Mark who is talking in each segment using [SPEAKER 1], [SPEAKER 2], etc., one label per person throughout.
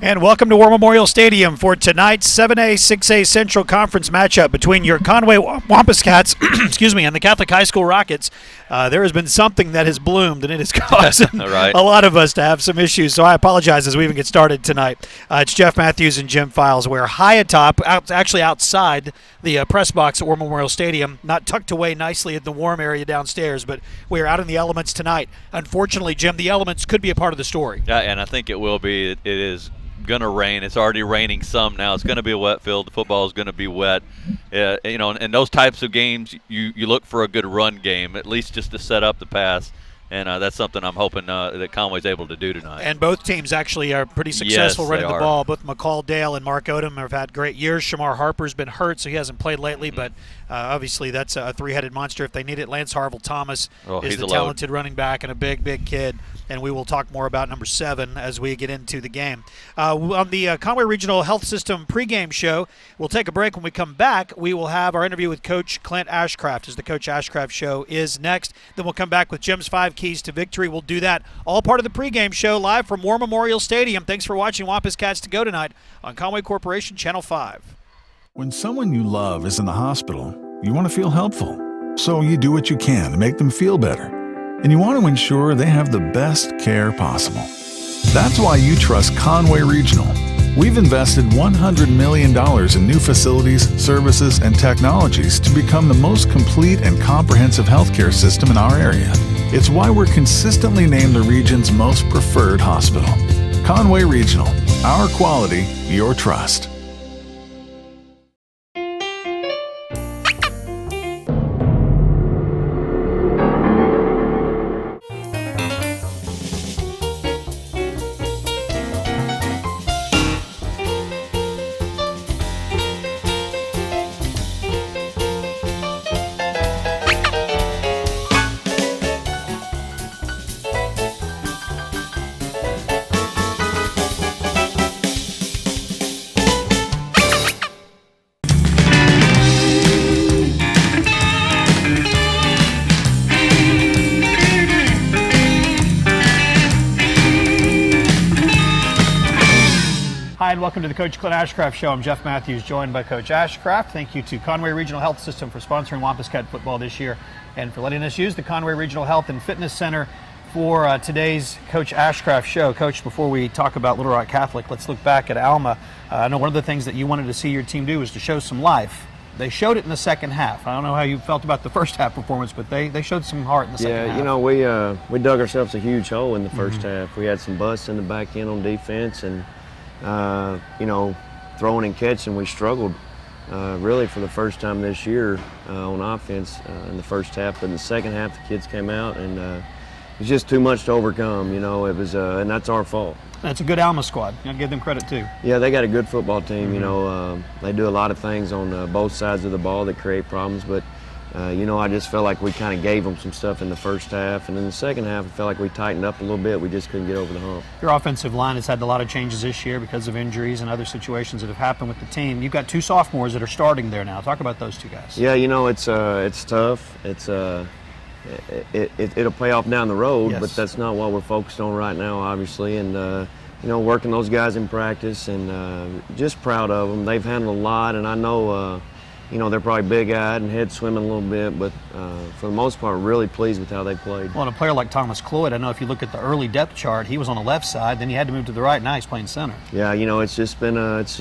[SPEAKER 1] And welcome to War Memorial Stadium for tonight's 7A, 6A Central Conference matchup between your Conway Wampus Cats excuse me, and the Catholic High School Rockets. There has been something that has bloomed, and it has caused
[SPEAKER 2] right.
[SPEAKER 1] a lot of us to have some issues, so I apologize as we even get started tonight. It's Jeff Matthews and Jim Files. We're high atop, actually outside the press box at War Memorial Stadium, not tucked away nicely in the warm area downstairs, but we're out in the elements tonight. Unfortunately, Jim, the elements could be a part of the story.
[SPEAKER 2] Yeah, and I think it will be. It is going to rain. It's already raining some now. It's going to be a wet field. The football is going to be wet. In those types of games, you look for a good run game, at least just to set up the pass. And that's something I'm hoping that Conway's able to do tonight.
[SPEAKER 1] And both teams actually are pretty successful running the ball. Both McCall Dale and Mark Odom have had great years. Shamar Harper's been hurt, so he hasn't played lately. But obviously that's a three-headed monster if they need it. Lance Harville-Thomas is the talented running back and a big, big kid. And we will talk more about number 7 as we get into the game. On the Conway Regional Health System pregame show, we'll take a break. When we come back, we will have our interview with Coach Clint Ashcraft, as the Coach Ashcraft show is next. Then we'll come back with Jim's 5 Keys to Victory. We'll do that all part of the pregame show live from War Memorial Stadium. Thanks for watching Wampus Cats to Go tonight on Conway Corporation Channel 5.
[SPEAKER 3] When someone you love is in the hospital, you want to feel helpful. So you do what you can to make them feel better. And you want to ensure they have the best care possible. That's why you trust Conway Regional. We've invested $100 million in new facilities, services, and technologies to become the most complete and comprehensive healthcare system in our area. It's why we're consistently named the region's most preferred hospital. Conway Regional. Our quality, your trust.
[SPEAKER 1] Hi, and welcome to the Coach Clint Ashcraft Show. I'm Jeff Matthews, joined by Coach Ashcraft. Thank you to Conway Regional Health System for sponsoring Wampus Cat football this year and for letting us use the Conway Regional Health and Fitness Center for today's Coach Ashcraft Show. Coach, before we talk about Little Rock Catholic, let's look back at Alma. I know one of the things that you wanted to see your team do was to show some life. They showed it in the second half. I don't know how you felt about the first half performance, but they showed some heart in the second half.
[SPEAKER 4] Yeah, you know, we dug ourselves a huge hole in the first half. We had some busts in the back end on defense, and throwing and catching, we struggled really for the first time this year on offense in the first half. But in the second half, the kids came out, and it was just too much to overcome. It was, and that's our fault.
[SPEAKER 1] That's a good Alma squad. You gotta give them credit too.
[SPEAKER 4] Yeah, they got a good football team. They do a lot of things on both sides of the ball that create problems, but I just felt like we kind of gave them some stuff in the first half, and in the second half, I felt like we tightened up a little bit. We just couldn't get over the hump.
[SPEAKER 1] Your offensive line has had a lot of changes this year because of injuries and other situations that have happened with the team. You've got 2 sophomores that are starting there now. Talk about those 2 guys.
[SPEAKER 4] Yeah, it's tough. It'll pay off down the road,
[SPEAKER 1] Yes.
[SPEAKER 4] but that's not what we're focused on right now, obviously. And working those guys in practice, and just proud of them. They've handled a lot, and I know. They're probably big-eyed and head swimming a little bit, but for the most part, really pleased with how they played.
[SPEAKER 1] Well, and a player like Thomas Cloyd, I know if you look at the early depth chart, he was on the left side, then he had to move to the right, now he's playing center.
[SPEAKER 4] Yeah, it's just been it's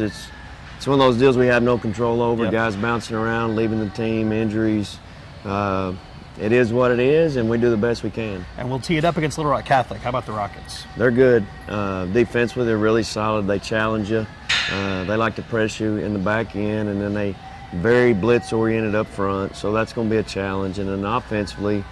[SPEAKER 4] one of those deals we have no control over.
[SPEAKER 1] Yep.
[SPEAKER 4] Guys bouncing around, leaving the team, injuries. It is what it is, and we do the best we can.
[SPEAKER 1] And we'll tee it up against Little Rock Catholic. How about the Rockets?
[SPEAKER 4] They're good. Defensively, they're really solid. They challenge you. They like to press you in the back end, and then they very blitz-oriented up front, so that's going to be a challenge. And then offensively,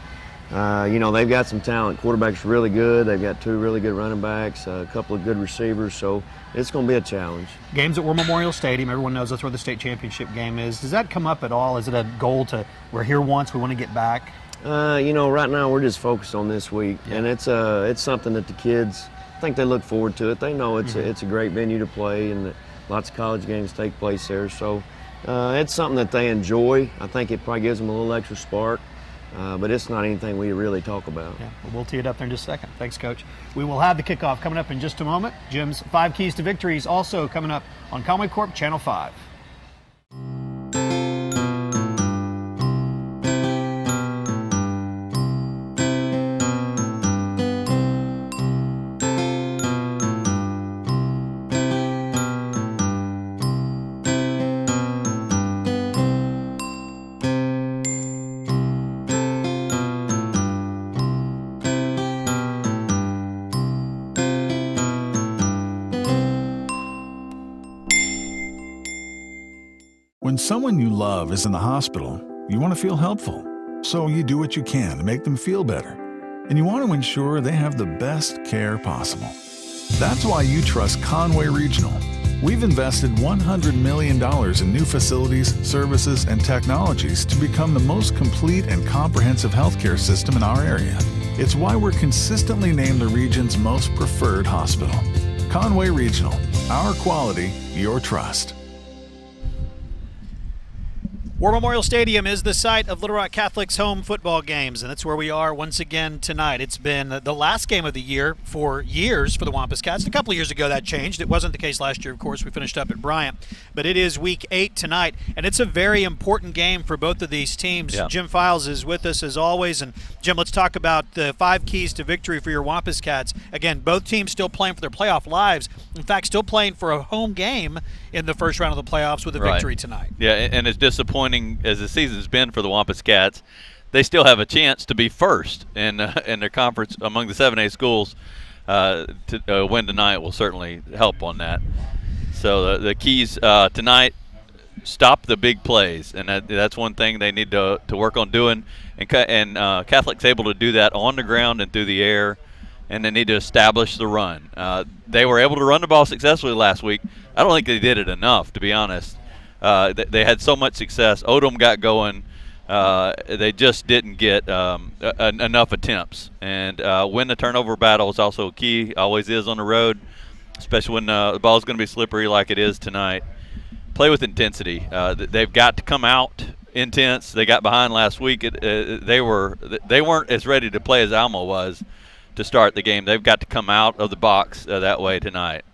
[SPEAKER 4] they've got some talent. Quarterback's really good. They've got 2 really good running backs, a couple of good receivers, so it's going to be a challenge.
[SPEAKER 1] Games at War Memorial Stadium, everyone knows that's where the state championship game is. Does that come up at all? Is it a goal to, we're here once, we want to get back?
[SPEAKER 4] Right now we're just focused on this week, and it's something that the kids, I think they look forward to it. They know it's a great venue to play, and lots of college games take place there, so it's something that they enjoy. I think it probably gives them a little extra spark. but it's not anything we really talk about.
[SPEAKER 1] Yeah, well, we'll tee it up there in just a second. Thanks, Coach. We will have the kickoff coming up in just a moment. Jim's 5 Keys to Victory is also coming up on Conway Corp Channel 5.
[SPEAKER 3] When someone you love is in the hospital, you want to feel helpful. So you do what you can to make them feel better. And you want to ensure they have the best care possible. That's why you trust Conway Regional. We've invested $100 million in new facilities, services, and technologies to become the most complete and comprehensive healthcare system in our area. It's why we're consistently named the region's most preferred hospital. Conway Regional. Our quality, your trust.
[SPEAKER 1] War Memorial Stadium is the site of Little Rock Catholic's home football games, and that's where we are once again tonight. It's been the last game of the year for years for the Wampus Cats. A couple of years ago that changed. It wasn't the case last year, of course. We finished up at Bryant. But it is Week 8 tonight, and it's a very important game for both of these teams.
[SPEAKER 2] Yeah.
[SPEAKER 1] Jim Files is with us as always. And, Jim, let's talk about the 5 keys to victory for your Wampus Cats. Again, both teams still playing for their playoff lives. In fact, still playing for a home game in the first round of the playoffs with a victory tonight.
[SPEAKER 2] Yeah, and as disappointing as the season's been for the Wampus Cats, they still have a chance to be first in their conference among the 7A schools. To win tonight will certainly help on that. So the keys tonight, stop the big plays, and that's one thing they need to work on doing. And Catholic's able to do that on the ground and through the air, and they need to establish the run. They were able to run the ball successfully last week. I don't think they did it enough, to be honest. They had so much success. Odom got going. They just didn't get enough attempts. And win the turnover battle is also key, always is on the road, especially when the ball is going to be slippery like it is tonight. Play with intensity. They've got to come out intense. They got behind last week. They weren't as ready to play as Alma was to start the game. They've got to come out of the box that way tonight.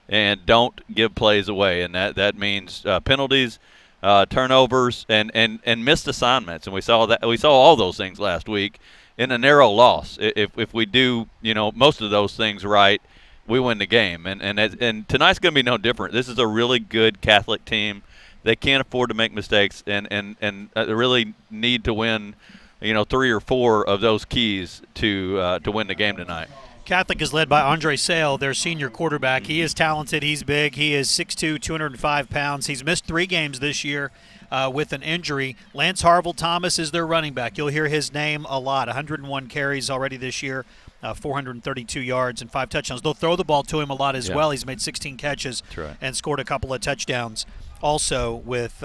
[SPEAKER 2] And don't give plays away, and that means penalties, turnovers, and missed assignments. And we saw all those things last week in a narrow loss. If we do most of those things right, we win the game. And tonight's going to be no different. This is a really good Catholic team. They can't afford to make mistakes, and they really need to win 3 or 4 of those keys to win the game tonight.
[SPEAKER 1] Catholic is led by Andre Sale, their senior quarterback. He is talented. He's big. He is 6'2", 205 pounds. He's missed 3 games this year with an injury. Lance Harville Thomas is their running back. You'll hear his name a lot. 101 carries already this year, 432 yards and 5 touchdowns. They'll throw the ball to him a lot as well. He's made 16 catches and scored a couple of touchdowns also with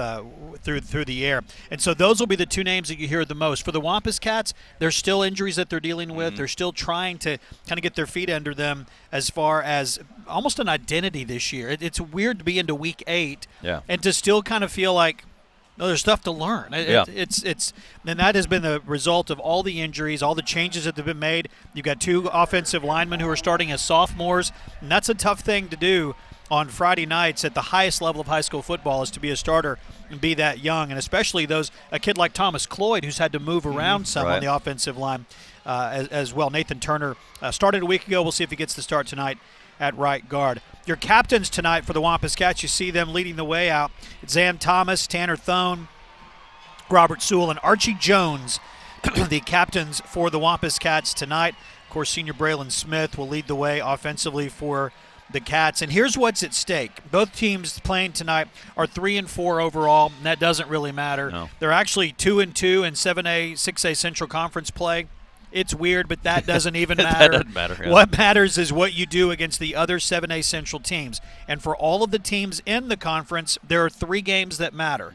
[SPEAKER 1] through the air. And so those will be the 2 names that you hear the most. For the Wampus Cats, there's still injuries that they're dealing with. They're still trying to kind of get their feet under them as far as almost an identity this year. It's weird to be into Week 8 and to still kind of feel like, no, there's stuff to learn. And that has been the result of all the injuries, all the changes that have been made. You've got 2 offensive linemen who are starting as sophomores, and that's a tough thing to do on Friday nights at the highest level of high school football, is to be a starter and be that young, and especially a kid like Thomas Cloyd, who's had to move around some on the offensive line as well. Nathan Turner started a week ago. We'll see if he gets the start tonight at right guard. Your captains tonight for the Wampus Cats, you see them leading the way out. It's Zan Thomas, Tanner Thone, Robert Sewell, and Archie Jones, the captains for the Wampus Cats tonight. Of course, senior Braylon Smith will lead the way offensively for the Cats. And here's what's at stake. Both teams playing tonight are 3-4 overall, and that doesn't really matter.
[SPEAKER 2] No.
[SPEAKER 1] They're actually 2-2 in 7A, 6A Central Conference play. It's weird, but that doesn't even matter.
[SPEAKER 2] That doesn't matter. Yeah.
[SPEAKER 1] What matters is what you do against the other 7A Central teams. And for all of the teams in the conference, there are 3 games that matter.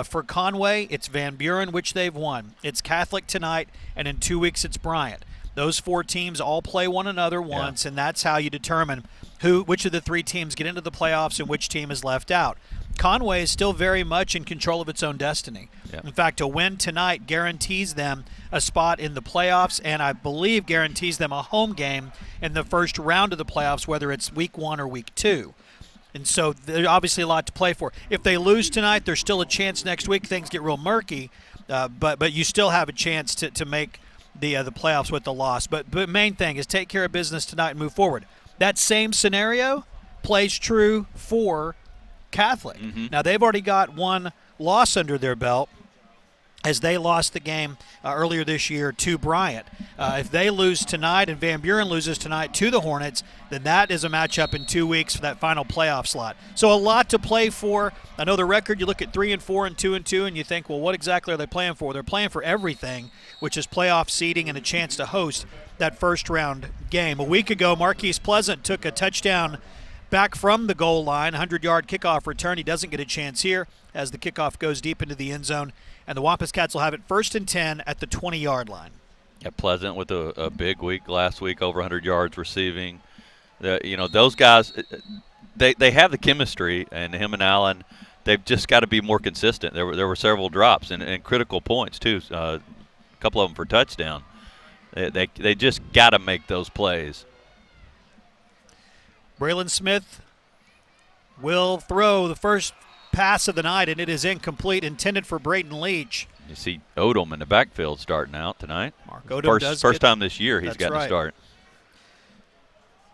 [SPEAKER 1] For Conway, it's Van Buren, which they've won. It's Catholic tonight, and in 2 weeks it's Bryant. Those 4 teams all play one another once, and that's how you determine which of the 3 teams get into the playoffs and which team is left out. Conway is still very much in control of its own destiny.
[SPEAKER 2] Yeah.
[SPEAKER 1] In fact, a win tonight guarantees them a spot in the playoffs, and I believe guarantees them a home game in the first round of the playoffs, whether it's week 1 or week 2. And so there's obviously a lot to play for. If they lose tonight, there's still a chance next week things get real murky, but you still have a chance to make the playoffs with the loss. But main thing is take care of business tonight and move forward. That same scenario plays true for Catholic. Now, they've already got one loss under their belt as they lost the game earlier this year to Bryant. If they lose tonight and Van Buren loses tonight to the Hornets, then that is a matchup in 2 weeks for that final playoff slot. So a lot to play for. I know the record, you look at 3-4 and 2-2, and you think, well, what exactly are they playing for? They're playing for everything, which is playoff seeding and a chance to host that first-round game. A week ago, Marquise Pleasant took a touchdown back from the goal line, 100-yard kickoff return. He doesn't get a chance here as the kickoff goes deep into the end zone, and the Wampus Cats will have it 1st and 10 at the 20-yard line.
[SPEAKER 2] Yeah, Pleasant with a big week last week, over 100 yards receiving. Those guys, they have the chemistry, and him and Allen, they've just got to be more consistent. There were several drops and critical points too, a couple of them for touchdown. They just got to make those plays.
[SPEAKER 1] Braylon Smith will throw the first pass of the night, and it is incomplete, intended for Braden Leach.
[SPEAKER 2] You see Odom in the backfield starting out tonight.
[SPEAKER 1] Mark Odom
[SPEAKER 2] first time this year he's gotten to start.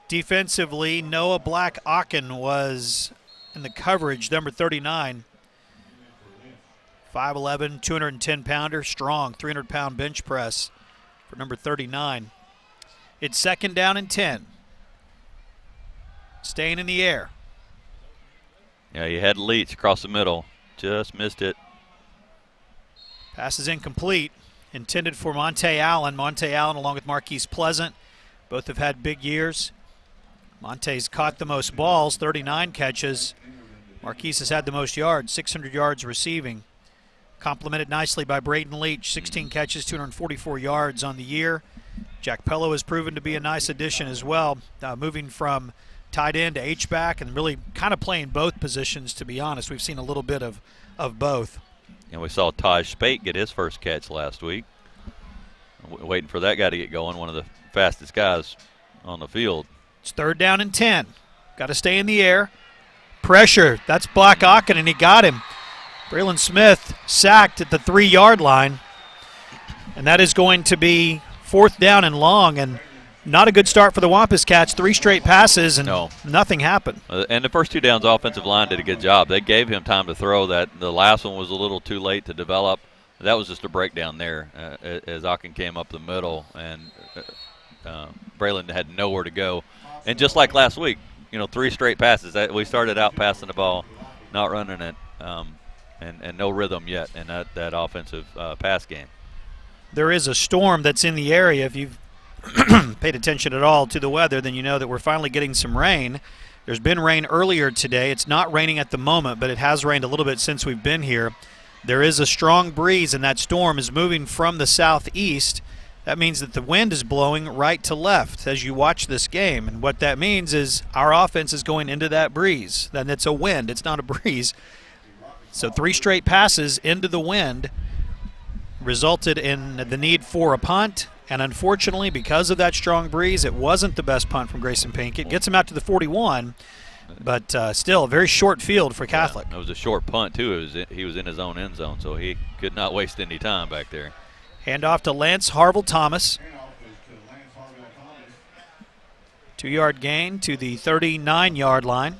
[SPEAKER 1] Defensively, Noah Black-Ocken was in the coverage, number 39. 5'11", 210-pounder, strong, 300-pound bench press for number 39. It's 2nd down and 10. Staying in the air.
[SPEAKER 2] Yeah, you had Leach across the middle. Just missed it.
[SPEAKER 1] Pass is incomplete. Intended for Monte Allen. Monte Allen along with Marquise Pleasant. Both have had big years. Monte's caught the most balls, 39 catches. Marquise has had the most yards, 600 yards receiving. Complemented nicely by Braden Leach, 16 catches, 244 yards on the year. Jack Pello has proven to be a nice addition as well, moving from tight end to H-back and really kind of playing both positions, to be honest. We've seen a little bit of both.
[SPEAKER 2] And we saw Taj Spate get his first catch last week. Waiting for that guy to get going, one of the fastest guys on the field.
[SPEAKER 1] It's 3rd down and 10. Got to stay in the air. Pressure. That's Black-Ocken, and he got him. Braylon Smith sacked at the 3-yard line. And that is going to be 4th down and long, and not a good start for the Wampus Cats. 3 straight passes, and nothing happened.
[SPEAKER 2] And the first 2 downs, offensive line did a good job. They gave him time to throw that. The last one was a little too late to develop. That was just a breakdown there as Ocken came up the middle, and Braylon had nowhere to go. And just like last week, 3 straight passes. We started out passing the ball, not running it, and no rhythm yet in that offensive pass game.
[SPEAKER 1] There is a storm that's in the area. If you've paid attention at all to the weather, then you know that we're finally getting some rain. There's been rain earlier today. It's not raining at the moment, but it has rained a little bit since we've been here. There is a strong breeze, and that storm is moving from the southeast. That means that the wind is blowing right to left as you watch this game. And what that means is our offense is going into that breeze. Then it's a wind. It's not a breeze. So 3 straight passes into the wind resulted in the need for a punt. And unfortunately, because of that strong breeze, it wasn't the best punt from Grayson Pink. It gets him out to the 41, but still a very short field for Catholic.
[SPEAKER 2] Yeah, it was a short punt, too. He was in his own end zone, so he could not waste any time back there.
[SPEAKER 1] Hand off to Lance Harville-Thomas. 2-yard gain to the 39-yard line.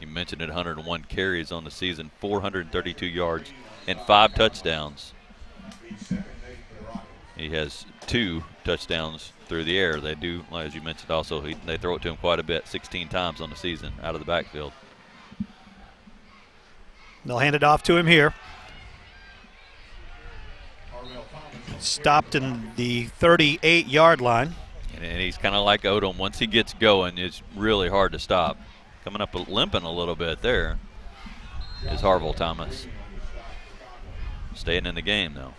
[SPEAKER 2] You mentioned it, 101 carries on the season, 432 yards, and 5 touchdowns. He has 2 touchdowns through the air. They do, as you mentioned also, they throw it to him quite a bit, 16 times on the season out of the backfield.
[SPEAKER 1] They'll hand it off to him here. Stopped in the 38-yard line.
[SPEAKER 2] And he's kind of like Odom. Once he gets going, it's really hard to stop. Coming up limping a little bit there is Harville-Thomas. Staying in the game, though.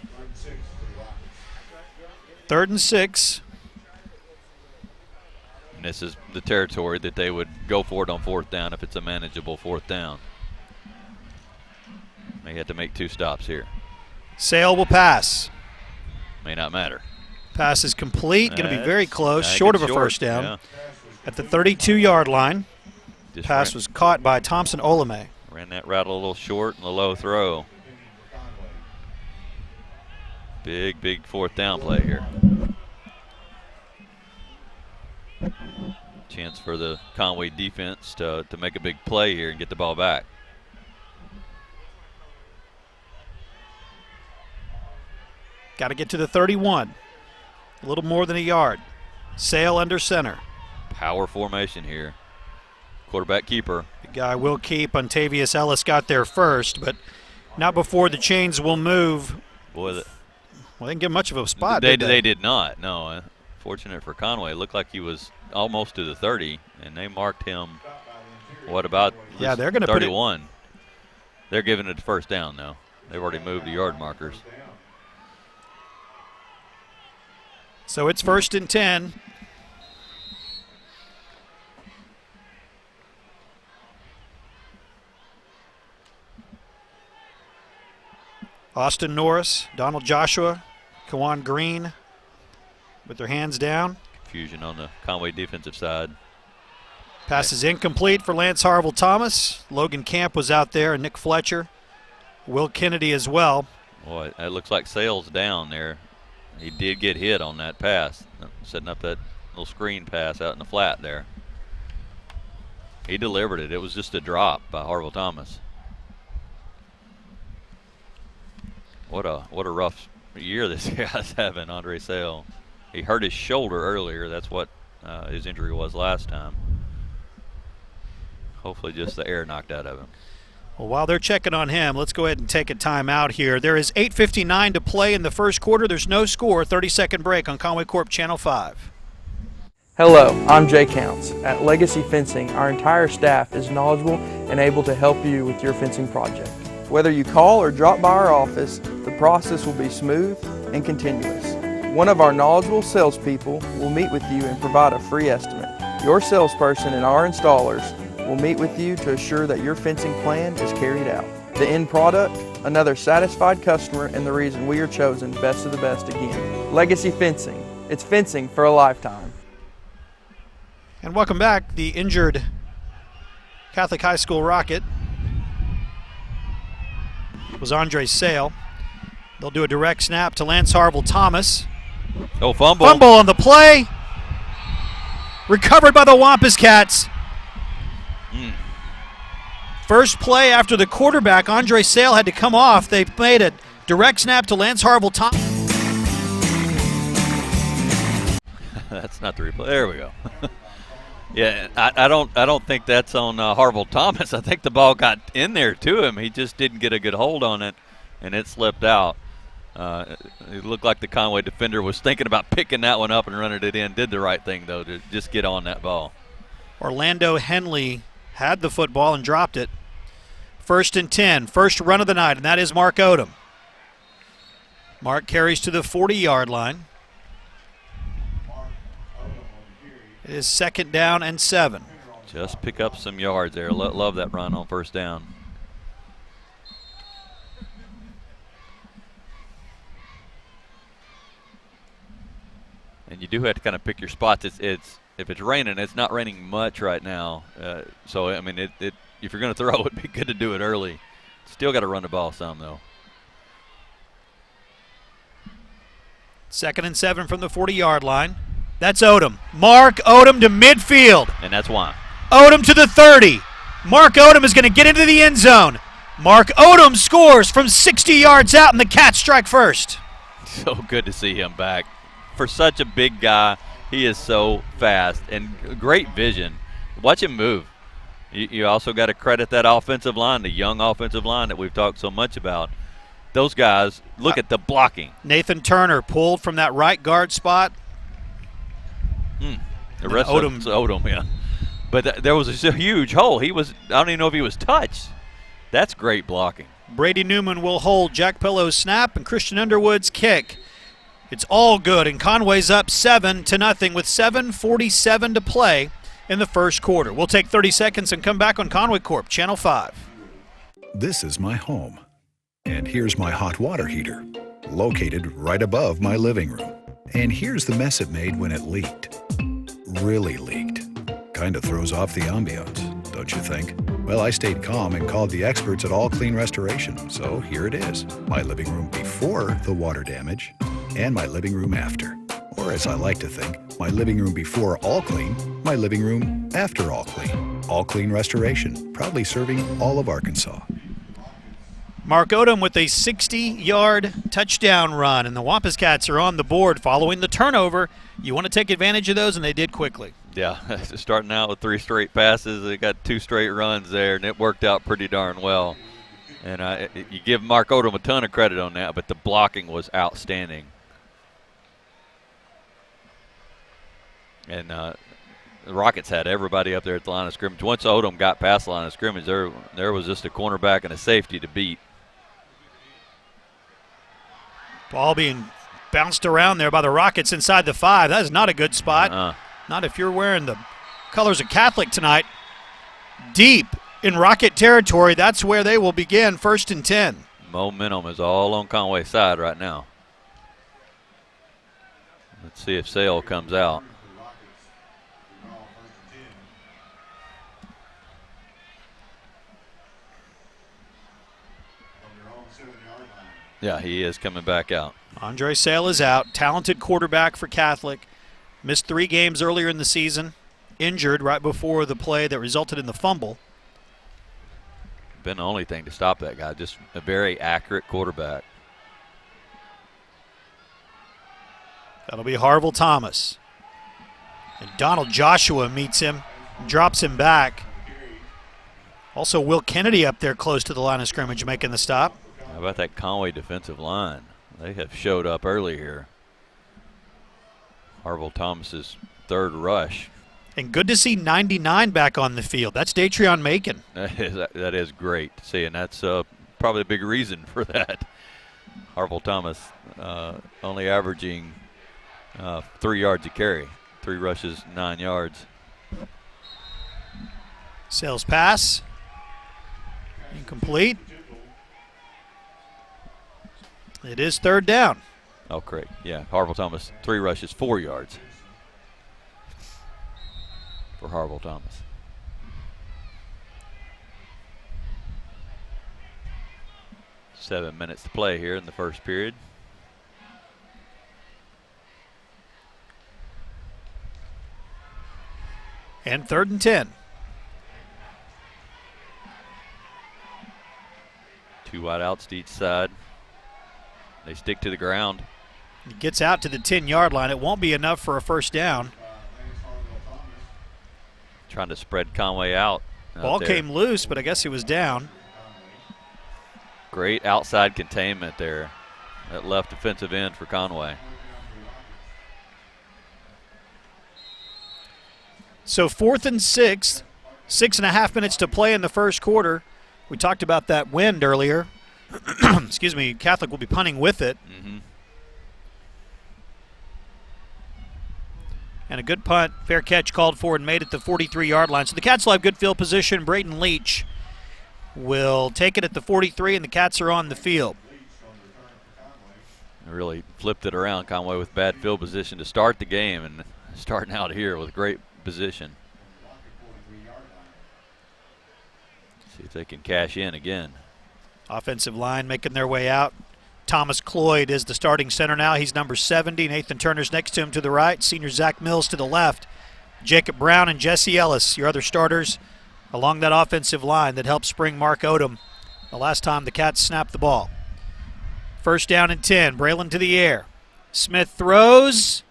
[SPEAKER 1] 3rd and 6.
[SPEAKER 2] And this is the territory that they would go for it on 4th down if it's a manageable 4th down. They had to make 2 stops here.
[SPEAKER 1] Sale will pass.
[SPEAKER 2] May not matter.
[SPEAKER 1] Pass is complete. Going to be very close, short of a first down.
[SPEAKER 2] Yeah.
[SPEAKER 1] At the 32-yard line.
[SPEAKER 2] Just
[SPEAKER 1] Pass was caught by Thompson Olame.
[SPEAKER 2] Ran that route a little short and a low throw. Big 4th down play here. Chance for the Conway defense to make a big play here and get the ball back.
[SPEAKER 1] Got to get to the 31. A little more than a yard. Sale under center.
[SPEAKER 2] Power formation here. Quarterback keeper.
[SPEAKER 1] The guy will keep. Ontavious Ellis got there first, but not before the chains will move.
[SPEAKER 2] Boy,
[SPEAKER 1] Well, they didn't give much of a spot,
[SPEAKER 2] they
[SPEAKER 1] did they?
[SPEAKER 2] did not, no. Fortunate for Conway. It looked like he was almost to the 30, and they marked him, what about
[SPEAKER 1] they're going to
[SPEAKER 2] 31. They're giving it a first down, though. They've already moved the yard markers.
[SPEAKER 1] So it's 1st and 10. Austin Norris, Donald Joshua, Kawan Green with their hands down.
[SPEAKER 2] Confusion on the Conway defensive side.
[SPEAKER 1] Pass is incomplete for Lance Harville-Thomas. Logan Camp was out there, and Nick Fletcher. Will Kennedy as well.
[SPEAKER 2] Boy, it looks like Sale's down there. He did get hit on that pass, setting up that little screen pass out in the flat there. He delivered it. It was just a drop by Harville-Thomas. What a rough year this guy's having, Andre Sale. He hurt his shoulder earlier. That's what his injury was last time. Hopefully just the air knocked out of him.
[SPEAKER 1] Well, while they're checking on him, let's go ahead and take a timeout here. There is 8:59 to play in the first quarter. There's no score. 30-second break on Conway Corp Channel 5.
[SPEAKER 5] Hello, I'm Jay Counts. At Legacy Fencing, our entire staff is knowledgeable and able to help you with your fencing project. Whether you call or drop by our office, the process will be smooth and continuous. One of our knowledgeable salespeople will meet with you and provide a free estimate. Your salesperson and our installers will meet with you to assure that your fencing plan is carried out. The end product, another satisfied customer, and the reason we are chosen best of the best again. Legacy Fencing. It's fencing for a lifetime.
[SPEAKER 1] And welcome back. The injured Catholic High School Rocket was Andre Sale. They'll do a direct snap to Lance Harville-Thomas.
[SPEAKER 2] Oh, fumble.
[SPEAKER 1] Fumble on the play. Recovered by the Wampus Cats. First play after the quarterback, Andre Sale, had to come off. They made a direct snap to Lance Harville-Thomas.
[SPEAKER 2] That's not the replay. There we go. Yeah, I don't think that's on Harville-Thomas. I think the ball got in there to him. He just didn't get a good hold on it, and it slipped out. It looked like the Conway defender was thinking about picking that one up and running it in. Did the right thing, though, to just get on that ball.
[SPEAKER 1] Orlando Henley had the football and dropped it. 1st and 10, first run of the night, and that is Mark Odom. Mark carries to the 40-yard line. It is 2nd down and 7.
[SPEAKER 2] Just pick up some yards there. Love that run on 1st down. And you do have to kind of pick your spots. It's if it's raining, it's not raining much right now. So I mean, if you're going to throw, it'd be good to do it early. Still got to run the ball some though.
[SPEAKER 1] 2nd and 7 from the 40-yard line. That's Odom. Mark Odom to midfield.
[SPEAKER 2] And that's why.
[SPEAKER 1] Odom to the 30. Mark Odom is going to get into the end zone. Mark Odom scores from 60 yards out, and the Cats strike first.
[SPEAKER 2] So good to see him back. For such a big guy, he is so fast and great vision. Watch him move. You also got to credit that offensive line, the young offensive line that we've talked so much about. Those guys, look at the blocking.
[SPEAKER 1] Nathan Turner pulled from that right guard spot.
[SPEAKER 2] The rest of it's Odom, yeah. But there was a huge hole. I don't even know if he was touched. That's great blocking.
[SPEAKER 1] Brady Newman will hold Jack Pillo's snap and Christian Underwood's kick. It's all good, and Conway's up 7-0 with 7:47 to play in the first quarter. We'll take 30 seconds and come back on Conway Corp, Channel 5.
[SPEAKER 3] This is my home. And here's my hot water heater, located right above my living room. And here's the mess it made when it leaked. Really leaked. Kind of throws off the ambiance, don't you think? Well, I stayed calm and called the experts at All Clean Restoration. So here it is, my living room before the water damage and my living room after. Or as I like to think, my living room before All Clean, my living room after All Clean. All Clean Restoration, proudly serving all of Arkansas.
[SPEAKER 1] Mark Odom with a 60-yard touchdown run, and the Wampus Cats are on the board following the turnover. You want to take advantage of those, and they did quickly.
[SPEAKER 2] Yeah, starting out with 3 straight passes. They got 2 straight runs there, and it worked out pretty darn well. And you give Mark Odom a ton of credit on that, but the blocking was outstanding. And the Rockets had everybody up there at the line of scrimmage. Once Odom got past the line of scrimmage, there was just a cornerback and a safety to beat.
[SPEAKER 1] Ball being bounced around there by the Rockets inside the 5. That is not a good spot. Not if you're wearing the colors of Catholic tonight. Deep in Rocket territory, that's where they will begin 1st and 10.
[SPEAKER 2] Momentum is all on Conway's side right now. Let's see if Sale comes out. Yeah, he is coming back out.
[SPEAKER 1] Andre Sale is out. Talented quarterback for Catholic. Missed 3 games earlier in the season. Injured right before the play that resulted in the fumble.
[SPEAKER 2] Been the only thing to stop that guy. Just a very accurate quarterback.
[SPEAKER 1] That'll be Harville Thomas. And Donald Joshua meets him, drops him back. Also Will Kennedy up there close to the line of scrimmage making the stop.
[SPEAKER 2] How about that Conway defensive line? They have showed up early here. Harville Thomas's 3rd rush.
[SPEAKER 1] And good to see 99 back on the field. That's Datrion Macon.
[SPEAKER 2] That is great to see, and that's probably a big reason for that. Harville Thomas only averaging 3 yards a carry. 3 rushes, 9 yards.
[SPEAKER 1] Sales pass. Incomplete. It is 3rd down.
[SPEAKER 2] Oh, correct. Yeah, Harville Thomas, 3 rushes, 4 yards for Harville Thomas. Seven minutes to play here in the first period.
[SPEAKER 1] And 3rd and 10.
[SPEAKER 2] 2 wide outs to each side. They stick to the ground.
[SPEAKER 1] He gets out to the 10-yard line. It won't be enough for a 1st down.
[SPEAKER 2] Trying to spread Conway out.
[SPEAKER 1] Ball came loose, but I guess he was down.
[SPEAKER 2] Great outside containment there. That left defensive end for Conway.
[SPEAKER 1] So 4th and 6, 6.5 minutes to play in the first quarter. We talked about that wind earlier. Excuse me, Catholic will be punting with it.
[SPEAKER 2] Mm-hmm.
[SPEAKER 1] And a good punt, fair catch called for and made at the 43-yard line. So the Cats will have good field position. Braden Leach will take it at the 43, and the Cats are on the field.
[SPEAKER 2] Really flipped it around, Conway, with bad field position to start the game, and starting out here with great position. See if they can cash in again.
[SPEAKER 1] Offensive line making their way out. Thomas Cloyd is the starting center now. He's number 70. Nathan Turner's next to him to the right. Senior Zach Mills to the left. Jacob Brown and Jesse Ellis, your other starters along that offensive line that helped spring Mark Odom the last time the Cats snapped the ball. 1st down and 10. Braylon to the air. Smith throws.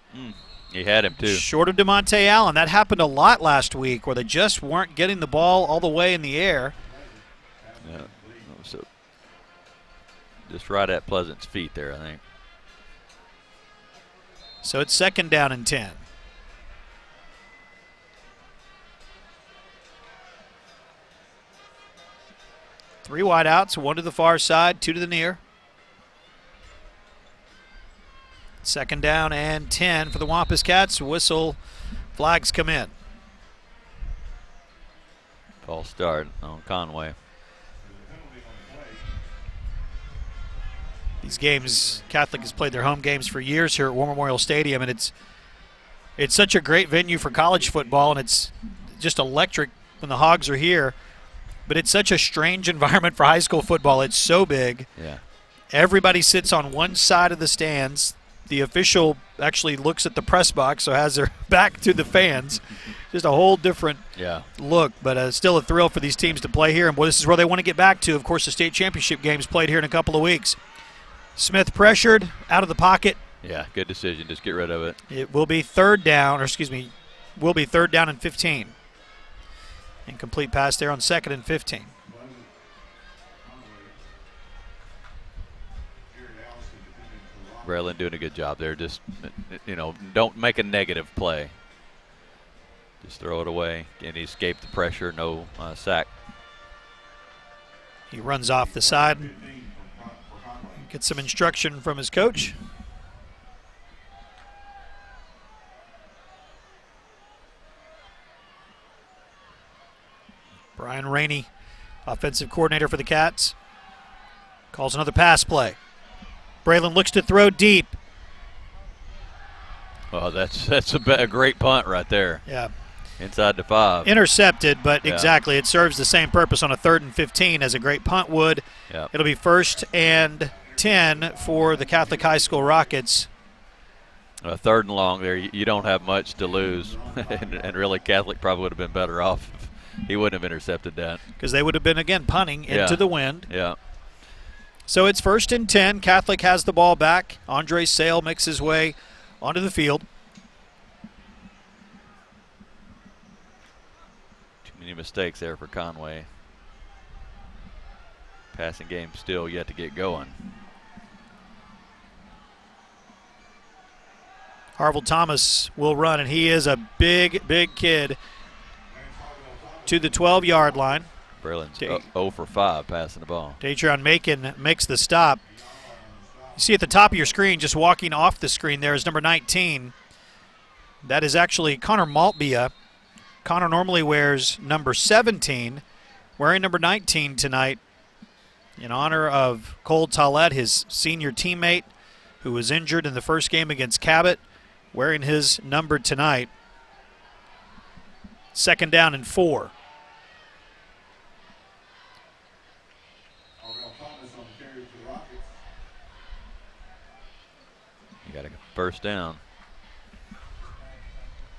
[SPEAKER 2] He had him too.
[SPEAKER 1] Short of DeMonte Allen. That happened a lot last week where they just weren't getting the ball all the way in the air.
[SPEAKER 2] Yeah. So just right at Pleasant's feet there, I think.
[SPEAKER 1] So it's 2nd down and 10. Three wide outs, 1 to the far side, 2 to the near. Second down and 10 for the Wampus Cats. Whistle, flags come in.
[SPEAKER 2] False start on Conway.
[SPEAKER 1] These games, Catholic has played their home games for years here at War Memorial Stadium, and it's such a great venue for college football, and it's just electric when the Hogs are here. But it's such a strange environment for high school football. It's so big.
[SPEAKER 2] Yeah.
[SPEAKER 1] Everybody sits on one side of the stands. The official actually looks at the press box, so has their back to the fans. Just a whole different look, but still a thrill for these teams to play here. And boy, this is where they want to get back to. Of course, the state championship game's played here in a couple of weeks. Smith pressured, out of the pocket.
[SPEAKER 2] Yeah, good decision. Just get rid of it.
[SPEAKER 1] It will be third down and 15. Incomplete pass there on 2nd and 15.
[SPEAKER 2] Braylon doing a good job there. Just, don't make a negative play. Just throw it away. And he escaped the pressure. No sack.
[SPEAKER 1] He runs off the side. Gets some instruction from his coach. Brian Rainey, offensive coordinator for the Cats, calls another pass play. Braylon looks to throw deep.
[SPEAKER 2] Oh, that's a great punt right there.
[SPEAKER 1] Yeah.
[SPEAKER 2] Inside the 5.
[SPEAKER 1] Intercepted, but exactly. It serves the same purpose on a 3rd and 15 as a great punt would.
[SPEAKER 2] Yep.
[SPEAKER 1] It'll be 1st and 10 for the Catholic High School Rockets.
[SPEAKER 2] 3rd and long there. You don't have much to lose. and really, Catholic probably would have been better off if he wouldn't have intercepted that.
[SPEAKER 1] Because they would have been, again, punting into the wind.
[SPEAKER 2] Yeah.
[SPEAKER 1] So it's 1st and 10. Catholic has the ball back. Andre Sale makes his way onto the field.
[SPEAKER 2] Too many mistakes there for Conway. Passing game still yet to get going.
[SPEAKER 1] Harville Thomas will run, and he is a big, big kid to the 12-yard line.
[SPEAKER 2] Braylon's 0 for 5 passing the ball.
[SPEAKER 1] Datrion Macon makes the stop. You see at the top of your screen, just walking off the screen there, is number 19. That is actually Connor Maltbia. Connor normally wears number 17, wearing number 19 tonight in honor of Cole Tollett, his senior teammate who was injured in the first game against Cabot, wearing his number tonight. 2nd down and 4.
[SPEAKER 2] You got a first down.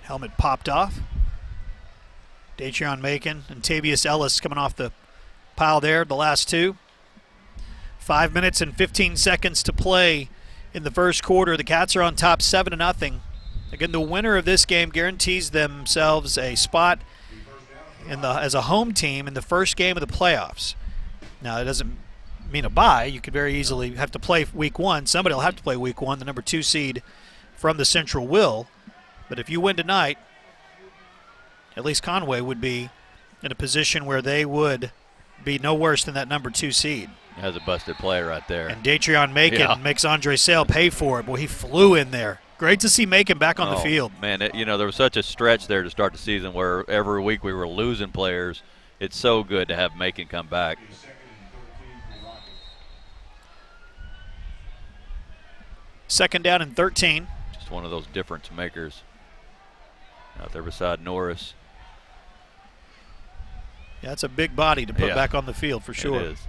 [SPEAKER 1] Helmet popped off. Datrion Macon and Tavius Ellis coming off the pile there, the last two. 5 minutes and 15 seconds to play in the first quarter. The Cats are on top 7-0. Again, the winner of this game guarantees themselves a spot as a home team in the first game of the playoffs. Now, it doesn't mean a bye. You could very easily have to play week 1. Somebody will have to play week 1. The number 2 seed from the Central will. But if you win tonight, at least Conway would be in a position where they would be no worse than that number 2 seed.
[SPEAKER 2] Has a busted play right there.
[SPEAKER 1] And Datrion Macon makes Andre Sale pay for it. Boy, he flew in there. Great to see Macon back on the field.
[SPEAKER 2] Man, there was such a stretch there to start the season where every week we were losing players. It's so good to have Macon come back.
[SPEAKER 1] Second down and 13.
[SPEAKER 2] Just one of those difference makers. Out there beside Norris.
[SPEAKER 1] Yeah, that's a big body to put back on the field for sure.
[SPEAKER 2] It is.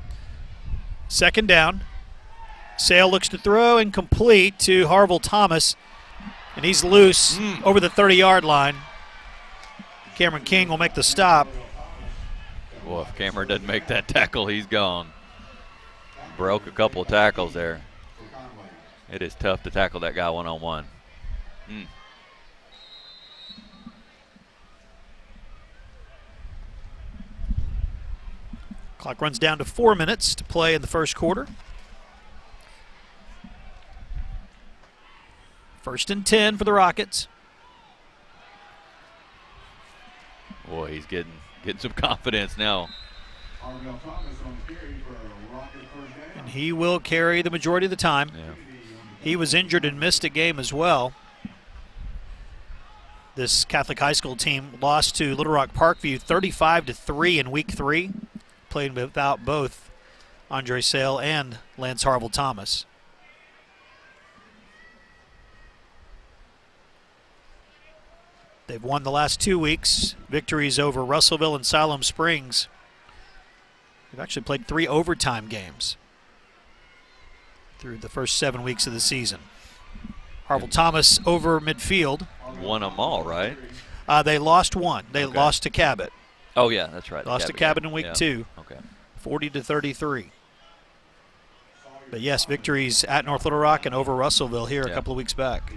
[SPEAKER 1] Second down. Sale looks to throw and complete to Harville Thomas. And he's loose over the 30-yard line. Cameron King will make the stop.
[SPEAKER 2] Well, if Cameron doesn't make that tackle, he's gone. Broke a couple of tackles there. It is tough to tackle that guy one-on-one.
[SPEAKER 1] Clock runs down to 4 minutes to play in the first quarter. 1st and 10 for the Rockets.
[SPEAKER 2] Boy, he's getting some confidence now.
[SPEAKER 1] And he will carry the majority of the time.
[SPEAKER 2] Yeah.
[SPEAKER 1] He was injured and missed a game as well. This Catholic high school team lost to Little Rock Parkview 35-3 in week 3. Played without both Andre Sale and Lance Harville-Thomas. They've won the last 2 weeks. Victories over Russellville and Siloam Springs. They've actually played 3 overtime games through the first 7 weeks of the season. Harville-Thomas over midfield.
[SPEAKER 2] Won them all, right?
[SPEAKER 1] They lost one. They lost to Cabot.
[SPEAKER 2] Oh, yeah, that's right.
[SPEAKER 1] Lost to Cabot in week 2.
[SPEAKER 2] Okay.
[SPEAKER 1] 40-33. But yes, victories at North Little Rock and over Russellville here a couple of weeks back.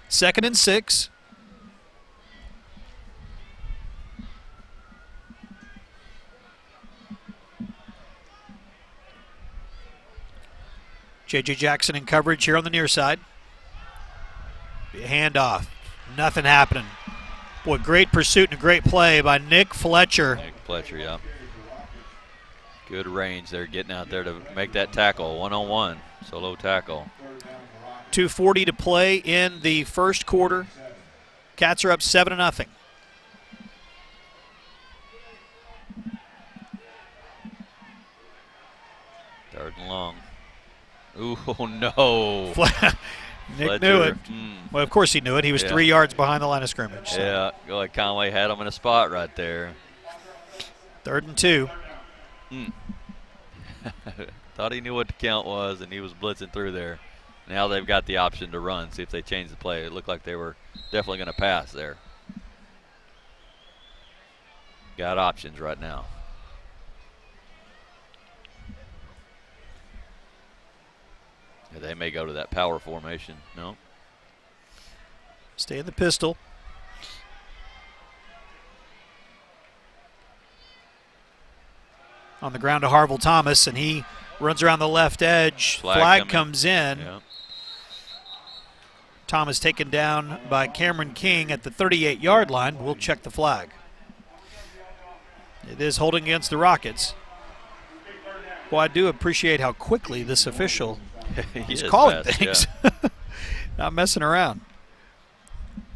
[SPEAKER 1] 2nd and 6. J.J. Jackson in coverage here on the near side. Handoff. Nothing happening. Boy, great pursuit and a great play by Nick Fletcher.
[SPEAKER 2] Nick Fletcher, yeah. Good range there, getting out there to make that tackle. 1-on-1, solo tackle.
[SPEAKER 1] 2:40 to play in the first quarter. Cats are up 7-0.
[SPEAKER 2] Third and long. Ooh, no.
[SPEAKER 1] Nick knew it. Well, of course he knew it. He was 3 yards behind the line of scrimmage. So.
[SPEAKER 2] Yeah, go like Conway had him in a spot right there.
[SPEAKER 1] 3rd and 2.
[SPEAKER 2] Thought he knew what the count was, and he was blitzing through there. Now they've got the option to run, see if they change the play. It looked like they were definitely going to pass there. Got options right now. Yeah, they may go to that power formation. No.
[SPEAKER 1] Stay in the pistol. On the ground to Harville-Thomas, and he runs around the left edge. Flag comes in.
[SPEAKER 2] Yeah.
[SPEAKER 1] Thomas taken down by Cameron King at the 38-yard line. We'll check the flag. It is holding against the Rockets. Well, I do appreciate how quickly this official is calling things. Yeah. Not messing around.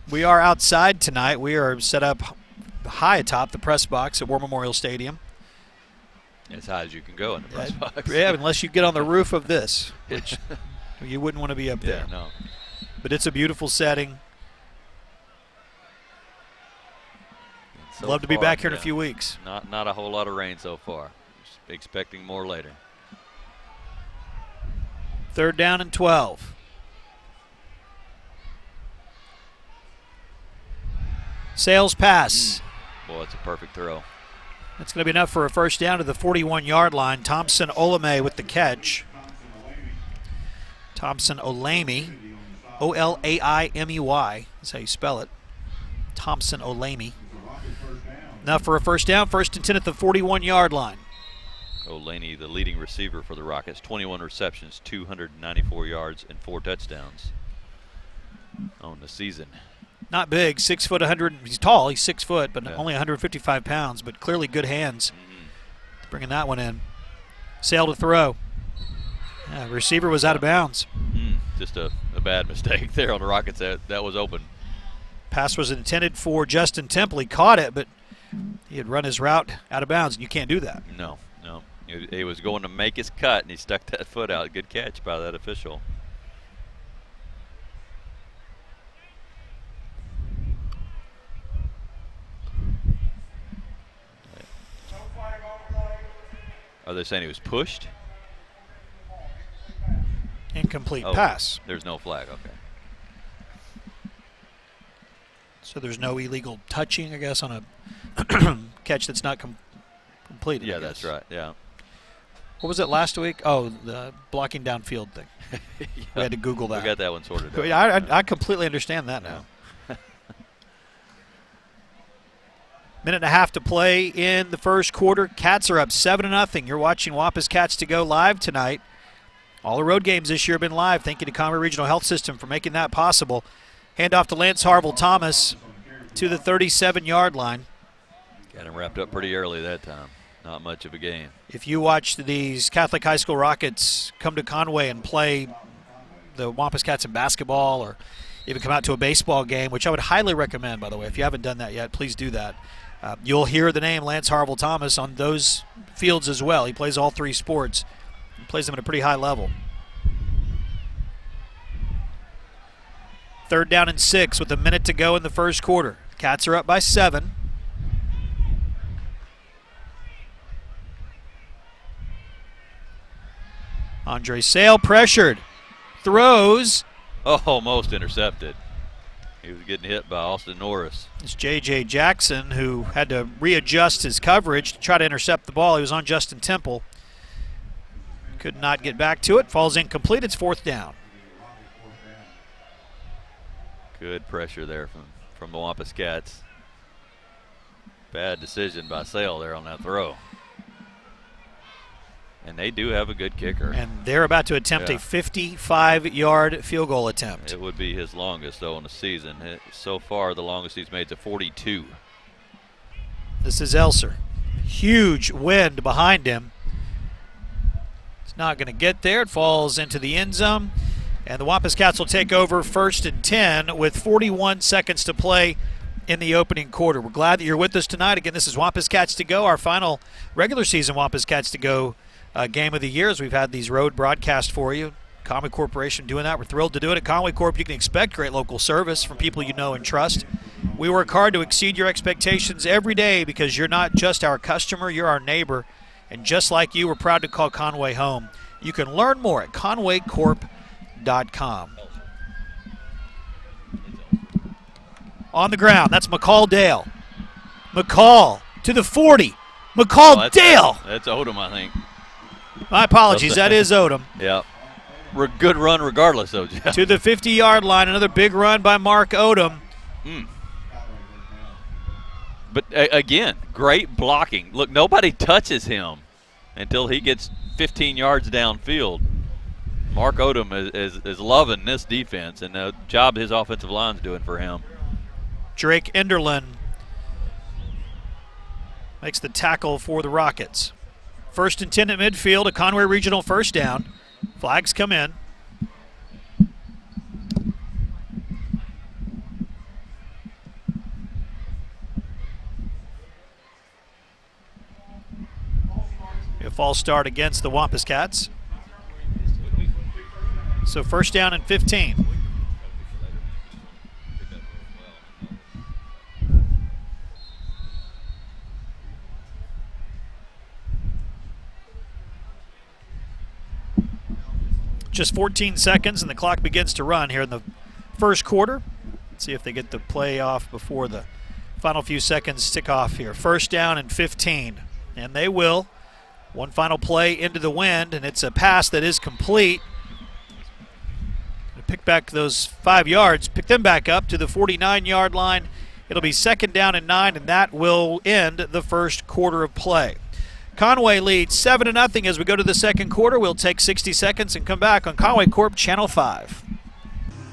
[SPEAKER 1] We are outside tonight. We are set up high atop the press box at War Memorial Stadium.
[SPEAKER 2] As high as you can go in the press box.
[SPEAKER 1] Yeah, unless you get on the roof of this, which you wouldn't want to be up there.
[SPEAKER 2] Yeah, no.
[SPEAKER 1] But it's a beautiful setting.
[SPEAKER 2] So
[SPEAKER 1] Love to be back here in a few weeks.
[SPEAKER 2] Not a whole lot of rain so far. Just expecting more later.
[SPEAKER 1] 3rd down and 12. Sales pass.
[SPEAKER 2] Boy, it's a perfect throw.
[SPEAKER 1] That's going to be enough for a first down to the 41-yard line. Thompson Olame with the catch. Thompson Olame, O-L-A-I-M-E-Y. That's how you spell it. Thompson Olame. Enough for a first down. 1st and 10 at the 41-yard line.
[SPEAKER 2] Olaney, the leading receiver for the Rockets, 21 receptions, 294 yards, and 4 touchdowns on the season.
[SPEAKER 1] Not big, 6 foot, 100. He's tall. He's 6 foot, but only 155 pounds. But clearly good hands. Bringing that one in. Sale to throw. Yeah, receiver was out of bounds.
[SPEAKER 2] Just a bad mistake there on the Rockets. That was open.
[SPEAKER 1] Pass was intended for Justin Temple. He caught it, but he had run his route out of bounds, and you can't do that.
[SPEAKER 2] No. He was going to make his cut, and he stuck that foot out. Good catch by that official. Are they saying he was pushed?
[SPEAKER 1] Incomplete pass.
[SPEAKER 2] There's no flag, okay.
[SPEAKER 1] So there's no illegal touching, I guess, on a catch that's not completed.
[SPEAKER 2] Yeah, that's right, yeah.
[SPEAKER 1] What was it last week? Oh, the blocking downfield thing. Yeah. We had to Google that.
[SPEAKER 2] We got that one sorted out.
[SPEAKER 1] I completely understand that now. Minute and a half to play in the first quarter. Cats are up 7-0. You're watching Wampus Cats to Go live tonight. All the road games this year have been live. Thank you to Conway Regional Health System for making that possible. Handoff to Lance Harville-Thomas to the 37-yard line.
[SPEAKER 2] Got him wrapped up pretty early that time. Not much of a game.
[SPEAKER 1] If you watch these Catholic high school Rockets come to Conway and play the Wampus Cats in basketball, or even come out to a baseball game, which I would highly recommend, by the way. If you haven't done that yet, please do that. You'll hear the name Lance Harville Thomas on those fields as well. He plays all three sports. He plays them at a pretty high level. 3rd down and 6 with a minute to go in the first quarter. Cats are up by 7. Andre Sale pressured. Throws.
[SPEAKER 2] Oh, almost intercepted. He was getting hit by Austin Norris.
[SPEAKER 1] It's J.J. Jackson, who had to readjust his coverage to try to intercept the ball. He was on Justin Temple. Could not get back to it. Falls incomplete. It's 4th down.
[SPEAKER 2] Good pressure there from the Wampus Cats. Bad decision by Sale there on that throw. And they do have a good kicker.
[SPEAKER 1] And they're about to attempt a 55-yard field goal attempt.
[SPEAKER 2] It would be his longest, though, in the season. So far, the longest he's made is a 42.
[SPEAKER 1] This is Elser. Huge wind behind him. It's not going to get there. It falls into the end zone. And the Wampus Cats will take over 1st and 10 with 41 seconds to play in the opening quarter. We're glad that you're with us tonight. Again, this is Wampus Cats to Go, our final regular season Wampus Cats to Go game of the year, as we've had these road broadcasts for you. Conway Corporation doing that. We're thrilled to do it. At Conway Corp, you can expect great local service from people you know and trust. We work hard to exceed your expectations every day because you're not just our customer, you're our neighbor. And just like you, we're proud to call Conway home. You can learn more at conwaycorp.com. On the ground, that's McCall Dale. McCall to the 40. McCall Dale.
[SPEAKER 2] That's Odom, I think.
[SPEAKER 1] My apologies, that is Odom.
[SPEAKER 2] Yeah. Good run regardless, though, Jeff.
[SPEAKER 1] To the 50-yard line, another big run by Mark Odom.
[SPEAKER 2] But, again, great blocking. Look, nobody touches him until he gets 15 yards downfield. Mark Odom is loving this defense and the job his offensive line's doing for him.
[SPEAKER 1] Drake Enderlin makes the tackle for the Rockets. 1st and 10 at midfield, a Conway Regional first down. Flags come in. A false start against the Wampus Cats. So 1st down and 15. Just 14 seconds and the clock begins to run here in the first quarter. Let's see if they get the play off before the final few seconds tick off here. 1st down and 15, and they will. One final play into the wind, and it's a pass that is complete. Pick back those 5 yards, pick them back up to the 49-yard line. It'll be 2nd down and 9, and that will end the first quarter of play. Conway leads 7-0 as we go to the second quarter. We'll take 60 seconds and come back on Conway Corp Channel 5.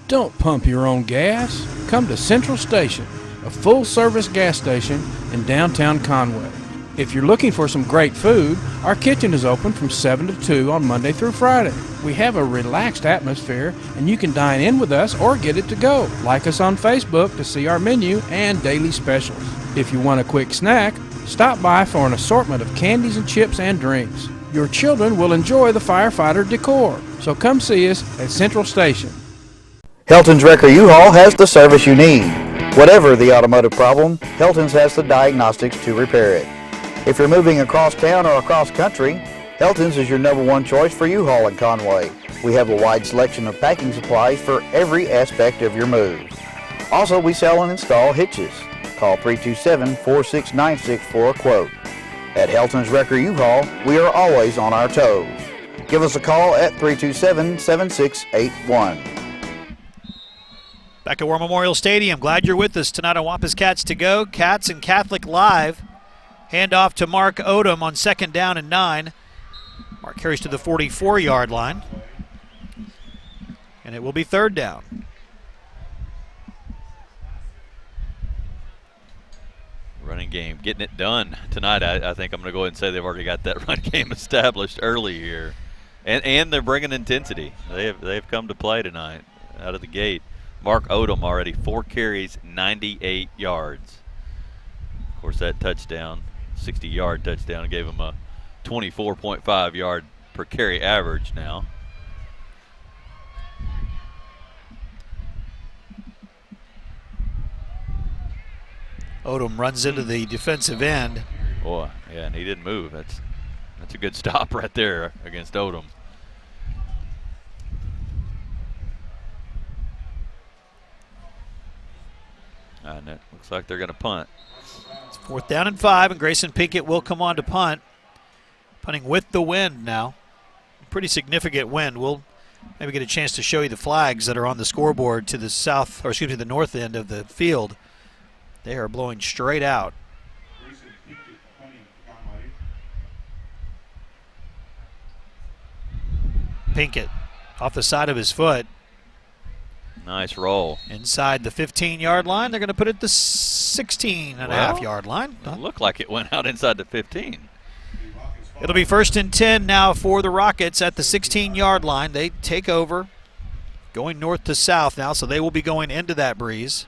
[SPEAKER 6] Don't pump your own gas. Come to Central Station, a full-service gas station in downtown Conway. If you're looking for some great food, our kitchen is open from 7 to 2 on Monday through Friday. We have a relaxed atmosphere, and you can dine in with us or get it to go. Like us on Facebook to see our menu and daily specials. If you want a quick snack, stop by for an assortment of candies and chips and drinks. Your children will enjoy the firefighter decor, so come see us at Central Station.
[SPEAKER 7] Helton's Wrecker U-Haul has the service you need. Whatever the automotive problem, Helton's has the diagnostics to repair it. If you're moving across town or across country, Helton's is your #1 choice for U-Haul in Conway. We have a wide selection of packing supplies for every aspect of your move. Also, we sell and install hitches. Call 327-4696 for a quote. At Helton's Wrecker U-Haul, we are always on our toes. Give us a call at 327-7681.
[SPEAKER 1] Back at War Memorial Stadium. Glad you're with us tonight on Wampus Cats to Go. Cats and Catholic Live. Hand off to Mark Odom on 2nd down and 9. Mark carries to the 44-yard line. And it will be 3rd down.
[SPEAKER 2] Running game, getting it done tonight. I think I'm going to go ahead and say they've already got that run game established early here. And they're bringing intensity. They've come to play tonight out of the gate. Mark Odom already 4 carries, 98 yards. Of course, that touchdown, 60-yard touchdown, gave him a 24.5 yard per carry average now.
[SPEAKER 1] Odom runs into the defensive end.
[SPEAKER 2] Boy, yeah, and he didn't move. That's a good stop right there against Odom. And it looks like they're going to punt.
[SPEAKER 1] It's 4th down and 5, and Grayson Pinkett will come on to punt. Punting with the wind now. Pretty significant wind. We'll maybe get a chance to show you the flags that are on the scoreboard to the south, or excuse me, the north end of the field. They are blowing straight out. Pinkett off the side of his foot.
[SPEAKER 2] Nice roll.
[SPEAKER 1] Inside the 15-yard line. They're going to put it the 16.5-yard line.
[SPEAKER 2] It looked like it went out inside the 15.
[SPEAKER 1] It'll be 1st and 10 now for the Rockets at the 16-yard line. They take over, going north to south now, so they will be going into that breeze.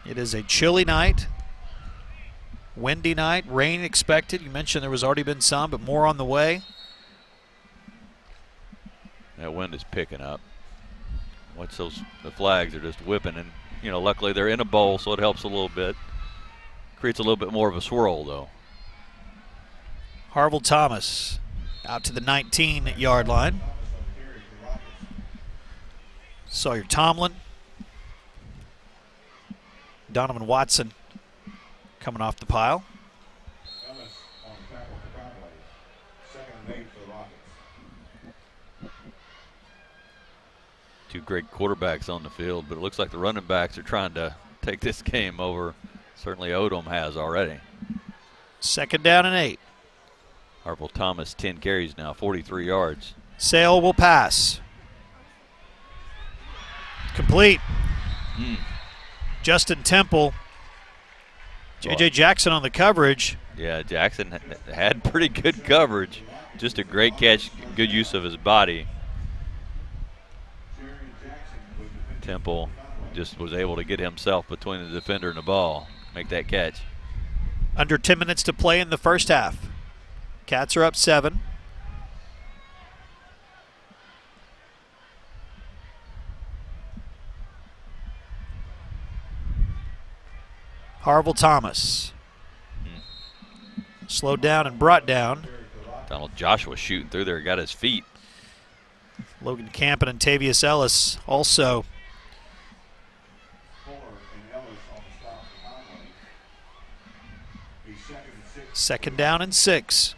[SPEAKER 1] It is a chilly night, windy night, rain expected. You mentioned there was already been some, but more on the way.
[SPEAKER 2] That wind is picking up. The flags are just whipping, and luckily they're in a bowl, so it helps a little bit. Creates a little bit more of a swirl, though.
[SPEAKER 1] Harville Thomas out to the 19-yard line. Sawyer Tomlin. Donovan Watson coming off the pile.
[SPEAKER 2] Two great quarterbacks on the field, but it looks like the running backs are trying to take this game over. Certainly Odom has already.
[SPEAKER 1] 2nd down and 8.
[SPEAKER 2] Harville Thomas, 10 carries now, 43 yards.
[SPEAKER 1] Sale will pass. Complete. Justin Temple. J.J. Jackson on the coverage.
[SPEAKER 2] Yeah, Jackson had pretty good coverage. Just a great catch, good use of his body. Temple just was able to get himself between the defender and the ball, make that catch.
[SPEAKER 1] Under 10 minutes to play in the first half. Cats are up 7. Harville Thomas. Slowed down and brought down.
[SPEAKER 2] Donald Joshua shooting through there, got his feet.
[SPEAKER 1] Logan Campen and Tavius Ellis also. Second down and 6.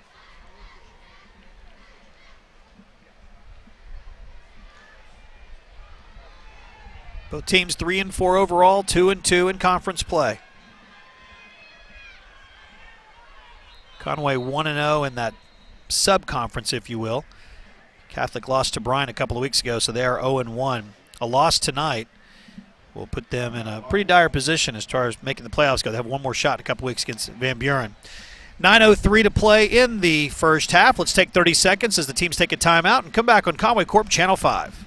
[SPEAKER 1] Both teams 3 and 4 overall, 2 and 2 in conference play. Conway 1-0 in that sub-conference, if you will. Catholic lost to Bryan a couple of weeks ago, so they are 0-1. A loss tonight will put them in a pretty dire position as far as making the playoffs go. They have one more shot in a couple weeks against Van Buren. 9:03 to play in the first half. Let's take 30 seconds as the teams take a timeout and come back on Conway Corp Channel 5.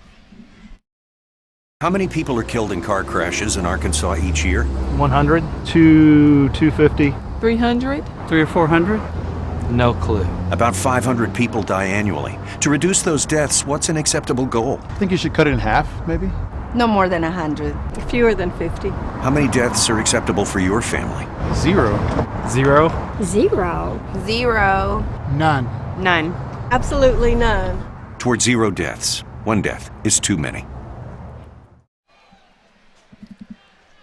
[SPEAKER 8] How many people are killed in car crashes in Arkansas each year?
[SPEAKER 9] 100 to 250.
[SPEAKER 10] 300?
[SPEAKER 9] 300 or 400? No clue.
[SPEAKER 8] About 500 people die annually. To reduce those deaths, what's an acceptable goal?
[SPEAKER 9] I think you should cut it in half, maybe.
[SPEAKER 10] No more than 100.
[SPEAKER 11] Fewer than 50.
[SPEAKER 8] How many deaths are acceptable for your family?
[SPEAKER 9] 0.
[SPEAKER 11] 0.
[SPEAKER 10] 0. 0.
[SPEAKER 9] None.
[SPEAKER 11] None. Absolutely none.
[SPEAKER 8] Toward 0 deaths. 1 death is too many.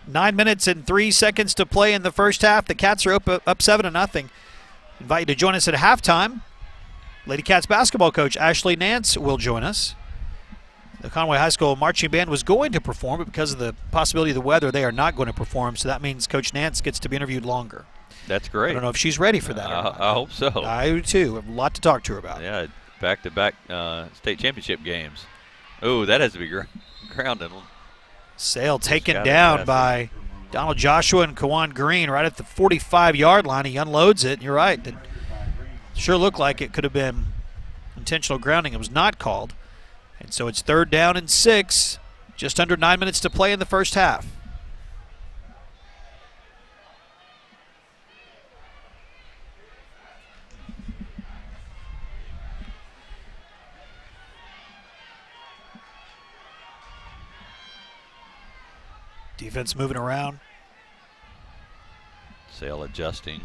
[SPEAKER 1] 9 minutes and 3 seconds to play in the first half. The Cats are up 7-0. Invite you to join us at halftime. Lady Cats basketball coach Ashley Nance will join us. The Conway High School marching band was going to perform, but because of the possibility of the weather, they are not going to perform. So that means Coach Nance gets to be interviewed longer.
[SPEAKER 2] That's great.
[SPEAKER 1] I don't know if she's ready for that.
[SPEAKER 2] I hope so.
[SPEAKER 1] I do too. I have a lot to talk to her about.
[SPEAKER 2] Yeah, back-to-back state championship games. Oh, that has to be grounded.
[SPEAKER 1] Sale taken down by Donald Joshua and Kawan Green right at the 45-yard line. He unloads it. You're right. It sure looked like it could have been intentional grounding. It was not called. And so it's 3rd down and 6. Just under 9 minutes to play in the first half. Defense moving around.
[SPEAKER 2] Sale adjusting.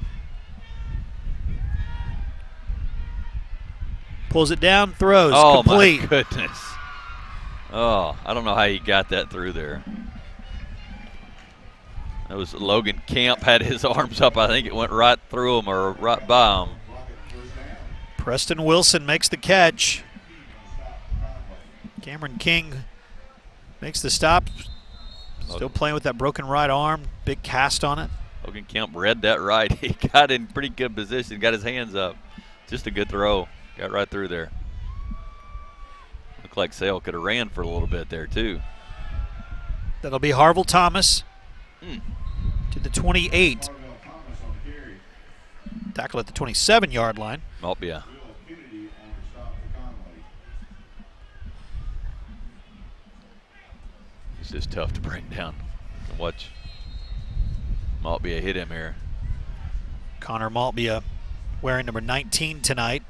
[SPEAKER 1] Pulls it down, throws, complete.
[SPEAKER 2] My goodness. Oh, I don't know how he got that through there. That was Logan Camp had his arms up. I think it went right through him or right by him.
[SPEAKER 1] Preston Wilson makes the catch. Cameron King makes the stop. Still playing with that broken right arm. Big cast on it.
[SPEAKER 2] Logan Kemp read that right. He got in pretty good position, got his hands up. Just a good throw. Got right through there. Looked like Sale could have ran for a little bit there, too.
[SPEAKER 1] That'll be Harville Thomas to the 28. Tackle at the 27-yard line.
[SPEAKER 2] Maltbia. This is tough to bring down. Watch Maltbia hit him here.
[SPEAKER 1] Connor Maltbia wearing number 19 tonight.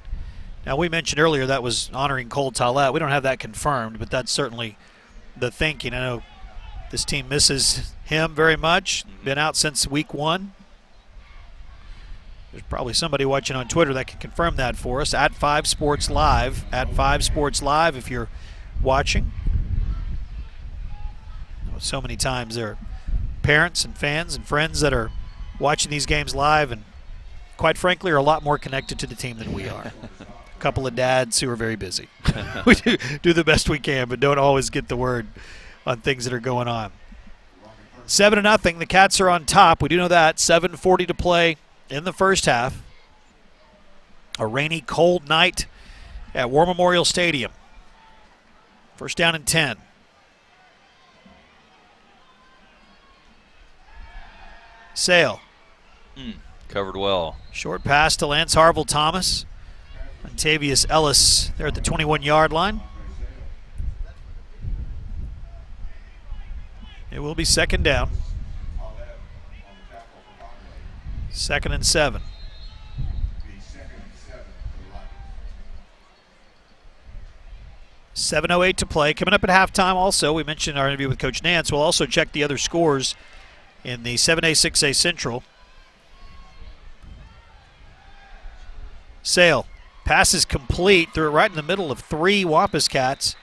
[SPEAKER 1] Now, we mentioned earlier that was honoring Cole Tallett. We don't have that confirmed, but that's certainly the thinking. I know this team misses him very much. Been out since week 1. There's probably somebody watching on Twitter that can confirm that for us. At 5 Sports Live. At 5 Sports Live if you're watching. So many times there are parents and fans and friends that are watching these games live and, quite frankly, are a lot more connected to the team than we are. A couple of dads who are very busy. We do the best we can, but don't always get the word on things that are going on. 7-0. The Cats are on top. We do know that. 7:40 to play in the first half. A rainy, cold night at War Memorial Stadium. First down and 10. Sale.
[SPEAKER 2] Covered well.
[SPEAKER 1] Short pass to Lance Harville Thomas. Montavious Ellis there at the 21-yard line. It will be 2nd down. 2nd and 7. $7:08 to play. Coming up at halftime also, we mentioned our interview with Coach Nance. We'll also check the other scores in the 7A, 6A Central. Sale. Pass is complete. Threw it right in the middle of 3 Wampus Cats.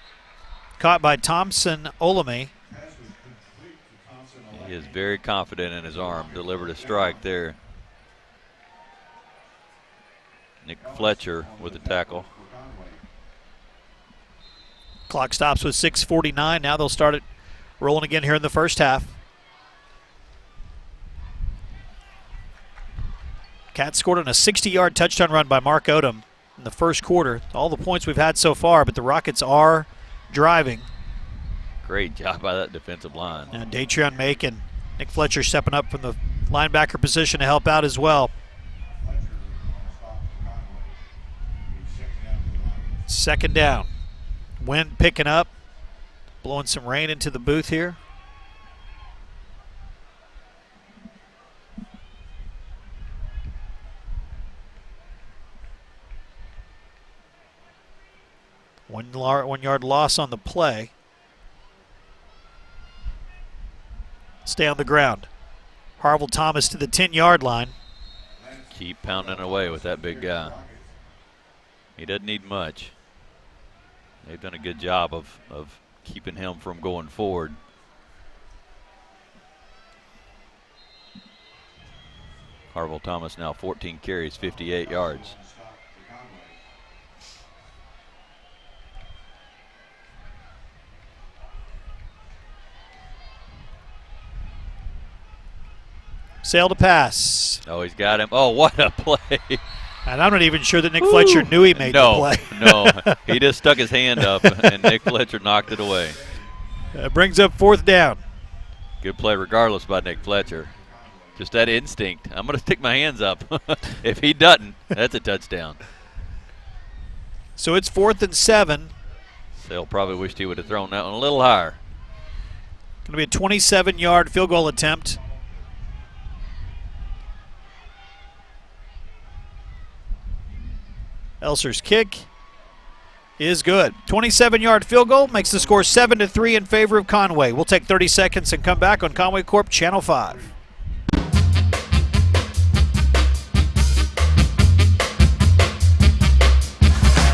[SPEAKER 1] Caught by Thompson Olame.
[SPEAKER 2] He is very confident in his arm. Delivered a strike there. Nick Fletcher with the tackle.
[SPEAKER 1] Clock stops with 6:49. Now they'll start it rolling again here in the first half. Cats scored on a 60-yard touchdown run by Mark Odom in the first quarter. All the points we've had so far, but the Rockets are driving.
[SPEAKER 2] Great job by that defensive line.
[SPEAKER 1] And Datrion Make and Nick Fletcher stepping up from the linebacker position to help out as well. 2nd down. Wind picking up, blowing some rain into the booth here. One yard loss on the play. Stay on the ground. Harville Thomas to the 10-yard line.
[SPEAKER 2] Keep pounding away with that big guy. He doesn't need much. They've done a good job of keeping him from going forward. Harville Thomas now 14 carries, 58 yards.
[SPEAKER 1] Sail to pass.
[SPEAKER 2] Oh, he's got him. Oh, what a play.
[SPEAKER 1] And I'm not even sure that Nick Fletcher knew he made the play.
[SPEAKER 2] No, he just stuck his hand up, and Nick Fletcher knocked it away.
[SPEAKER 1] Brings up 4th down.
[SPEAKER 2] Good play regardless by Nick Fletcher. Just that instinct. I'm going to stick my hands up. If he doesn't, that's a touchdown.
[SPEAKER 1] So it's 4th and 7.
[SPEAKER 2] Sale probably wished he would have thrown that one a little higher.
[SPEAKER 1] Going to be a 27-yard field goal attempt. Elser's kick is good. 27-yard field goal makes the score 7-3 in favor of Conway. We'll take 30 seconds and come back on Conway Corp Channel 5.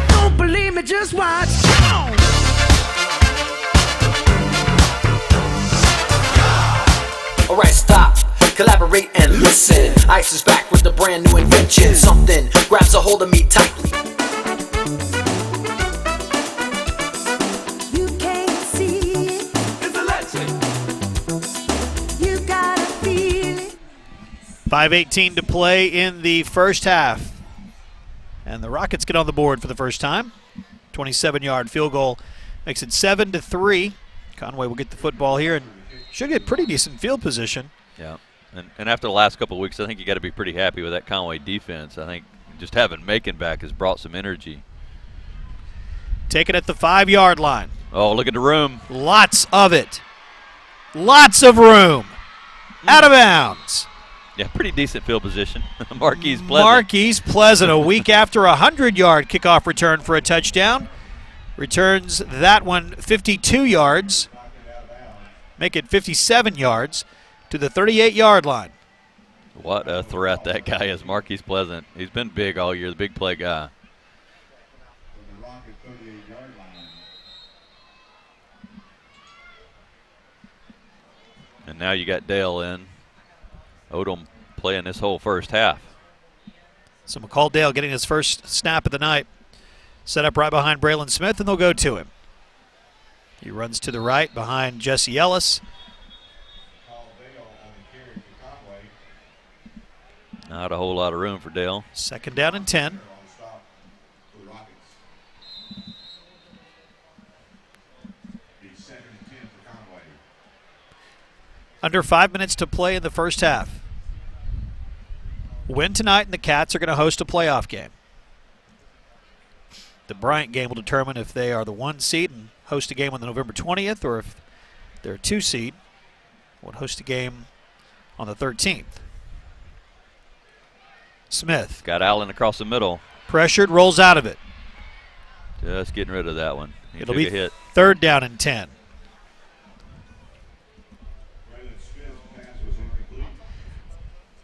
[SPEAKER 12] Don't believe me, just watch.
[SPEAKER 13] Alright, stop, collaborate and listen. Ice is back with a brand new invention. Something grabs a hold of me tightly.
[SPEAKER 12] You can't see it. It's a legend. You gotta feel it.
[SPEAKER 1] 5:18 to play in the first half. And the Rockets get on the board for the first time. 27-yard field goal makes it 7-3. Conway will get the football here and should get pretty decent field position.
[SPEAKER 2] Yeah, and after the last couple of weeks, I think you got to be pretty happy with that Conway defense. I think just having Macon back has brought some energy.
[SPEAKER 1] Taken at the 5-yard line.
[SPEAKER 2] Oh, look at the room.
[SPEAKER 1] Lots of it. Lots of room. Out of bounds.
[SPEAKER 2] Yeah, pretty decent field position. Marquise Pleasant.
[SPEAKER 1] Marquise Pleasant, a week after a 100-yard kickoff return for a touchdown. Returns that one 52 yards. Make it 57 yards to the 38-yard line.
[SPEAKER 2] What a threat that guy is, Marquise Pleasant. He's been big all year, the big play guy. And now you got Dale in. Odom playing this whole first half.
[SPEAKER 1] So McCall Dale getting his first snap of the night. Set up right behind Braylon Smith, and they'll go to him. He runs to the right behind Jesse Ellis.
[SPEAKER 2] Not a whole lot of room for Dale.
[SPEAKER 1] 2nd down and 10. Under 5 minutes to play in the first half. Win tonight, and the Cats are going to host a playoff game. The Bryant game will determine if they are the 1 seed and host a game on the November 20th, or if they're a 2 seed, would host a game on the 13th. Smith.
[SPEAKER 2] Got Allen across the middle.
[SPEAKER 1] Pressured, rolls out of it.
[SPEAKER 2] Just getting rid of that one. He
[SPEAKER 1] It'll
[SPEAKER 2] took
[SPEAKER 1] be
[SPEAKER 2] a hit.
[SPEAKER 1] 3rd down and 10.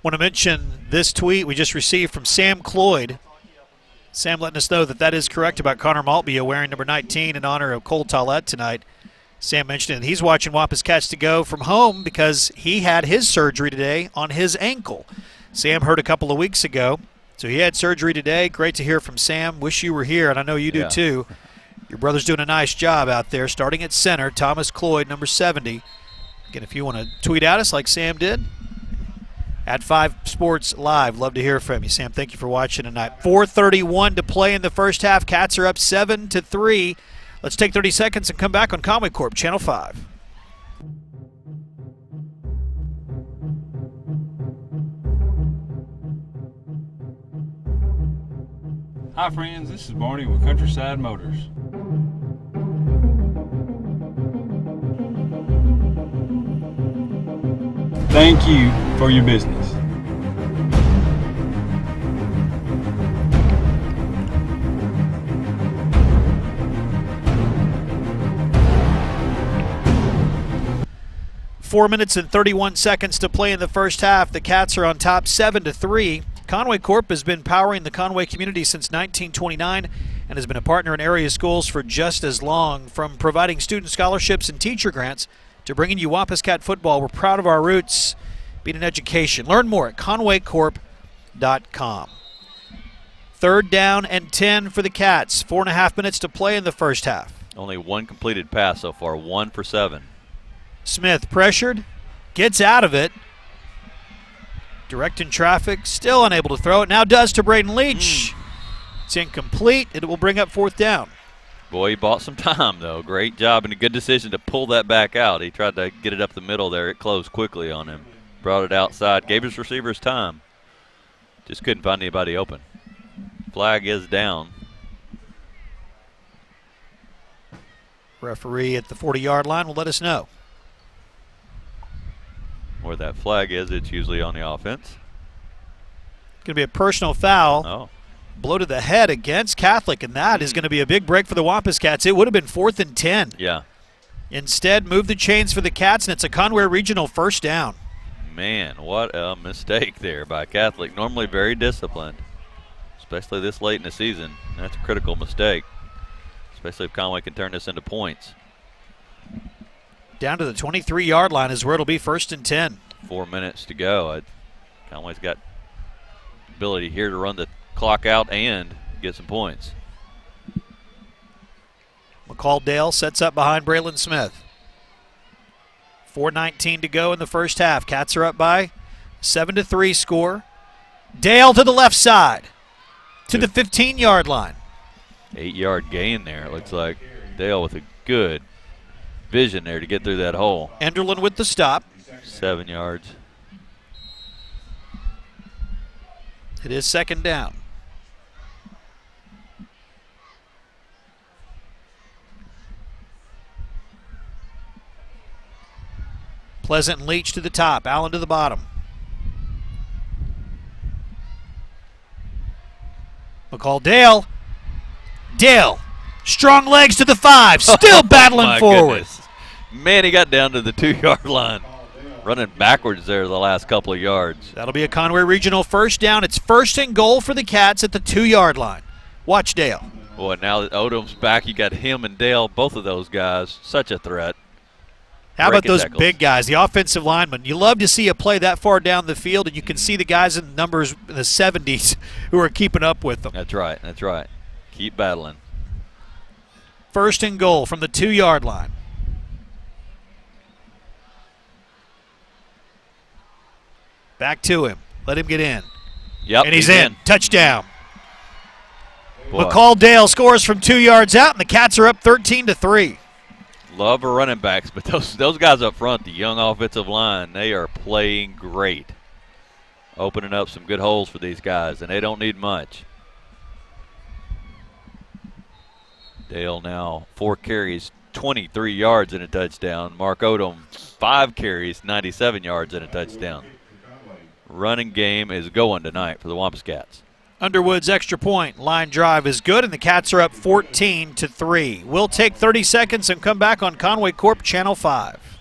[SPEAKER 1] Want to mention this tweet we just received from Sam Cloyd. Sam letting us know that that is correct about Connor Maltbia wearing number 19 in honor of Cole Tollett tonight. Sam mentioned that he's watching Wampus Cats to go from home because he had his surgery today on his ankle. Sam heard a couple of weeks ago, so he had surgery today. Great to hear from Sam. Wish you were here, and I know you do too. Your brother's doing a nice job out there, starting at center. Thomas Cloyd, number 70. Again, if you want to tweet at us like Sam did, at 5 Sports Live. Love to hear from you, Sam. Thank you for watching tonight. 4:31 to play in the first half. Cats are up 7-3. Let's take 30 seconds and come back on Conway Corp Channel 5.
[SPEAKER 6] Hi friends, this is Barney with Countryside Motors. Thank you for your business.
[SPEAKER 1] Four minutes and 31 seconds to play in the first half. The Cats are on top 7-3. Conway Corp has been powering the Conway community since 1929 and has been a partner in area schools for just as long. From providing student scholarships and teacher grants to bringing you Wampus Cat football, we're proud of our roots being in education. Learn more at conwaycorp.com. 3rd down and 10 for the Cats. 4.5 minutes to play in the first half.
[SPEAKER 2] Only one completed pass so far, 1 for 7.
[SPEAKER 1] Smith pressured, gets out of it. Directing traffic, still unable to throw it. Now does to Braden Leach. It's incomplete. It will bring up 4th down.
[SPEAKER 2] Boy, he bought some time, though. Great job and a good decision to pull that back out. He tried to get it up the middle there. It closed quickly on him. Brought it outside. Gave his receivers time. Just couldn't find anybody open. Flag is down.
[SPEAKER 1] Referee at the 40-yard line will let us know.
[SPEAKER 2] Where that flag is, it's usually on the offense.
[SPEAKER 1] Going to be a personal foul.
[SPEAKER 2] Oh.
[SPEAKER 1] Blow to the head against Catholic, and that is going to be a big break for the Wampus Cats. It would have been 4th and 10.
[SPEAKER 2] Yeah.
[SPEAKER 1] Instead, move the chains for the Cats, and it's a Conway Regional first down.
[SPEAKER 2] Man, what a mistake there by Catholic. Normally very disciplined, especially this late in the season. That's a critical mistake, especially if Conway can turn this into points.
[SPEAKER 1] Down to the 23-yard line is where it'll be 1st and 10.
[SPEAKER 2] 4 minutes to go. Conway's got ability here to run the clock out and get some points.
[SPEAKER 1] McCall Dale sets up behind Braylon Smith. 4:19 to go in the first half. Cats are up by 7-3 score. Dale to the left side to the 15-yard line.
[SPEAKER 2] 8-yard gain there. It looks like Dale with a good vision there to get through that hole.
[SPEAKER 1] Enderlin with the stop.
[SPEAKER 2] 7 yards.
[SPEAKER 1] It is 2nd down. Pleasant and Leach to the top. Allen to the bottom. McCall Dale. Dale. Strong legs to the 5. Still battling forward.
[SPEAKER 2] Goodness. Man, he got down to the 2-yard line. Running backwards there the last couple of yards.
[SPEAKER 1] That'll be a Conway Regional first down. It's 1st and goal for the Cats at the 2-yard line. Watch Dale.
[SPEAKER 2] Boy, now that Odom's back, you got him and Dale, both of those guys. Such a threat.
[SPEAKER 1] How about those big guys, the offensive linemen? You love to see a play that far down the field, and you can see the guys in numbers in the 70s who are keeping up with them.
[SPEAKER 2] That's right. That's right. Keep battling.
[SPEAKER 1] 1st and goal from the 2-yard line. Back to him. Let him get in.
[SPEAKER 2] Yep,
[SPEAKER 1] and he's in. Touchdown.
[SPEAKER 2] Boy.
[SPEAKER 1] McCall Dale scores from 2 yards out, and the Cats are up 13-3.
[SPEAKER 2] Love our running backs, but those guys up front, the young offensive line, they are playing great. Opening up some good holes for these guys, and they don't need much. Dale now 4 carries, 23 yards and a touchdown. Mark Odom 5 carries, 97 yards and a touchdown. Running game is going tonight for the Wampus Cats.
[SPEAKER 1] Underwood's extra point line drive is good, and the Cats are up 14-3. We'll take 30 seconds and come back on Conway Corp Channel 5.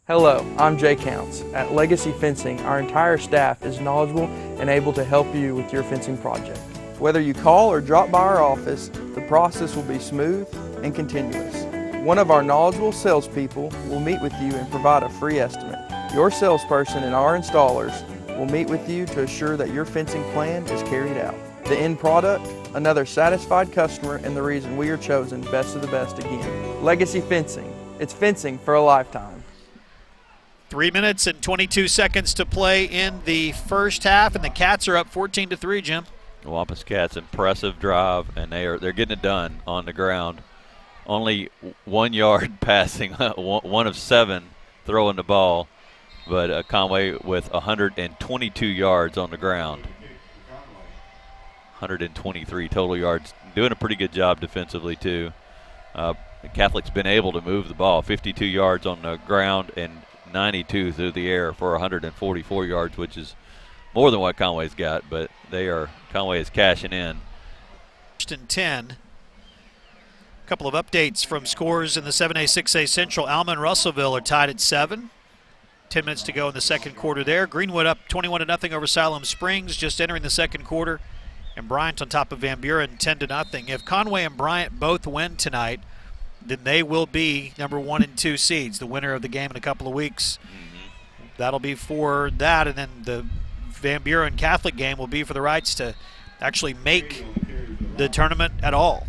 [SPEAKER 5] Hello, I'm Jay Counts. At Legacy Fencing, our entire staff is knowledgeable and able to help you with your fencing project. Whether you call or drop by our office, the process will be smooth and continuous. One of our knowledgeable salespeople will meet with you and provide a free estimate. Your salesperson and our installers will meet with you to assure that your fencing plan is carried out. The end product, another satisfied customer, and the reason we are chosen best of the best again. Legacy Fencing. It's fencing for a lifetime.
[SPEAKER 1] 3 minutes and 22 seconds to play in the first half, and the Cats are up 14-3, Jim.
[SPEAKER 2] The Wampus Cats, impressive drive, and they're getting it done on the ground. Only 1 yard passing, 1 of 7 throwing the ball. But Conway with 122 yards on the ground. 123 total yards. Doing a pretty good job defensively, too. The Catholic's been able to move the ball. 52 yards on the ground and 92 through the air for 144 yards, which is more than what Conway's got. But Conway is cashing in.
[SPEAKER 1] 1st and 10. A couple of updates from scores in the 7A, 6A Central. Alma and Russellville are tied at 7. 10 minutes to go in the second quarter there. Greenwood up 21-0 over Siloam Springs, just entering the second quarter. And Bryant on top of Van Buren 10-0. If Conway and Bryant both win tonight, then they will be number 1 and 2 seeds, the winner of the game in a couple of weeks. Mm-hmm. That'll be for that, and then the Van Buren Catholic game will be for the rights to actually make the tournament at all,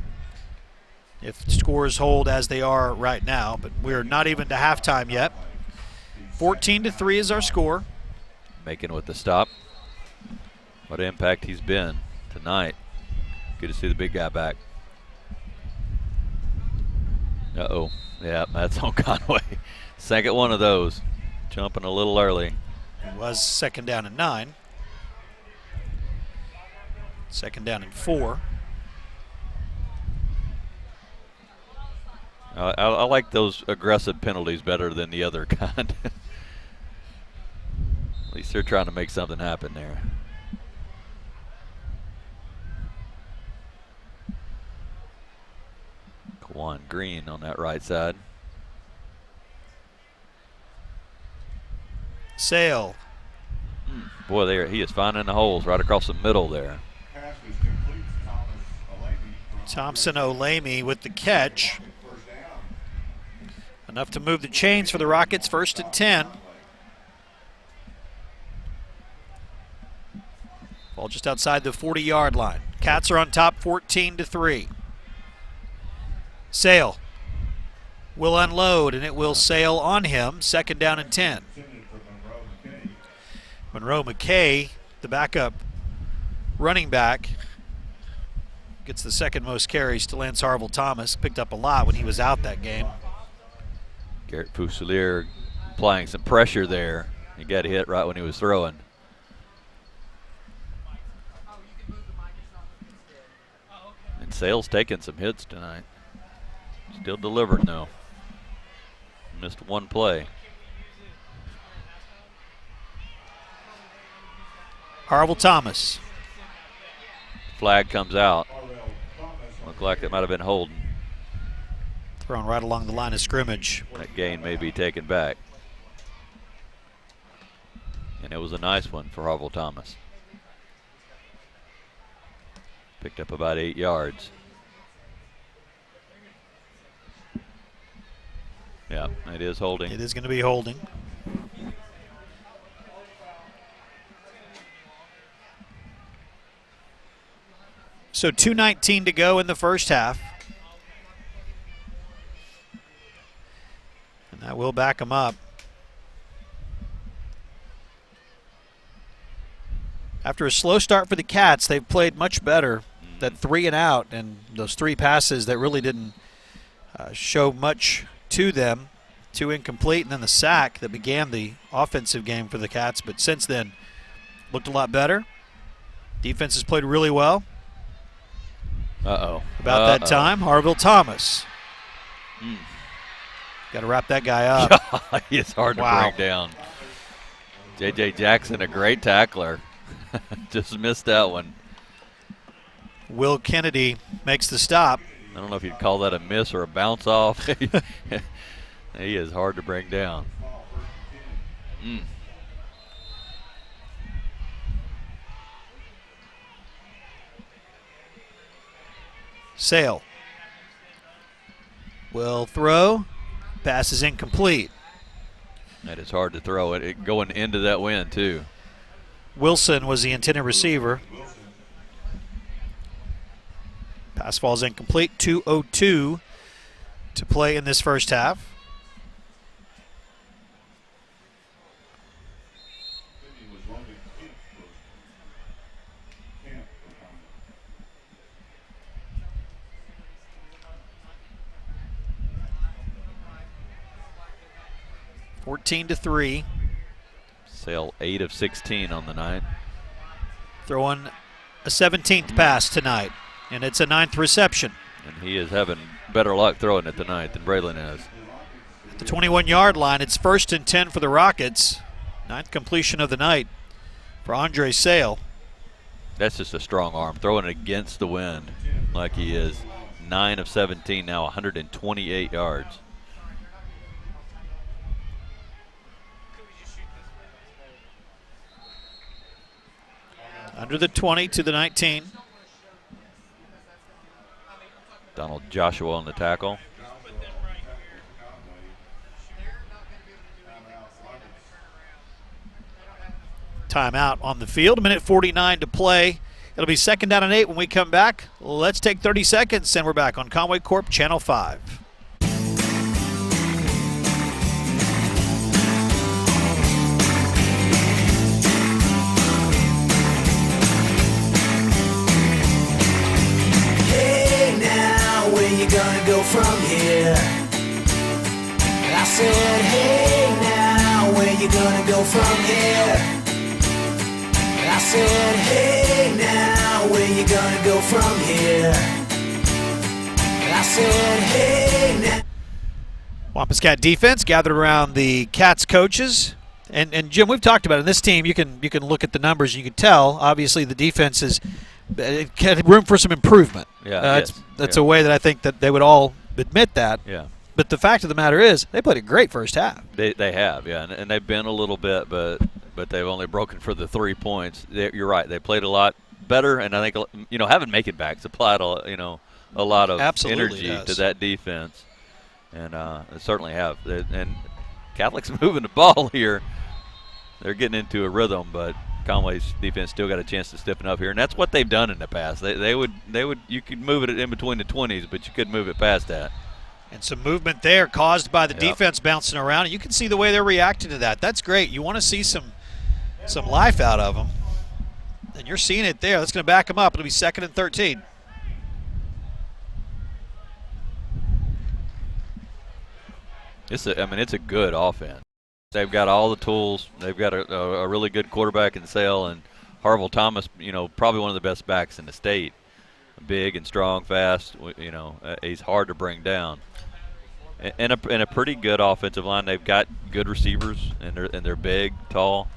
[SPEAKER 1] if scores hold as they are right now. But we're not even to halftime yet. 14-3 is our score.
[SPEAKER 2] Making with the stop. What an impact he's been tonight. Good to see the big guy back. Uh-oh. Yeah, that's on Conway. Second one of those. Jumping a little early.
[SPEAKER 1] It was 2nd down and 9. 2nd down and 4.
[SPEAKER 2] I like those aggressive penalties better than the other kind. At least they're trying to make something happen there. Kwan Green on that right side.
[SPEAKER 1] Sale.
[SPEAKER 2] Boy, there he is finding the holes right across the middle there.
[SPEAKER 1] Thompson Olamy with the catch. Enough to move the chains for the Rockets. 1st and 10. Ball just outside the 40-yard line. Cats are on top 14-3. Sale will unload, and it will sail on him. 2nd down and 10. Monroe McKay, the backup running back, gets the 2nd most carries to Lance Harville Thomas. Picked up a lot when he was out that game.
[SPEAKER 2] Garrett Fusilier applying some pressure there. He got hit right when he was throwing. And Sale's taking some hits tonight. Still delivering though. Missed one play.
[SPEAKER 1] Harville Thomas.
[SPEAKER 2] Flag comes out. Looked like it might have been holding.
[SPEAKER 1] Thrown right along the line of scrimmage.
[SPEAKER 2] That gain may be taken back. And it was a nice one for Harville Thomas. Picked up about 8 yards. Yeah, it is holding.
[SPEAKER 1] It is going to be holding. So 2:19 to go in the first half. And that will back them up. After a slow start for the Cats, they've played much better. That 3 and out and those 3 passes that really didn't show much to them. 2 incomplete, and then the sack that began the offensive game for the Cats. But since then, looked a lot better. Defense has played really well.
[SPEAKER 2] Uh-oh.
[SPEAKER 1] About that time, Harville Thomas. Got to wrap that guy up.
[SPEAKER 2] He is hard to bring down. J.J. Jackson, a great tackler. Just missed that one.
[SPEAKER 1] Will Kennedy makes the stop.
[SPEAKER 2] I don't know if you'd call that a miss or a bounce off. He is hard to bring down.
[SPEAKER 1] Sale will throw. Pass is incomplete.
[SPEAKER 2] That is hard to throw it going into that wind too.
[SPEAKER 1] Wilson was the intended receiver. Pass falls incomplete. 2:02 to play in this first half. (14-3).
[SPEAKER 2] Sale 8 of 16 on the night.
[SPEAKER 1] Throwing a 17th pass tonight, and it's a 9th reception.
[SPEAKER 2] And he is having better luck throwing it tonight than Braylon is.
[SPEAKER 1] At the 21-yard line, it's 1st and 10 for the Rockets. 9th completion of the night for Andre Sale.
[SPEAKER 2] That's just a strong arm, throwing it against the wind like he is. 9 of 17 now, 128 yards.
[SPEAKER 1] Under the 20 to the 19.
[SPEAKER 2] Donald Joshua on the tackle.
[SPEAKER 1] Timeout on the field. 1:49 to play. It'll be 2nd down and 8 when we come back. Let's take 30 seconds, and we're back on Conway Corp Channel 5.
[SPEAKER 13] Hey now, where you gonna go from here? said, hey now, where you gonna go from here? I said, hey now, where you gonna go from here? I said, hey now.
[SPEAKER 1] Wampus Cat defense gathered around the Cats coaches. And Jim, we've talked about it. In this team, you can look at the numbers. You can tell, obviously, the defense is had room for some improvement.
[SPEAKER 2] Yeah,
[SPEAKER 1] that's a way that I think that they would all admit that.
[SPEAKER 2] Yeah.
[SPEAKER 1] But the fact of the matter is, they played a great first half.
[SPEAKER 2] They have, yeah, and they've been a little bit, but they've only broken for the 3 points. You're right. They played a lot better, and I think having make-it backs applied a lot of energy to that defense, and they certainly have. And Catholic's moving the ball here. They're getting into a rhythm, but Conway's defense still got a chance to stiffen up here, and that's what they've done in the past. They would you could move it in between the 20s, but you couldn't move it past that.
[SPEAKER 1] And some movement there caused by the defense bouncing around, and you can see the way they're reacting to that. That's great. You want to see some life out of them, and you're seeing it there. That's going to back them up. It'll be 2nd and 13.
[SPEAKER 2] It's a good offense. They've got all the tools. They've got a really good quarterback in Sale, and Harville Thomas, probably one of the best backs in the state. Big and strong, fast. He's hard to bring down. And a pretty good offensive line. They've got good receivers, and they're big, tall.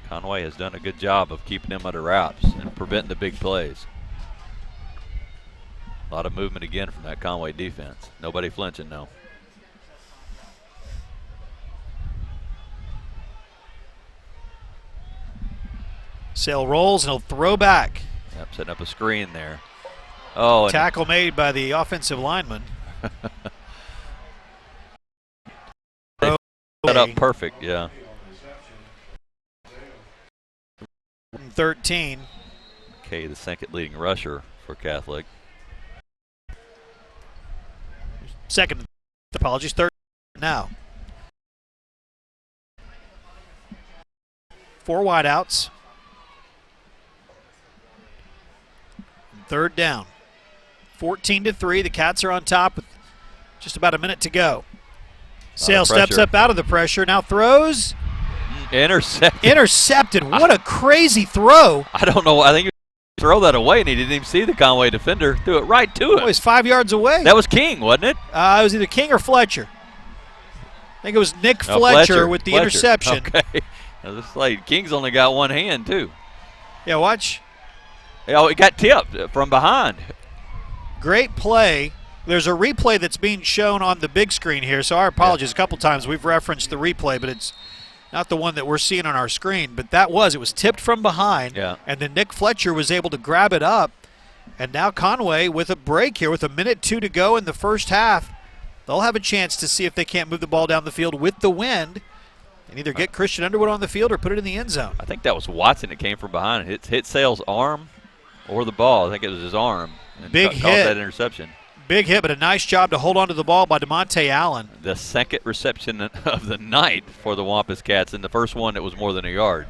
[SPEAKER 2] Conway has done a good job of keeping them under wraps and preventing the big plays. A lot of movement again from that Conway defense. Nobody flinching though.
[SPEAKER 1] Sale rolls, and he'll throw back.
[SPEAKER 2] Yep, setting up a screen there. Oh,
[SPEAKER 1] tackle made by the offensive lineman.
[SPEAKER 2] They set up perfect, yeah.
[SPEAKER 1] 13.
[SPEAKER 2] Okay, the second leading rusher for Catholic.
[SPEAKER 1] Second, apologies, third now. 4 wideouts. Third down. 14-3. The Cats are on top with just about a minute to go. Sale steps up out of the pressure. Now throws. Intercepted. What a crazy throw.
[SPEAKER 2] I don't know. I think he throw that away, and he didn't even see the Conway defender. Threw it right to him.
[SPEAKER 1] Oh, he's 5 yards away.
[SPEAKER 2] That was King, wasn't it?
[SPEAKER 1] It was either King or Fletcher. I think it was Nick Fletcher with the interception.
[SPEAKER 2] Okay. This like King's only got one hand, too.
[SPEAKER 1] Yeah, watch.
[SPEAKER 2] Oh, it got tipped from behind.
[SPEAKER 1] Great play. There's a replay that's being shown on the big screen here, so our apologies. A couple times we've referenced the replay, but it's not the one that we're seeing on our screen. But it was tipped from behind, and then Nick Fletcher was able to grab it up. And now Conway with a break here with 1:02 to go in the first half. They'll have a chance to see if they can't move the ball down the field with the wind and either get Christian Underwood on the field or put it in the end zone.
[SPEAKER 2] I think that was Watson that came from behind. It hit Sale's arm or the ball. I think it was his arm. And
[SPEAKER 1] big
[SPEAKER 2] caused
[SPEAKER 1] hit.
[SPEAKER 2] That interception.
[SPEAKER 1] Big hit, but a nice job to hold on to the ball by DeMonte Allen.
[SPEAKER 2] The second reception of the night for the Wampus Cats, and the first one that was more than a yard.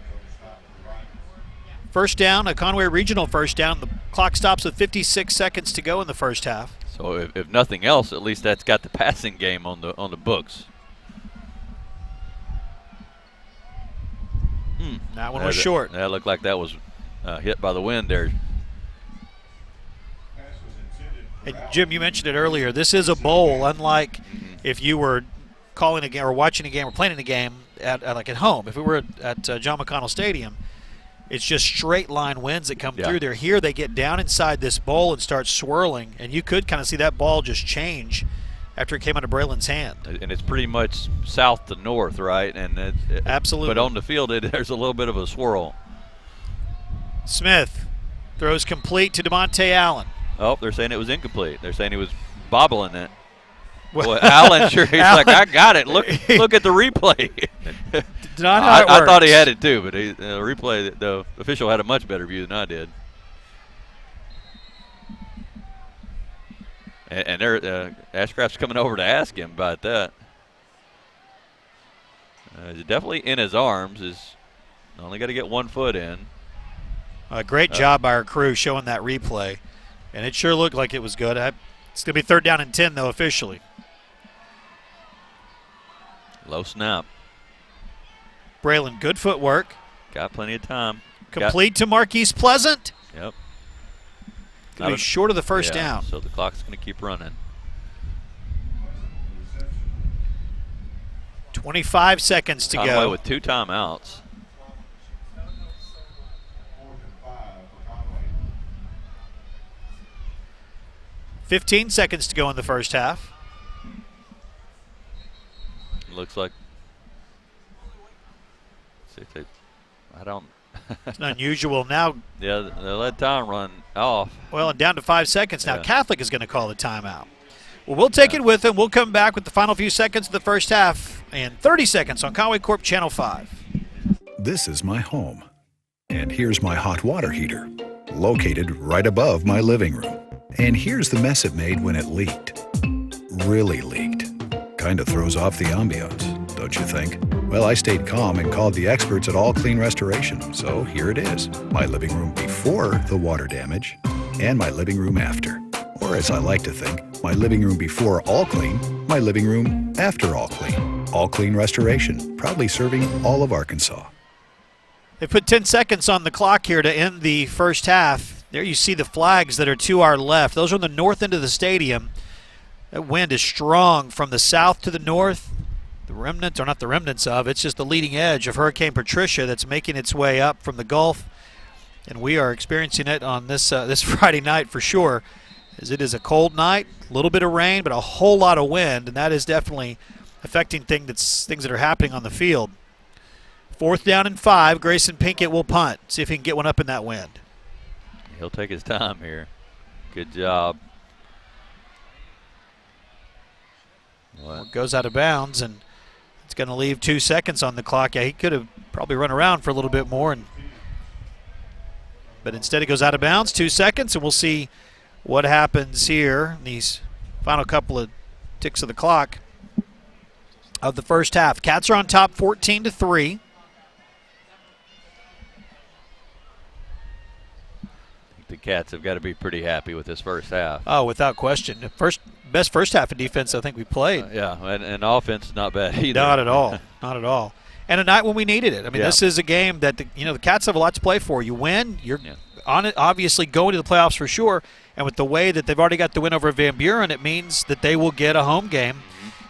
[SPEAKER 1] First down, a Conway Regional first down. The clock stops with 56 seconds to go in the first half.
[SPEAKER 2] So if nothing else, at least that's got the passing game on the books.
[SPEAKER 1] That one was short.
[SPEAKER 2] That looked like that was hit by the wind there.
[SPEAKER 1] And Jim, you mentioned it earlier. This is a bowl, unlike if you were calling a game or watching a game or playing a game at home. If we were at John McConnell Stadium, it's just straight line winds that come through there. Here they get down inside this bowl and start swirling, and you could kind of see that ball just change after it came out of Braylon's hand.
[SPEAKER 2] And it's pretty much south to north, right? And
[SPEAKER 1] absolutely.
[SPEAKER 2] But on the field, there's a little bit of a swirl.
[SPEAKER 1] Smith throws complete to DeMonte Allen.
[SPEAKER 2] Oh, they're saying it was incomplete. They're saying he was bobbling it. Boy, Allen he's like, I got it. Look at the replay.
[SPEAKER 1] Not how it
[SPEAKER 2] I thought he had it too, but the replay, the official had a much better view than I did. And Ashcraft's coming over to ask him about that. He's definitely in his arms. He's only got to get 1 foot in.
[SPEAKER 1] A great job by our crew showing that replay. And it sure looked like it was good. It's going to be 3rd down and 10, though, officially.
[SPEAKER 2] Low snap.
[SPEAKER 1] Braylon, good footwork.
[SPEAKER 2] Got plenty of time.
[SPEAKER 1] Complete to Marquise Pleasant.
[SPEAKER 2] Yep.
[SPEAKER 1] Going to be short of the first down.
[SPEAKER 2] So the clock's going to keep running.
[SPEAKER 1] 25 seconds to
[SPEAKER 2] Conway
[SPEAKER 1] go.
[SPEAKER 2] with 2 timeouts.
[SPEAKER 1] $15 seconds to go in the first half.
[SPEAKER 2] Looks like. See if they. I don't.
[SPEAKER 1] It's unusual now.
[SPEAKER 2] Yeah, they let time run off.
[SPEAKER 1] Well, and down to 5 seconds now.
[SPEAKER 2] Yeah.
[SPEAKER 1] Catholic is going to call the timeout. Well, we'll take it with them. We'll come back with the final few seconds of the first half and 30 seconds on Conway Corp Channel 5.
[SPEAKER 3] This is my home. And here's my hot water heater, located right above my living room. And here's the mess it made when it leaked. Really leaked. Kind of throws off the ambiance, don't you think? Well, I stayed calm and called the experts at All Clean Restoration. So here it is, my living room before the water damage and my living room after. Or as I like to think, my living room before All Clean, my living room after All Clean. All Clean Restoration, proudly serving all of Arkansas.
[SPEAKER 1] They put 10 seconds on the clock here to end the first half. There you see the flags that are to our left. Those are on the north end of the stadium. That wind is strong from the south to the north. The remnants, or not the remnants of, it's just the leading edge of Hurricane Patricia that's making its way up from the Gulf. And we are experiencing it on this this Friday night for sure, as it is a cold night, a little bit of rain, but a whole lot of wind, and that is definitely affecting things that are happening on the field. 4th down and 5. Grayson Pinkett will punt. See if he can get one up in that wind.
[SPEAKER 2] He'll take his time here. Good job.
[SPEAKER 1] Well, it goes out of bounds, and it's going to leave 2 seconds on the clock. Yeah, he could have probably run around for a little bit more, but instead it goes out of bounds. 2 seconds, and we'll see what happens here in these final couple of ticks of the clock of the first half. Cats are on top 14-3.
[SPEAKER 2] The Cats have got to be pretty happy with this first half.
[SPEAKER 1] Oh, without question. Best first half of defense I think we played.
[SPEAKER 2] Yeah, and offense is not bad either.
[SPEAKER 1] Not at all. Not at all. And a night when we needed it. I mean, This is a game that the Cats have a lot to play for. You win, you're on it, obviously going to the playoffs for sure. And with the way that they've already got the win over Van Buren, it means that they will get a home game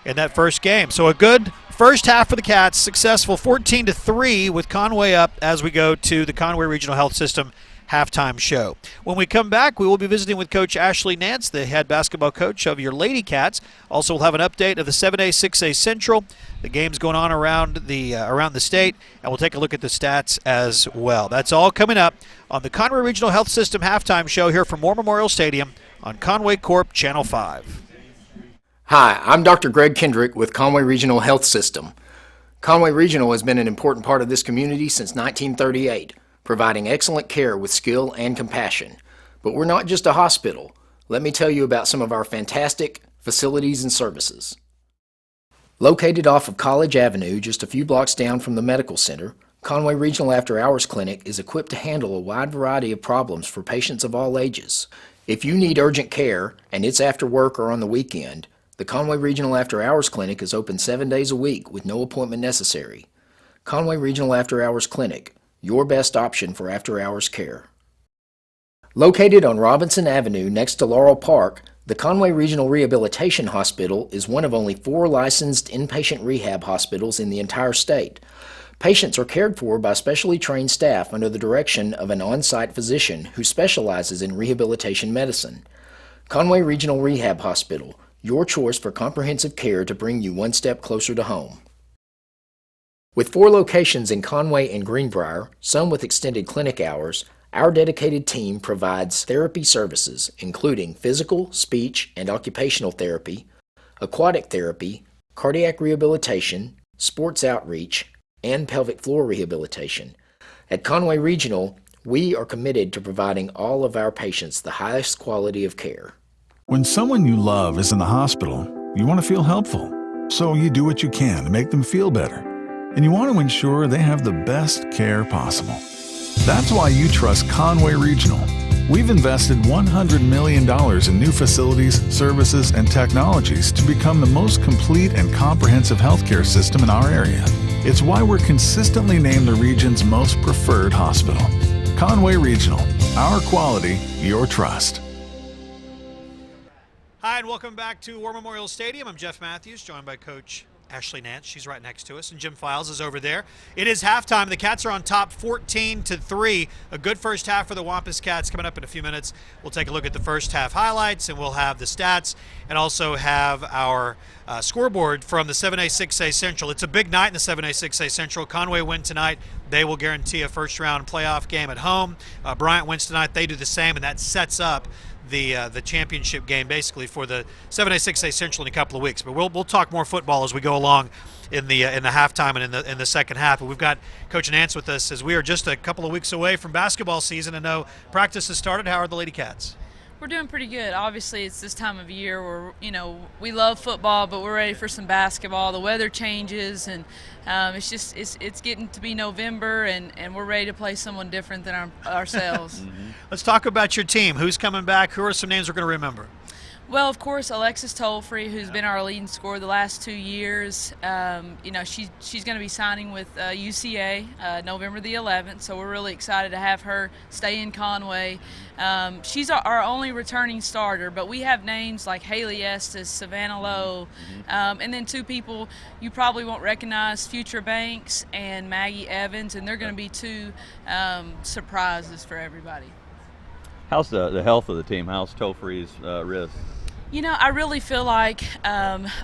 [SPEAKER 1] in that first game. So a good first half for the Cats, successful 14-3 with Conway up as we go to the Conway Regional Health System halftime show. When we come back, we will be visiting with Coach Ashley Nance, the head basketball coach of your Lady Cats. Also, we'll have an update of the 7A, 6A Central, the games going on around the state, and we'll take a look at the stats as well. That's all coming up on the Conway Regional Health System halftime show here from War Memorial Stadium on Conway Corp Channel 5.
[SPEAKER 14] Hi, I'm Dr. Greg Kendrick with Conway Regional Health System. Conway Regional has been an important part of this community since 1938. Providing excellent care with skill and compassion. But we're not just a hospital. Let me tell you about some of our fantastic facilities and services. Located off of College Avenue, just a few blocks down from the medical center, Conway Regional After Hours Clinic is equipped to handle a wide variety of problems for patients of all ages. If you need urgent care, and it's after work or on the weekend, the Conway Regional After Hours Clinic is open 7 days a week with no appointment necessary. Conway Regional After Hours Clinic, your best option for after-hours care. Located on Robinson Avenue next to Laurel Park, the Conway Regional Rehabilitation Hospital is one of only 4 licensed inpatient rehab hospitals in the entire state. Patients are cared for by specially trained staff under the direction of an on-site physician who specializes in rehabilitation medicine. Conway Regional Rehab Hospital, your choice for comprehensive care to bring you one step closer to home. With 4 locations in Conway and Greenbrier, some with extended clinic hours, our dedicated team provides therapy services including physical, speech, and occupational therapy, aquatic therapy, cardiac rehabilitation, sports outreach, and pelvic floor rehabilitation. At Conway Regional, we are committed to providing all of our patients the highest quality of care.
[SPEAKER 3] When someone you love is in the hospital, you want to feel helpful. So you do what you can to make them feel better. And you want to ensure they have the best care possible. That's why you trust Conway Regional. We've invested $100 million in new facilities, services, and technologies to become the most complete and comprehensive healthcare system in our area. It's why we're consistently named the region's most preferred hospital. Conway Regional. Our quality, your trust.
[SPEAKER 1] Hi, and welcome back to War Memorial Stadium. I'm Jeff Matthews, joined by Coach Ashley Nance. She's right next to us, and Jim Files is over there. It is halftime. The Cats are on top 14-3. A good first half for the Wampus Cats. Coming up in a few minutes, we'll take a look at the first half highlights, and we'll have the stats and also have our scoreboard from the 7A 6A Central. It's a big night in the 7A 6A Central. Conway win tonight. They will guarantee a first-round playoff game at home. Bryant wins tonight. They do the same, and that sets up the championship game basically for the 7A 6A Central in a couple of weeks. But we'll talk more football as we go along in the halftime and in the second half. But we've got Coach Nance with us as we are just a couple of weeks away from basketball season. And know practice has started. How are the Lady Cats?
[SPEAKER 15] We're doing pretty good. Obviously, it's this time of year where, we love football, but we're ready for some basketball. The weather changes, and it's getting to be November, and we're ready to play someone different than ourselves.
[SPEAKER 1] Let's talk about your team. Who's coming back? Who are some names we're going to remember?
[SPEAKER 15] Well, of course, Alexis Tolfree, who's been our leading scorer the last 2 years. She's going to be signing with UCA November the 11th, so we're really excited to have her stay in Conway. She's our only returning starter, but we have names like Haley Estes, Savannah Lowe, and then two people you probably won't recognize, Future Banks and Maggie Evans, and they're going to be two surprises for everybody.
[SPEAKER 2] How's the health of the team? How's Tolfree's wrist?
[SPEAKER 15] I really feel like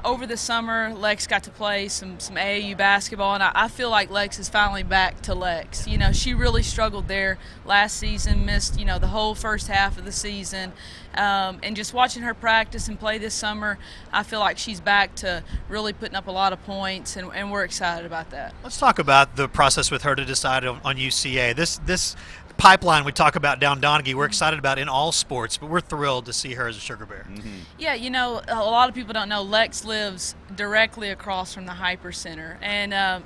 [SPEAKER 15] over the summer, Lex got to play some AAU basketball, and I feel like Lex is finally back to Lex. She really struggled there last season, missed, the whole first half of the season. And just watching her practice and play this summer, I feel like she's back to really putting up a lot of points, and we're excited about that.
[SPEAKER 1] Let's talk about the process with her to decide on UCA. This pipeline we talk about down Donaghy, we're excited about in all sports, but we're thrilled to see her as a Sugar Bear.
[SPEAKER 15] Yeah, a lot of people don't know Lex lives directly across from the Hyper Center, and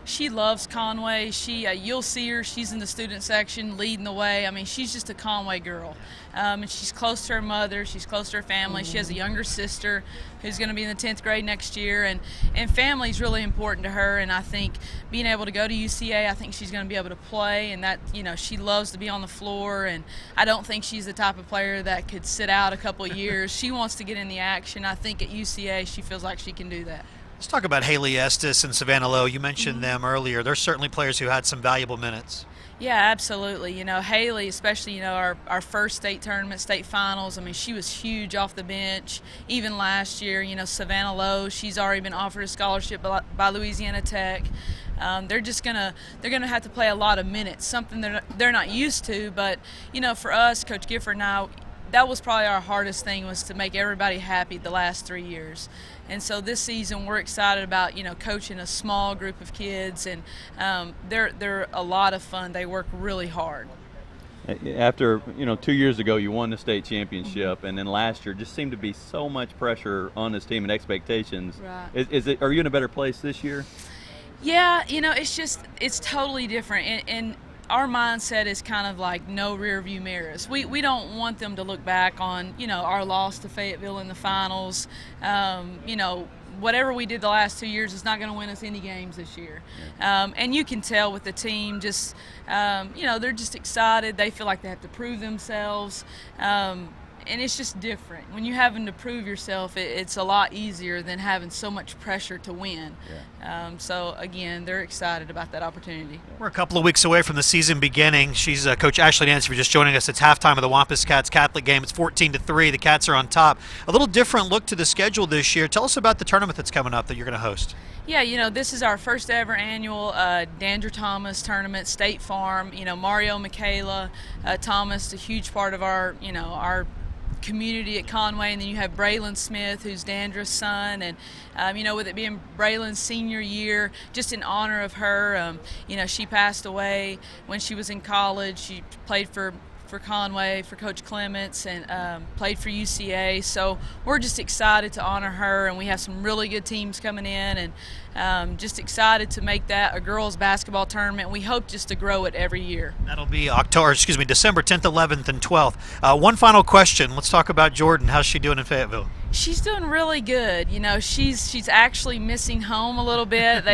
[SPEAKER 15] she loves Conway. You'll see her, she's in the student section leading the way. I mean, she's just a Conway girl, and she's close to her mother, she's close to her family. She has a younger sister who's going to be in the 10th grade next year, and family is really important to her, and I think being able to go to UCA, I think she's going to be able to play, and that, she loves to be on the floor, and I don't think she's the type of player that could sit out a couple of years. She wants to get in the action. I think at UCA she feels like she can do that.
[SPEAKER 1] Let's talk about Haley Estes and Savannah Lowe. You mentioned them earlier. They're certainly players who had some valuable minutes.
[SPEAKER 15] Yeah, absolutely. Haley, especially, our first state tournament, state finals, I mean, she was huge off the bench. Even last year, Savannah Lowe, she's already been offered a scholarship by Louisiana Tech. They're gonna have to play a lot of minutes, something they're not used to. But for us, Coach Gifford and I, that was probably our hardest thing, was to make everybody happy the last 3 years. And so this season we're excited about coaching a small group of kids, and they're a lot of fun. They work really hard.
[SPEAKER 2] After 2 years ago you won the state championship, and then last year just seemed to be so much pressure on this team and expectations.
[SPEAKER 15] Right.
[SPEAKER 2] Are you in a better place this year?
[SPEAKER 15] Yeah, it's totally different, and our mindset is kind of like no rear view mirrors. We don't want them to look back on our loss to Fayetteville in the finals. Whatever we did the last 2 years is not going to win us any games this year. And you can tell with the team, just they're just excited. They feel like they have to prove themselves. And it's just different. When you're having to prove yourself, it's a lot easier than having so much pressure to win. Yeah. So, again, they're excited about that opportunity.
[SPEAKER 1] We're a couple of weeks away from the season beginning. She's Coach Ashley Nance, for just joining us. It's halftime of the Wampus Cats Catholic game. It's 14-3. The Cats are on top. A little different look to the schedule this year. Tell us about the tournament that's coming up that you're going to host.
[SPEAKER 15] Yeah, this is our first ever annual Dandra Thomas tournament, State Farm. Mario Michaela Thomas, a huge part of our community at Conway, and then you have Braylon Smith, who's Dandra's son, and with it being Braylon's senior year, just in honor of her, she passed away when she was in college. She played for for Conway, for Coach Clements, and played for UCA. So we're just excited to honor her, and we have some really good teams coming in, and just excited to make that a girls basketball tournament. We hope just to grow it every year.
[SPEAKER 1] That'll be December 10th, 11th, and 12th. One final question. Let's talk about Jordan. How's she doing in Fayetteville?
[SPEAKER 15] She's doing really good. You know, she's actually missing home a little bit.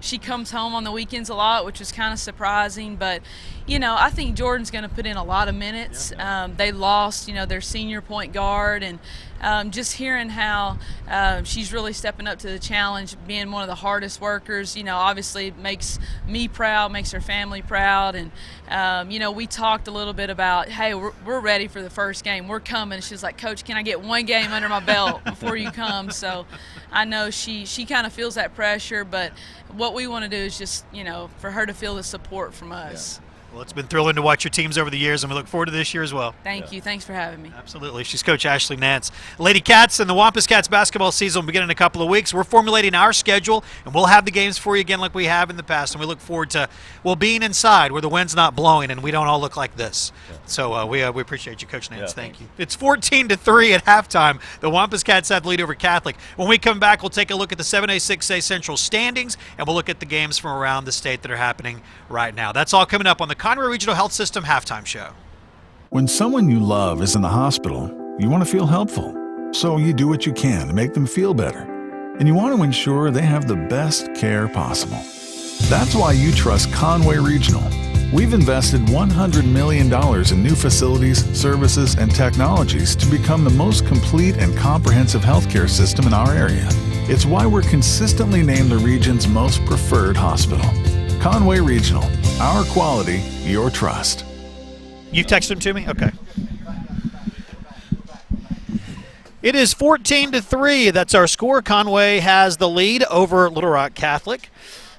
[SPEAKER 15] She comes home on the weekends a lot, which is kind of surprising. But, I think Jordan's going to put in a lot of minutes. They lost, their senior point guard, and just hearing how she's really stepping up to the challenge, being one of the hardest workers, obviously makes me proud, makes her family proud. And, we talked a little bit about, hey, we're ready for the first game. We're coming. She's like, Coach, can I get one game under my belt before you come? So I know she kind of feels that pressure, but what we want to do is just, for her to feel the support from us.
[SPEAKER 1] Well, it's been thrilling to watch your teams over the years, and we look forward to this year as well.
[SPEAKER 15] Thank you. Thanks for having me.
[SPEAKER 1] Absolutely. She's Coach Ashley Nance. Lady Cats and the Wampus Cats basketball season will begin in a couple of weeks. We're formulating our schedule, and we'll have the games for you again like we have in the past, and we look forward to, being inside where the wind's not blowing and we don't all look like this. So we appreciate you, Coach Nance. Thank you. It's 14-3 at halftime. The Wampus Cats have the lead over Catholic. When we come back, we'll take a look at the 7A, 6A Central standings, and we'll look at the games from around the state that are happening right now. That's all coming up on the Conway Regional Health System Halftime Show.
[SPEAKER 3] When someone you love is in the hospital, you want to feel helpful. So you do what you can to make them feel better. And you want to ensure they have the best care possible. That's why you trust Conway Regional. We've invested $100 million in new facilities, services, and technologies to become the most complete and comprehensive healthcare system in our area. It's why we're consistently named the region's most preferred hospital. Conway Regional. Our quality, your trust.
[SPEAKER 1] You texted him to me? Okay. It is 14-3. That's our score. Conway has the lead over Little Rock Catholic.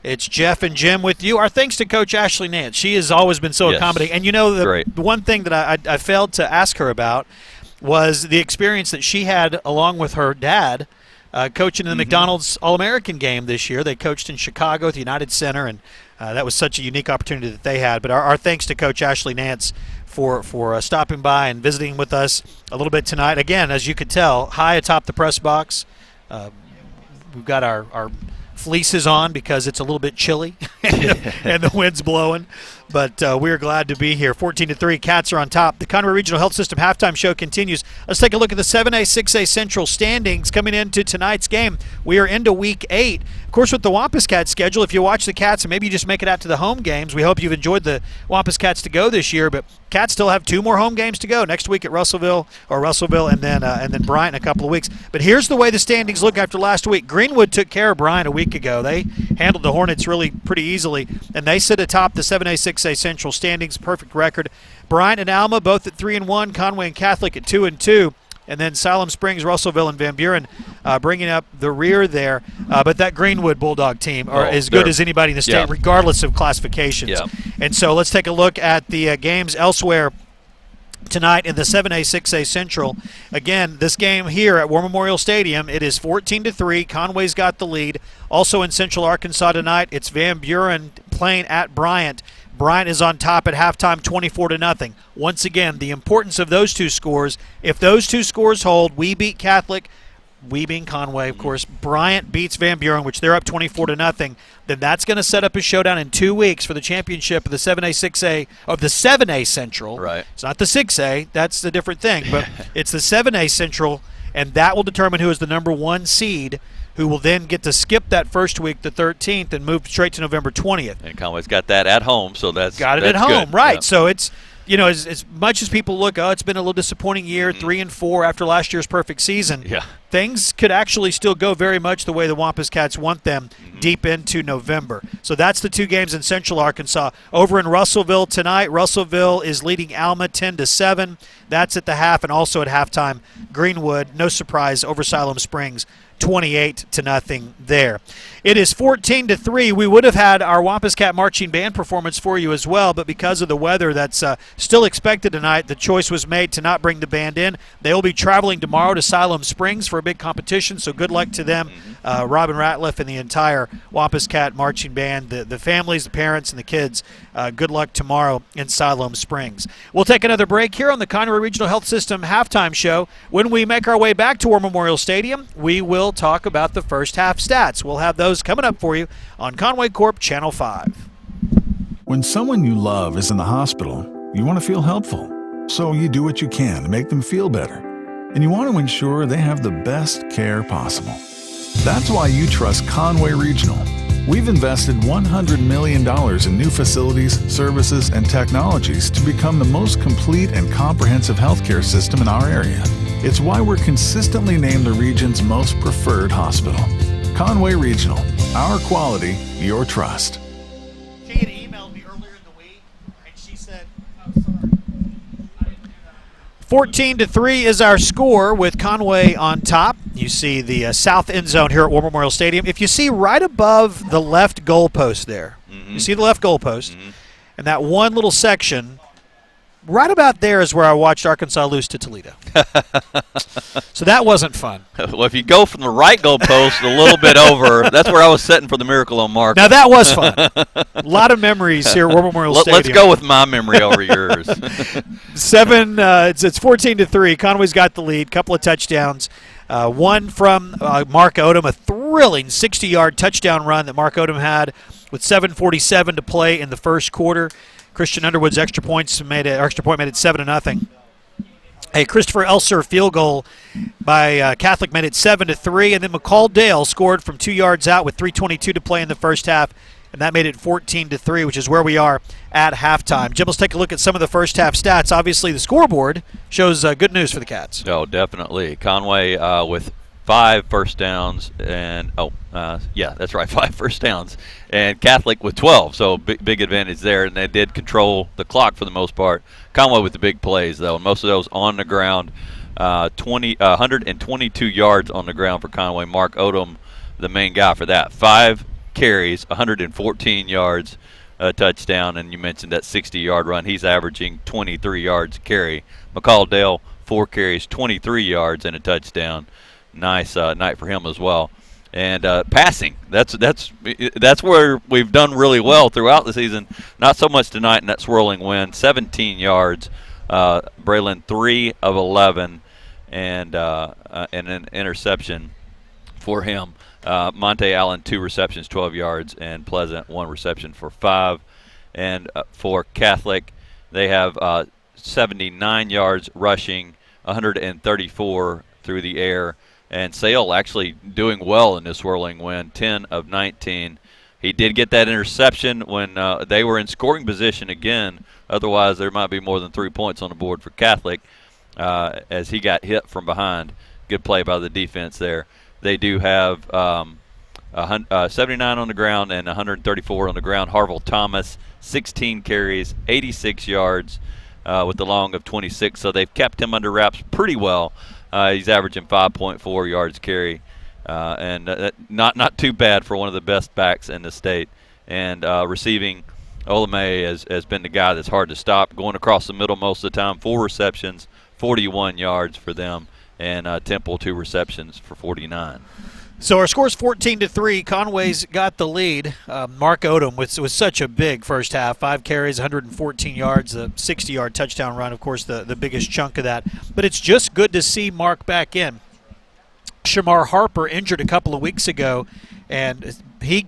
[SPEAKER 1] It's Jeff and Jim with you. Our thanks to Coach Ashley Nance. She has always been so accommodating. And the one thing that I failed to ask her about was the experience that she had along with her dad coaching in the McDonald's All-American game this year. They coached in Chicago at the United Center, and that was such a unique opportunity that they had. But our thanks to Coach Ashley Nance for stopping by and visiting with us a little bit tonight. Again, as you could tell, high atop the press box. We've got our fleeces on because it's a little bit chilly and the wind's blowing. But we're glad to be here. 14-3, Cats are on top. The Conway Regional Health System halftime show continues. Let's take a look at the 7A, 6A Central standings coming into tonight's game. We are into Week 8. Of course, with the Wampus Cats schedule, if you watch the Cats and maybe you just make it out to the home games, we hope you've enjoyed the Wampus Cats to go this year. But Cats still have 2 more home games to go next week at Russellville, and then Bryant in a couple of weeks. But here's the way the standings look after last week. Greenwood took care of Bryant a week ago. They handled the Hornets really pretty easily, and they sit atop the 7A, 6A Central standings, perfect record. Bryant and Alma both at 3-1, Conway and Catholic at 2-2. And then Siloam Springs, Russellville, and Van Buren bringing up the rear there. But that Greenwood Bulldog team are as good as anybody in the state, regardless of classifications. Yeah. And so let's take a look at the games elsewhere tonight in the 7A, 6A Central. Again, this game here at War Memorial Stadium, it is 14-3. Conway's got the lead. Also in Central Arkansas tonight, it's Van Buren playing at Bryant. Bryant is on top at halftime, 24-0. Once again, the importance of those two scores. If those two scores hold, we beat Catholic, we being Conway, of course. Bryant beats Van Buren, which they're up 24-0. Then that's going to set up a showdown in 2 weeks for the championship of the 7A, 6A, of the 7A Central.
[SPEAKER 2] Right.
[SPEAKER 1] It's not the 6A. That's a different thing. But it's the 7A Central, and that will determine who is the number 1 seed, who will then get to skip that first week, the 13th, and move straight to November 20th.
[SPEAKER 2] And Conway's got that at home, so that's
[SPEAKER 1] at home,
[SPEAKER 2] good.
[SPEAKER 1] right?
[SPEAKER 2] Yeah.
[SPEAKER 1] So it's, as much as people look, it's been a little disappointing year, 3-4 after last year's perfect season.
[SPEAKER 2] Yeah.
[SPEAKER 1] Things could actually still go very much the way the Wampus Cats want them deep into November. So that's the 2 games in Central Arkansas. Over in Russellville tonight, Russellville is leading Alma 10-7. That's at the half, and also at halftime, Greenwood, no surprise, over Siloam Springs, 28-0 there. It is 14-3. We would have had our Wampus Cat Marching Band performance for you as well, but because of the weather that's still expected tonight, the choice was made to not bring the band in. They will be traveling tomorrow to Siloam Springs for a big competition, so good luck to them, Robin Ratliff and the entire Wampus Cat Marching Band, the families, the parents, and the kids. Good luck tomorrow in Siloam Springs. We'll take another break here on the Conway Regional Health System halftime show. When we make our way back to War Memorial Stadium, we will talk about the first half stats. We'll have those coming up for you on Conway Corp Channel 5.
[SPEAKER 3] When someone you love is in the hospital, you want to feel helpful. So you do what you can to make them feel better. And you want to ensure they have the best care possible. That's why you trust Conway Regional. We've invested $100 million in new facilities, services, and technologies to become the most complete and comprehensive healthcare system in our area. It's why we're consistently named the region's most preferred hospital. Conway Regional, our quality, your trust.
[SPEAKER 1] She had emailed me earlier in the week, and she said, 14-3 is our score with Conway on top. You see the south end zone here at War Memorial Stadium. If you see right above the left goalpost there, you see the left goalpost, and that one little section, right about there is where I watched Arkansas lose to Toledo. So that wasn't fun.
[SPEAKER 2] Well, if you go from the right goalpost a little bit over, that's where I was setting for the Miracle on Mark.
[SPEAKER 1] Now that was fun. A lot of memories here at War Memorial Stadium.
[SPEAKER 2] Let's go with my memory over yours.
[SPEAKER 1] It's 14-3. Conway's got the lead. Couple of touchdowns. One from Mark Odom, a thrilling 60-yard touchdown run that Mark Odom had with 7:47 to play in the first quarter. Christian Underwood's extra point made it 7-0. A Christopher Elser field goal by Catholic made it 7-3, and then McCall Dale scored from 2 yards out with 3:22 to play in the first half, and that made it 14-3, which is where we are at halftime. Jim, let's take a look at some of the first half stats. Obviously, the scoreboard shows good news for the Cats.
[SPEAKER 2] Oh, definitely. Conway with 5 first downs, and that's right, 5 first downs, and Catholic with 12, so big advantage there, and they did control the clock for the most part. Conway with the big plays, though, and most of those on the ground, 122 yards on the ground for Conway. Mark Odom, the main guy for that. 5 carries, 114 yards, a touchdown, and you mentioned that 60-yard run. He's averaging 23 yards a carry. McCall Dale, 4 carries, 23 yards, and a touchdown. Nice night for him as well. And passing, that's where we've done really well throughout the season. Not so much tonight in that swirling wind. 17 yards. Braylon 3 of 11, and an interception for him. Monte Allen 2 receptions, 12 yards, and Pleasant 1 reception for 5. And for Catholic, they have 79 yards rushing, 134 through the air. And Sale actually doing well in this swirling wind, 10 of 19. He did get that interception when they were in scoring position again. Otherwise, there might be more than 3 points on the board for Catholic as he got hit from behind. Good play by the defense there. They do have 79 on the ground and 134 on the ground. Harville Thomas, 16 carries, 86 yards with the long of 26. So they've kept him under wraps pretty well. He's averaging 5.4 yards carry, and not too bad for one of the best backs in the state. And receiving, Olame has been the guy that's hard to stop, going across the middle most of the time. 4 receptions, 41 yards for them, and Temple 2 receptions for 49.
[SPEAKER 1] So our score's 14-3. Conway's got the lead. Mark Odom was such a big first half. 5 carries, 114 yards, a 60-yard touchdown run, of course, the biggest chunk of that. But it's just good to see Mark back in. Shamar Harper injured a couple of weeks ago, and he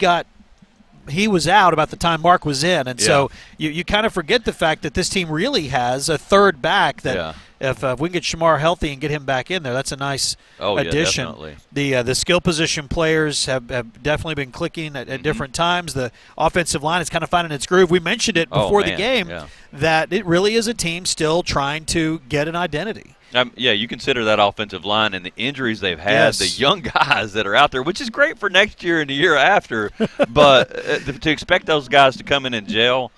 [SPEAKER 1] was out about the time Mark was in. And so you kind of forget the fact that this team really has a third back that if we can get Shamar healthy and get him back in there, that's a nice addition.
[SPEAKER 2] Definitely.
[SPEAKER 1] The skill position players have definitely been clicking at different times. The offensive line is kind of finding its groove. We mentioned it before the game that it really is a team still trying to get an identity.
[SPEAKER 2] Yeah, you consider that offensive line and the injuries they've had, the young guys that are out there, which is great for next year and the year after. But to expect those guys to come in and gel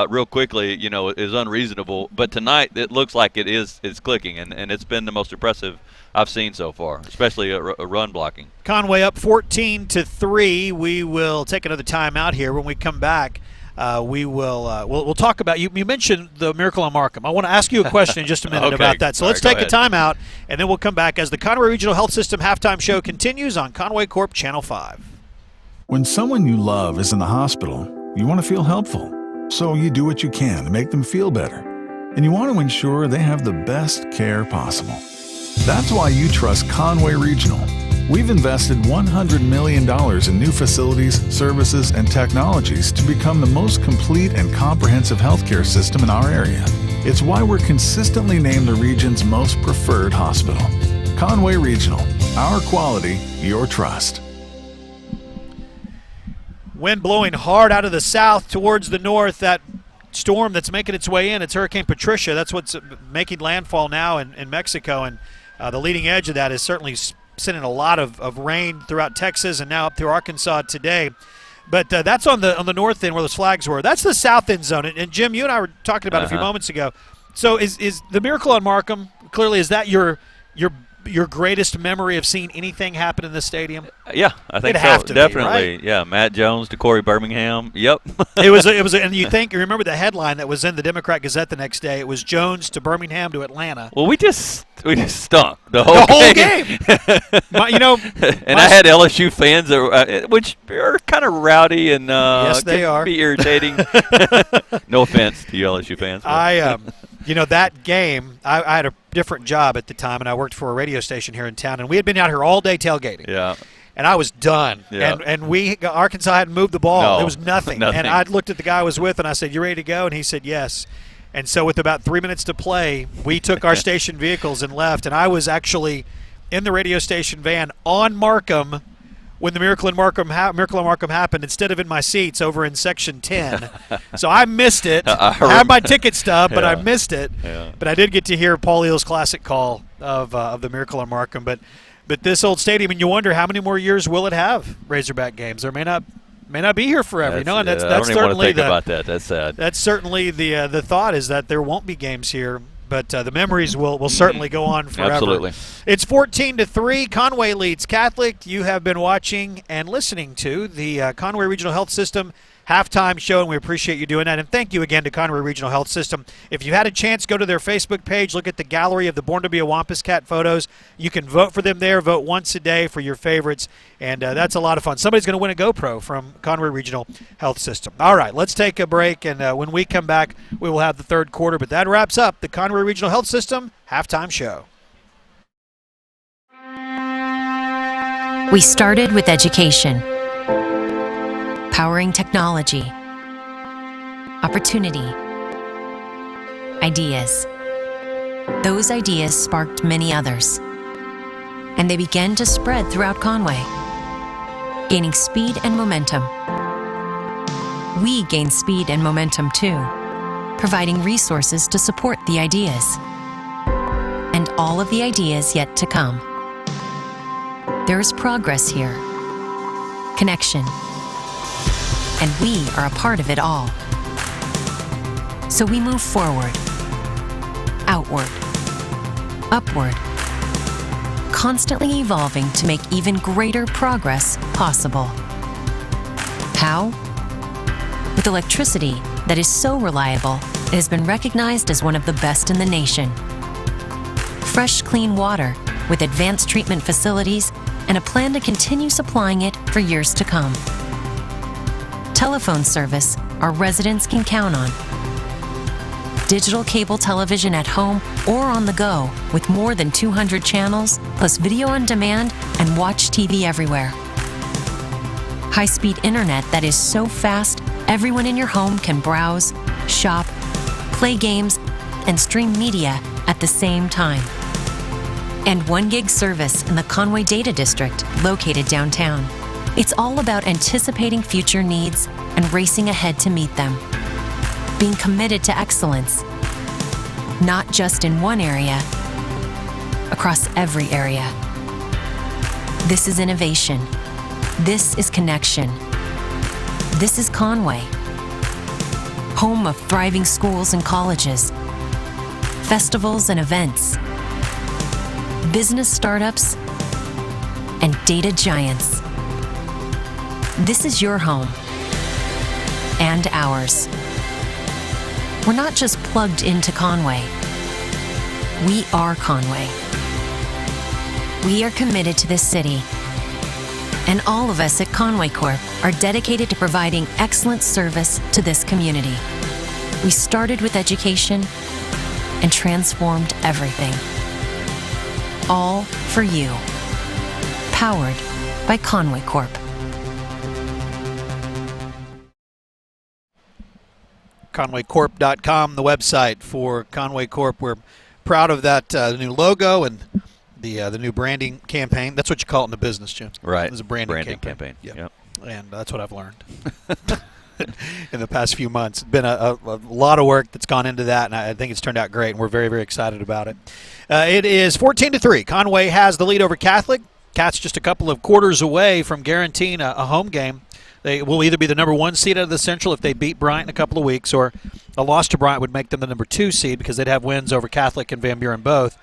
[SPEAKER 2] real quickly, is unreasonable. But tonight it looks like it's clicking, and it's been the most impressive I've seen so far, especially a run blocking.
[SPEAKER 1] Conway up 14-3. We will take another timeout here. When we come back, we'll talk about you mentioned the Miracle on Markham. I want to ask you a question in just a minute about that. So let's take a timeout, and then we'll come back as the Conway Regional Health System halftime show continues on Conway Corp Channel 5.
[SPEAKER 3] When someone you love is in the hospital, you want to feel helpful. So you do what you can to make them feel better. And you want to ensure they have the best care possible. That's why you trust Conway Regional. We've invested $100 million in new facilities, services, and technologies to become the most complete and comprehensive healthcare system in our area. It's why we're consistently named the region's most preferred hospital. Conway Regional, our quality, your trust.
[SPEAKER 1] Wind blowing hard out of the south towards the north. That storm that's making its way in, it's Hurricane Patricia. That's what's making landfall now in Mexico, and the leading edge of that is certainly sending a lot of rain throughout Texas and now up through Arkansas today. But that's on the north end where those flags were. That's the south end zone. And Jim, you and I were talking about it a few moments ago. So is the Miracle on Markham, clearly, is that your greatest memory of seeing anything happen in this stadium?
[SPEAKER 2] Yeah, I think
[SPEAKER 1] so.
[SPEAKER 2] Definitely.
[SPEAKER 1] Right?
[SPEAKER 2] Yeah, Matt Jones to Corey Birmingham. Yep.
[SPEAKER 1] It was, and you remember the headline that was in the Democrat Gazette the next day. It was Jones to Birmingham to Atlanta.
[SPEAKER 2] Well, we just stunk the whole game. And I had LSU fans which are kind of rowdy and
[SPEAKER 1] yes, they are.
[SPEAKER 2] Be irritating. No offense to you LSU fans.
[SPEAKER 1] That game, I had a different job at the time, and I worked for a radio station here in town, and we had been out here all day tailgating.
[SPEAKER 2] Yeah.
[SPEAKER 1] And I was done.
[SPEAKER 2] Yeah.
[SPEAKER 1] And Arkansas hadn't moved the ball.
[SPEAKER 2] No,
[SPEAKER 1] there was nothing. And I looked at the guy I was with, and I said, "You ready to go?" And he said, "Yes." And so with about 3 minutes to play, we took our station vehicles and left. And I was actually in the radio station van on Markham when the Miracle on Markham happened, instead of in my seats over in Section 10. So I missed it. I had my ticket stub, but I missed it.
[SPEAKER 2] Yeah.
[SPEAKER 1] But I did get to hear Paul Eel's classic call of the Miracle on Markham. But this old stadium, and you wonder how many more years will it have Razorback games? There may not be here forever.
[SPEAKER 2] And
[SPEAKER 1] that's
[SPEAKER 2] I don't even want to
[SPEAKER 1] certainly
[SPEAKER 2] think about that. That's sad.
[SPEAKER 1] That's certainly the thought, is that there won't be games here. But the memories will certainly go on forever.
[SPEAKER 2] Absolutely.
[SPEAKER 1] It's 14-3. Conway leads Catholic. You have been watching and listening to the Conway Regional Health System halftime show, and we appreciate you doing that. And thank you again to Conway Regional Health System. If you had a chance, go to their Facebook page, look at the gallery of the Born to be a Wampus Cat photos. You can vote for them there. Vote once a day for your favorites, and that's a lot of fun. Somebody's going to win a GoPro from Conway Regional Health System. All right, let's take a break, and when we come back, we will have the third quarter. But that wraps up the Conway Regional Health System halftime show.
[SPEAKER 16] We started with education, powering technology, opportunity, ideas. Those ideas sparked many others, and they began to spread throughout Conway, gaining speed and momentum. We gained speed and momentum too, providing resources to support the ideas, and all of the ideas yet to come. There is progress here, connection, and we are a part of it all. So we move forward, outward, upward, constantly evolving to make even greater progress possible. How? With electricity that is so reliable, it has been recognized as one of the best in the nation. Fresh, clean water with advanced treatment facilities and a plan to continue supplying it for years to come. Telephone service our residents can count on. Digital cable television at home or on the go with more than 200 channels, plus video on demand and watch TV everywhere. High-speed internet that is so fast, everyone in your home can browse, shop, play games, and stream media at the same time. And 1 gig service in the Conway Data District, located downtown. It's all about anticipating future needs and racing ahead to meet them. Being committed to excellence, not just in one area, across every area. This is innovation. This is connection. This is Conway, home of thriving schools and colleges, festivals and events, business startups, and data giants. This is your home and ours. We're not just plugged into Conway. We are Conway. We are committed to this city, and all of us at Conway Corp are dedicated to providing excellent service to this community. We started with education and transformed everything. All for you. Powered by Conway Corp.
[SPEAKER 1] ConwayCorp.com, the website for Conway Corp. We're proud of that new logo and the new branding campaign. That's what you call it in the business, Jim.
[SPEAKER 2] Right.
[SPEAKER 1] It's a branding campaign.
[SPEAKER 2] Yep.
[SPEAKER 1] And that's what I've learned in the past few months. It's been a lot of work that's gone into that, and I think it's turned out great, and we're very, very excited about it. It is 14-3. Conway has the lead over Catholic. Cats just a couple of quarters away from guaranteeing a home game. They will either be the number 1 seed out of the Central if they beat Bryant in a couple of weeks, or a loss to Bryant would make them the number 2 seed because they'd have wins over Catholic and Van Buren both.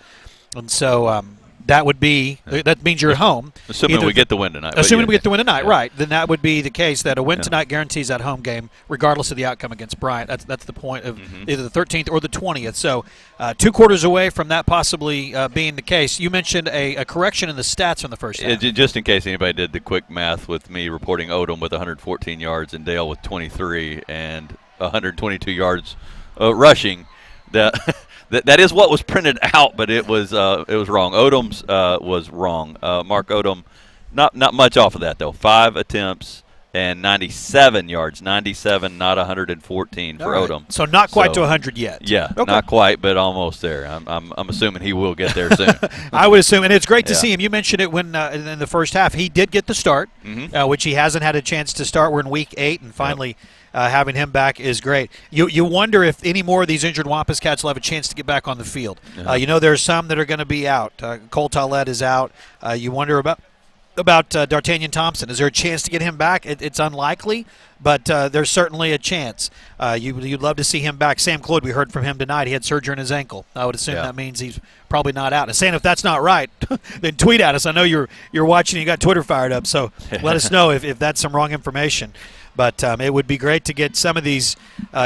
[SPEAKER 1] And so that would be that means you're at home.
[SPEAKER 2] Assuming we get the win tonight.
[SPEAKER 1] Assuming we get the win tonight, right? Then that would be the case that a win tonight guarantees that home game, regardless of the outcome against Bryant. That's the point of either the 13th or the 20th. So 2 quarters away from that possibly being the case. You mentioned a correction in the stats from the first half.
[SPEAKER 2] Just in case anybody did the quick math with me reporting Odom with 114 yards and Dale with 23 and 122 yards rushing. That is what was printed out, but it was wrong. Odom's was wrong. Mark Odom, not much off of that though. 5 attempts and 97 yards. 97, not 114 for Odom.
[SPEAKER 1] So not quite to 100 yet.
[SPEAKER 2] Yeah, not quite, but almost there. I'm assuming he will get there soon.
[SPEAKER 1] I would assume, and it's great to see him. You mentioned it when in the first half he did get the start, which he hasn't had a chance to start. We're in week 8, and finally. Having him back is great. You wonder if any more of these injured Wampus cats will have a chance to get back on the field. There are some that are going to be out. Cole Tollett is out. You wonder about D'Artagnan Thompson. Is there a chance to get him back? It's unlikely, but there's certainly a chance. You'd love to see him back. Sam Cloyd, we heard from him tonight. He had surgery on his ankle. I would assume that means he's probably not out. And saying if that's not right, then tweet at us. I know you're watching. You got Twitter fired up, so let us know if that's some wrong information. But it would be great to get some of these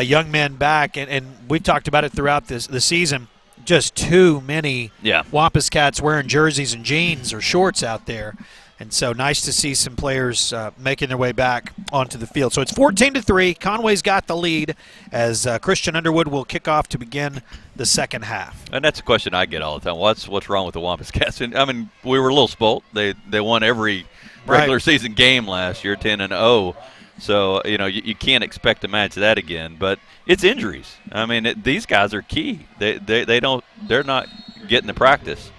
[SPEAKER 1] young men back, and we've talked about it throughout the season. Just too many Wampus cats wearing jerseys and jeans or shorts out there. And so nice to see some players making their way back onto the field. So it's 14-3. Conway's got the lead as Christian Underwood will kick off to begin the second half.
[SPEAKER 2] And that's a question I get all the time. What's wrong with the Wampus cats? And, I mean, we were a little spoiled. They won every regular season game last year, 10-0. So, you can't expect to match that again. But it's injuries. I mean, these guys are key. They're not getting the practice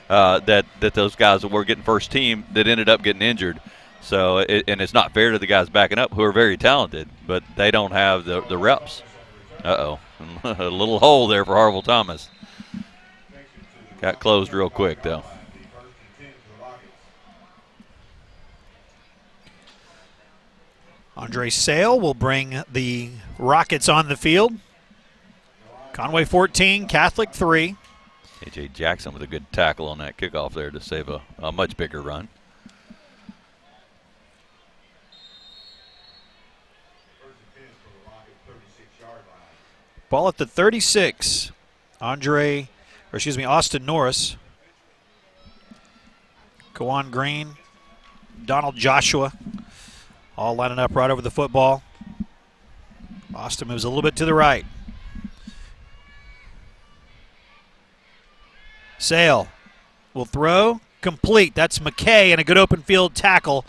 [SPEAKER 2] that those guys that were getting first team that ended up getting injured. So, and it's not fair to the guys backing up who are very talented, but they don't have the reps. A little hole there for Harville Thomas. Got closed real quick, though.
[SPEAKER 1] Andre Sale will bring the Rockets on the field. Conway 14, Catholic 3.
[SPEAKER 2] A.J. Jackson with a good tackle on that kickoff there to save a much bigger run.
[SPEAKER 1] Ball at the 36. Austin Norris. Kawan Green. Donald Joshua. All lining up right over the football. Austin moves a little bit to the right. Sale will throw. Complete. That's McKay, and a good open field tackle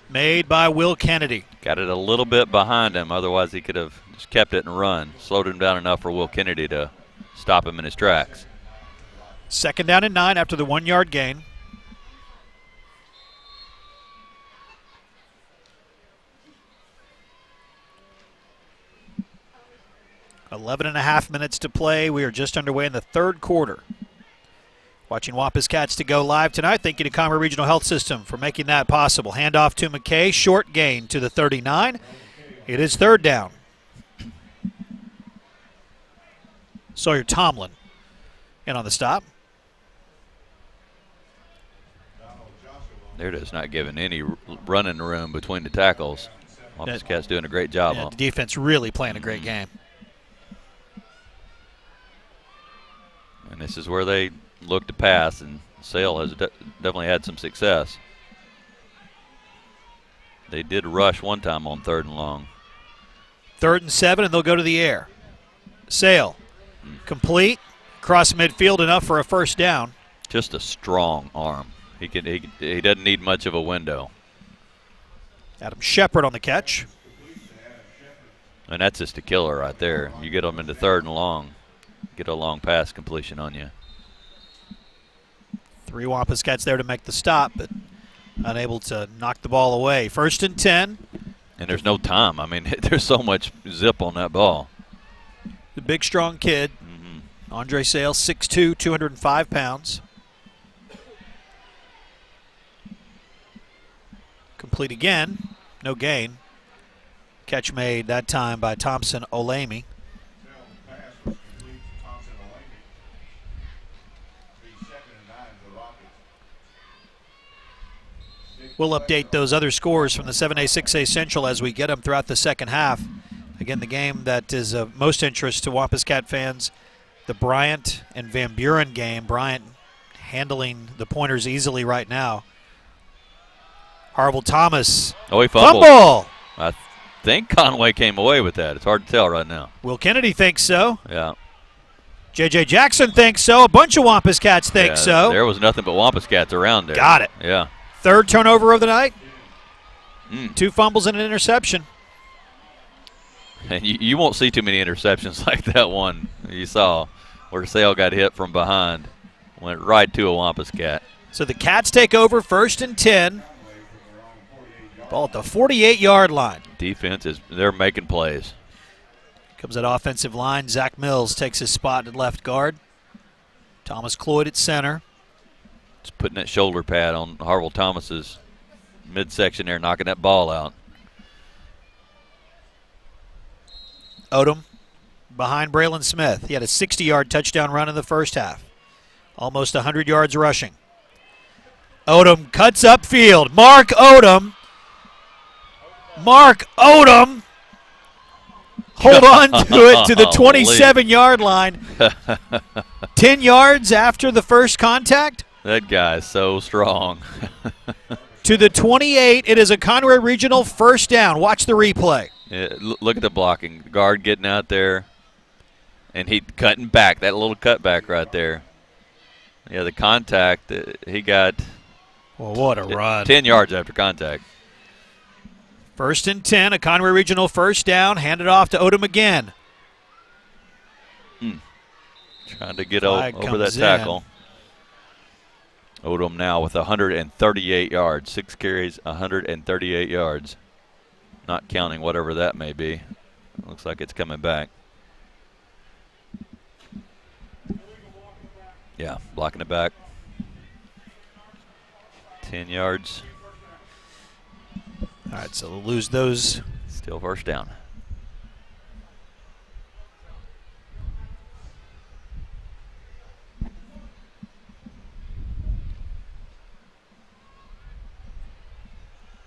[SPEAKER 1] made by Will Kennedy.
[SPEAKER 2] Got it a little bit behind him. Otherwise, he could have just kept it and run. Slowed him down enough for Will Kennedy to stop him in his tracks.
[SPEAKER 1] 2nd down and 9 after the 1-yard gain. .11.5 minutes to play. We are just underway in the third quarter. Watching Wampus Cats to go live tonight. Thank you to Conway Regional Health System for making that possible. Handoff to McKay. Short gain to the 39. It is third down. Sawyer Tomlin in on the stop.
[SPEAKER 2] They're just not giving any running room between the tackles. Wampus Cats doing a great job.
[SPEAKER 1] Yeah, the defense really playing a great game.
[SPEAKER 2] And this is where they look to pass, and Sale has definitely had some success. They did rush one time on 3rd and long.
[SPEAKER 1] 3rd and 7, and they'll go to the air. Sale, complete, across midfield, enough for a first down.
[SPEAKER 2] Just a strong arm. He doesn't need much of a window.
[SPEAKER 1] Adam Shepard on the catch.
[SPEAKER 2] And that's just a killer right there. You get them into 3rd and long, get a long pass completion on you.
[SPEAKER 1] 3 Wampus Cats there to make the stop, but unable to knock the ball away. 1st and 10.
[SPEAKER 2] And there's no time. I mean, there's so much zip on that ball.
[SPEAKER 1] The big, strong kid, Andre Sale, 6'2", 205 pounds. Complete again, no gain. Catch made that time by Thompson Olamy. We'll update those other scores from the 7A, 6A Central as we get them throughout the second half. Again, the game that is of most interest to Wampus Cat fans, the Bryant and Van Buren game. Bryant handling the Pointers easily right now. Harville Thomas.
[SPEAKER 2] Oh, he fumbled.
[SPEAKER 1] Fumble!
[SPEAKER 2] I think Conway came away with that. It's hard to tell right now.
[SPEAKER 1] Will Kennedy thinks so.
[SPEAKER 2] Yeah.
[SPEAKER 1] J.J. Jackson thinks so. A bunch of Wampus Cats think so.
[SPEAKER 2] There was nothing but Wampus Cats around there.
[SPEAKER 1] Got it.
[SPEAKER 2] Yeah.
[SPEAKER 1] 3rd turnover of the night. 2 fumbles and an interception.
[SPEAKER 2] And you won't see too many interceptions like that one you saw where Sale got hit from behind. Went right to a Wampus Cat.
[SPEAKER 1] So the Cats take over 1st and 10. Ball at the 48-yard line.
[SPEAKER 2] Defense they're making plays.
[SPEAKER 1] Comes that offensive line. Zach Mills takes his spot at left guard. Thomas Cloyd at center.
[SPEAKER 2] Just putting that shoulder pad on Harville Thomas's midsection there, knocking that ball out.
[SPEAKER 1] Odom behind Braylon Smith. He had a 60-yard touchdown run in the first half. Almost 100 yards rushing. Odom cuts upfield. Mark Odom. Hold on to it to the 27-yard line. 10 yards after the first contact.
[SPEAKER 2] That guy is so strong.
[SPEAKER 1] To the 28, it is a Conway Regional first down. Watch the replay.
[SPEAKER 2] Yeah, look at the blocking. The guard getting out there, and he cutting back. That little cutback right there. Yeah, the contact, he got
[SPEAKER 1] well, what a run.
[SPEAKER 2] 10 yards after contact.
[SPEAKER 1] 1st and 10, a Conway Regional first down. Handed off to Odom again.
[SPEAKER 2] Trying to get over that tackle. Odom now with 138 yards. 6 carries, 138 yards. Not counting whatever that may be. Looks like it's coming back. Yeah, blocking it back. 10 yards.
[SPEAKER 1] All right, so we'll lose those.
[SPEAKER 2] Still first down.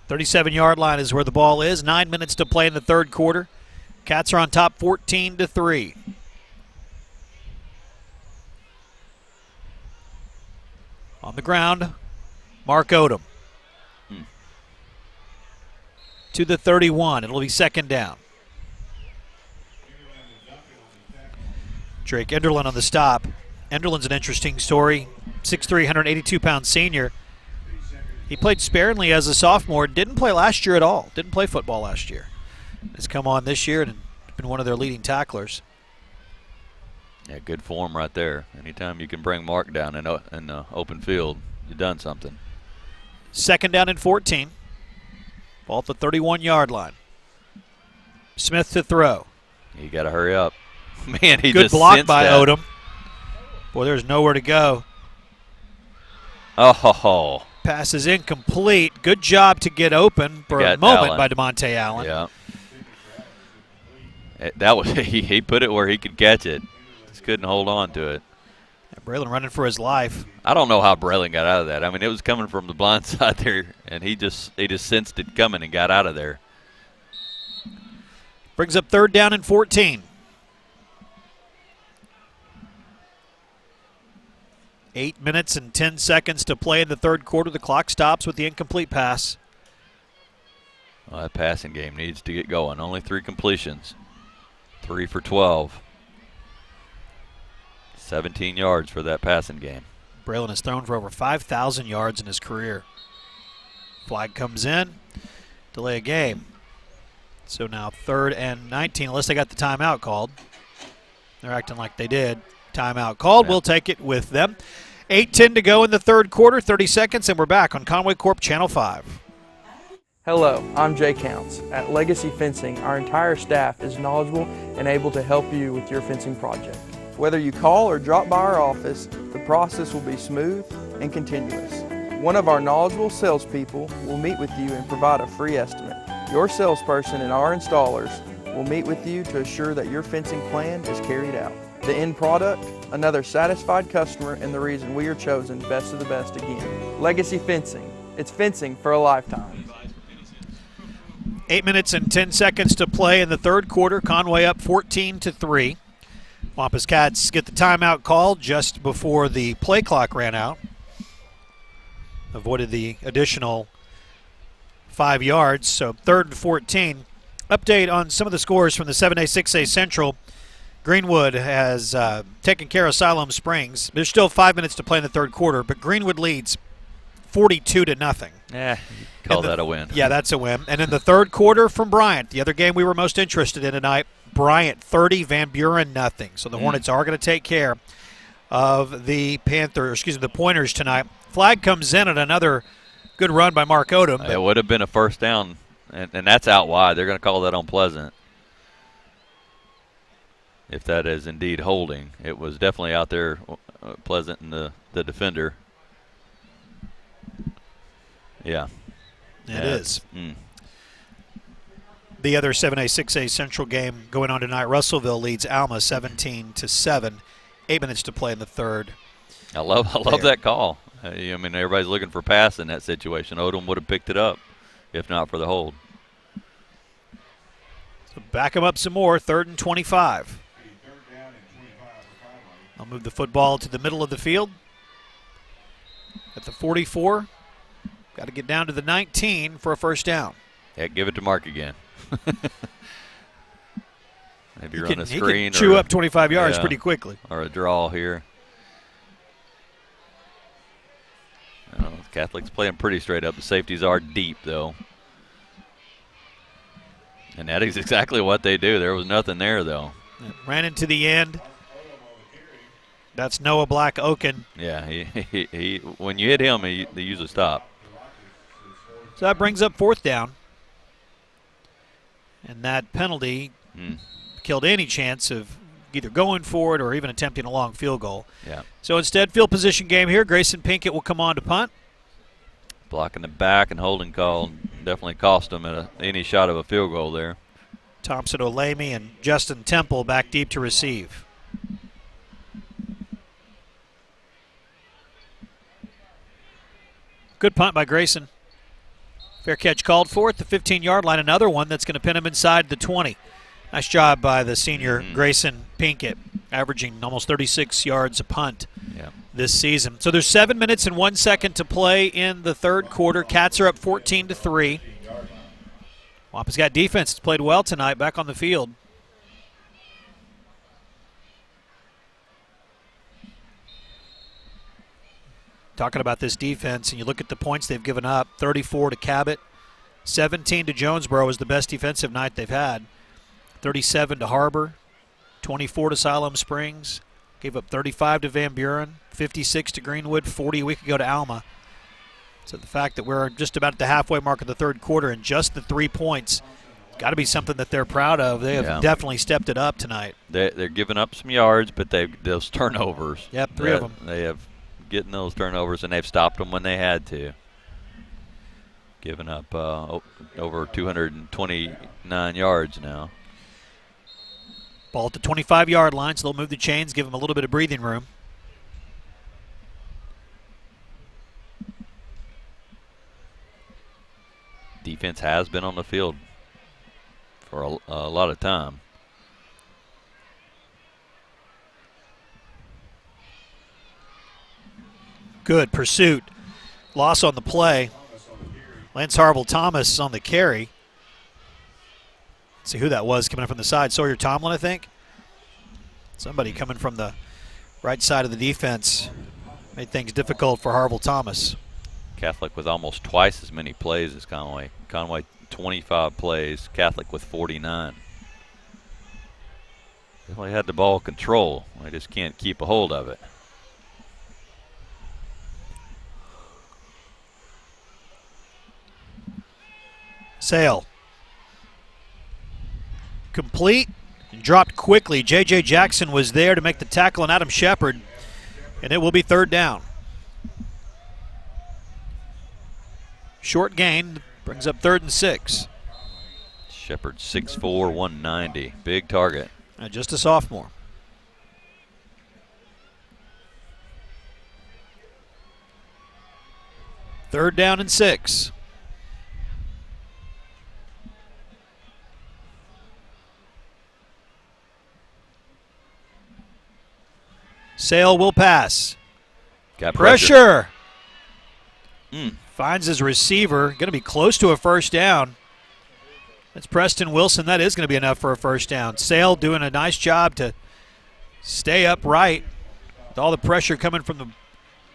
[SPEAKER 1] .37-yard line is where the ball is. 9 minutes to play in the third quarter. Cats are on top 14-3. On the ground, Mark Odom. To the 31. It'll be second down. Drake Enderlin on the stop. Enderlin's an interesting story. 6'3", 182-pound senior. He played sparingly as a sophomore. Didn't play last year at all. Didn't play football last year. Has come on this year and been one of their leading tacklers.
[SPEAKER 2] Yeah, good form right there. Anytime you can bring Mark down in the open field, you've done something.
[SPEAKER 1] Second down and 14. Ball at the 31-yard line. Smith to throw.
[SPEAKER 2] You got to hurry up. Man, he
[SPEAKER 1] good
[SPEAKER 2] just
[SPEAKER 1] block
[SPEAKER 2] sensed
[SPEAKER 1] by
[SPEAKER 2] that.
[SPEAKER 1] Odom. Boy, there's nowhere to go.
[SPEAKER 2] Oh.
[SPEAKER 1] Pass is incomplete. Good job to get open for a moment by DeMonte Allen.
[SPEAKER 2] Yeah. That was he put it where he could catch it. Just couldn't hold on to it.
[SPEAKER 1] Braylon running for his life.
[SPEAKER 2] I don't know how Braylon got out of that. I mean, it was coming from the blind side there, and he just sensed it coming and got out of there.
[SPEAKER 1] Brings up 3rd down and 14. 8 minutes and 10 seconds to play in the 3rd quarter. The clock stops with the incomplete pass.
[SPEAKER 2] Well, that passing game needs to get going. Only 3 completions. 3 for 12. 17 yards for that passing game.
[SPEAKER 1] Braylon has thrown for over 5,000 yards in his career. Flag comes in. Delay a game. So now 3rd and 19, unless they got the timeout called. They're acting like they did. Timeout called.
[SPEAKER 2] Yeah.
[SPEAKER 1] We'll take it with them. 8:10 to go in the 3rd quarter, 30 seconds, and we're back on Conway Corp Channel 5.
[SPEAKER 5] Hello, I'm Jay Counts. At Legacy Fencing, our entire staff is knowledgeable and able to help you with your fencing project. Whether you call or drop by our office, the process will be smooth and continuous. One of our knowledgeable salespeople will meet with you and provide a free estimate. Your salesperson and our installers will meet with you to assure that your fencing plan is carried out. The end product, another satisfied customer, and the reason we are chosen best of the best again. Legacy Fencing. It's fencing for a lifetime.
[SPEAKER 1] 8 minutes and 10 seconds to play in the 3rd quarter. Conway up 14-3. Wampus Cats get the timeout called just before the play clock ran out. Avoided the additional 5 yards, so 3rd and 14. Update on some of the scores from the 7A, 6A Central. Greenwood has taken care of Siloam Springs. There's still 5 minutes to play in the 3rd quarter, but Greenwood leads 42-0.
[SPEAKER 2] Call that a win.
[SPEAKER 1] Yeah, that's a win. And in the 3rd quarter from Bryant, the other game we were most interested in tonight, Bryant 30, Van Buren nothing. So the Hornets are going to take care of the the Pointers tonight. Flag comes in at another good run by Mark Odom.
[SPEAKER 2] It would have been a first down, and that's out wide. They're going to call that on Pleasant. If that is indeed holding. It was definitely out there, Pleasant and the defender. Yeah.
[SPEAKER 1] It is. The other 7A, 6A Central game going on tonight, Russellville leads Alma 17-7. 8 minutes to play in the 3rd.
[SPEAKER 2] I love that call. I mean, everybody's looking for pass in that situation. Odom would have picked it up if not for the hold.
[SPEAKER 1] So back them up some more, 3rd and 25. I'll move the football to the middle of the field. At the 44. Got to get down to the 19 for a first down.
[SPEAKER 2] Yeah, give it to Mark again. Maybe run a screen.
[SPEAKER 1] He can chew up 25 yards pretty quickly.
[SPEAKER 2] Or a draw here. Catholics playing pretty straight up. The safeties are deep, though. And that is exactly what they do. There was nothing there, though.
[SPEAKER 1] It ran into the end. That's Noah Black Oaken.
[SPEAKER 2] Yeah, he when you hit him, they usually stop.
[SPEAKER 1] So that brings up 4th down. And that penalty killed any chance of either going for it or even attempting a long field goal.
[SPEAKER 2] Yeah.
[SPEAKER 1] So instead, field position game here. Grayson Pinkett will come on to punt.
[SPEAKER 2] Blocking the back and holding call definitely cost them any shot of a field goal there.
[SPEAKER 1] Thompson Olemi and Justin Temple back deep to receive. Good punt by Grayson. Fair catch called for at the 15-yard line. Another one that's going to pin him inside the 20. Nice job by the senior Grayson Pinkett, averaging almost 36 yards a punt this season. So there's 7 minutes and 1 second to play in the 3rd quarter. Cats are up 14-3. Wampus got defense. It's played well tonight, back on the field. Talking about this defense, and you look at the points they've given up, 34 to Cabot, 17 to Jonesboro is the best defensive night they've had, 37 to Harbor, 24 to Siloam Springs, gave up 35 to Van Buren, 56 to Greenwood, 40 a week ago to Alma. So the fact that we're just about at the halfway mark of the 3rd quarter and just the 3 points, got to be something that they're proud of. They have definitely stepped it up tonight.
[SPEAKER 2] They're giving up some yards, but those turnovers.
[SPEAKER 1] Yep, 3 of them.
[SPEAKER 2] They have getting those turnovers, and they've stopped them when they had to. Giving up over 229 yards now.
[SPEAKER 1] Ball at the 25-yard line, so they'll move the chains, give them a little bit of breathing room.
[SPEAKER 2] Defense has been on the field for a lot of time.
[SPEAKER 1] Good pursuit. Loss on the play. Lance Harville-Thomas on the carry. Let's see who that was coming up from the side. Sawyer Tomlin, I think. Somebody coming from the right side of the defense. Made things difficult for Harville-Thomas.
[SPEAKER 2] Catholic with almost twice as many plays as Conway. Conway 25 plays, Catholic with 49. They had the ball control. They just can't keep a hold of it.
[SPEAKER 1] Sale. Complete and dropped quickly. J.J. Jackson was there to make the tackle on Adam Shepard, and it will be third down. Short gain brings up 3rd and 6.
[SPEAKER 2] Shepard 6'4", 190. Big target.
[SPEAKER 1] Just a sophomore. Third down and 6. Sale will pass.
[SPEAKER 2] Got
[SPEAKER 1] pressure. Finds his receiver. Going to be close to a first down. That's Preston Wilson. That is going to be enough for a first down. Sale doing a nice job to stay upright with all the pressure coming from the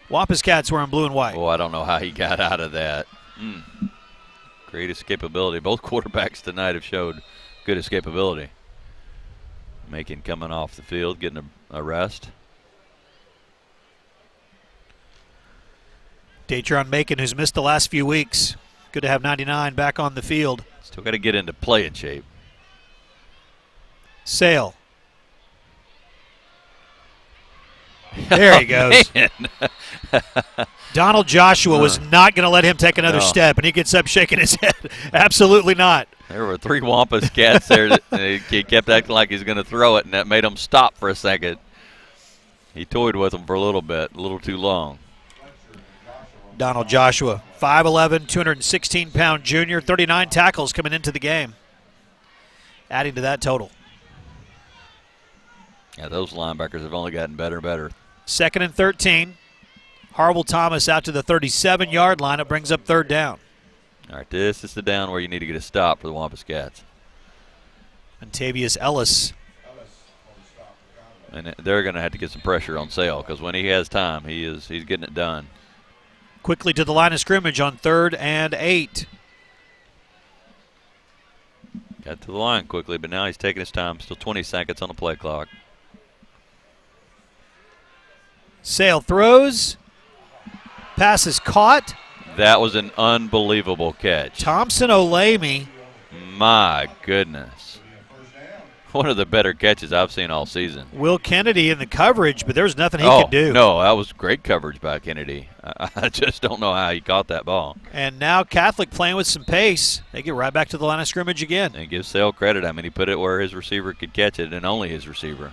[SPEAKER 1] Wampus Cats wearing blue and white.
[SPEAKER 2] Oh, I don't know how he got out of that. Great escapability. Both quarterbacks tonight have showed good escapability. Macon coming off the field, getting a rest.
[SPEAKER 1] Datron Macon, who's missed the last few weeks. Good to have 99 back on the field.
[SPEAKER 2] Still got to get into playing shape.
[SPEAKER 1] Sale. There he goes. Donald Joshua was not going to let him take another step, and he gets up shaking his head. Absolutely not.
[SPEAKER 2] There were 3 Wampus Cats there. He kept acting like he's going to throw it, and that made him stop for a second. He toyed with him for a little bit, a little too long.
[SPEAKER 1] Donald Joshua, 5'11", 216-pound junior, 39 tackles coming into the game, adding to that total.
[SPEAKER 2] Yeah, those linebackers have only gotten better and better.
[SPEAKER 1] 2nd and 13. Harville-Thomas out to the 37-yard line. It brings up third down.
[SPEAKER 2] All right, this is the down where you need to get a stop for the Wampus Cats.
[SPEAKER 1] Montavious Ellis.
[SPEAKER 2] And they're going to have to get some pressure on Sale because when he has time, he's getting it done.
[SPEAKER 1] Quickly to the line of scrimmage on 3rd and 8.
[SPEAKER 2] Got to the line quickly, but now he's taking his time. Still 20 seconds on the play clock.
[SPEAKER 1] Sale throws. Pass is caught.
[SPEAKER 2] That was an unbelievable catch.
[SPEAKER 1] Thompson Olemi.
[SPEAKER 2] My goodness. One of the better catches I've seen all season.
[SPEAKER 1] Will Kennedy in the coverage, but there's nothing he could do.
[SPEAKER 2] No, that was great coverage by Kennedy. I just don't know how he caught that ball.
[SPEAKER 1] And now Catholic playing with some pace. They get right back to the line of scrimmage again.
[SPEAKER 2] And give Sale credit. I mean, he put it where his receiver could catch it, and only his receiver.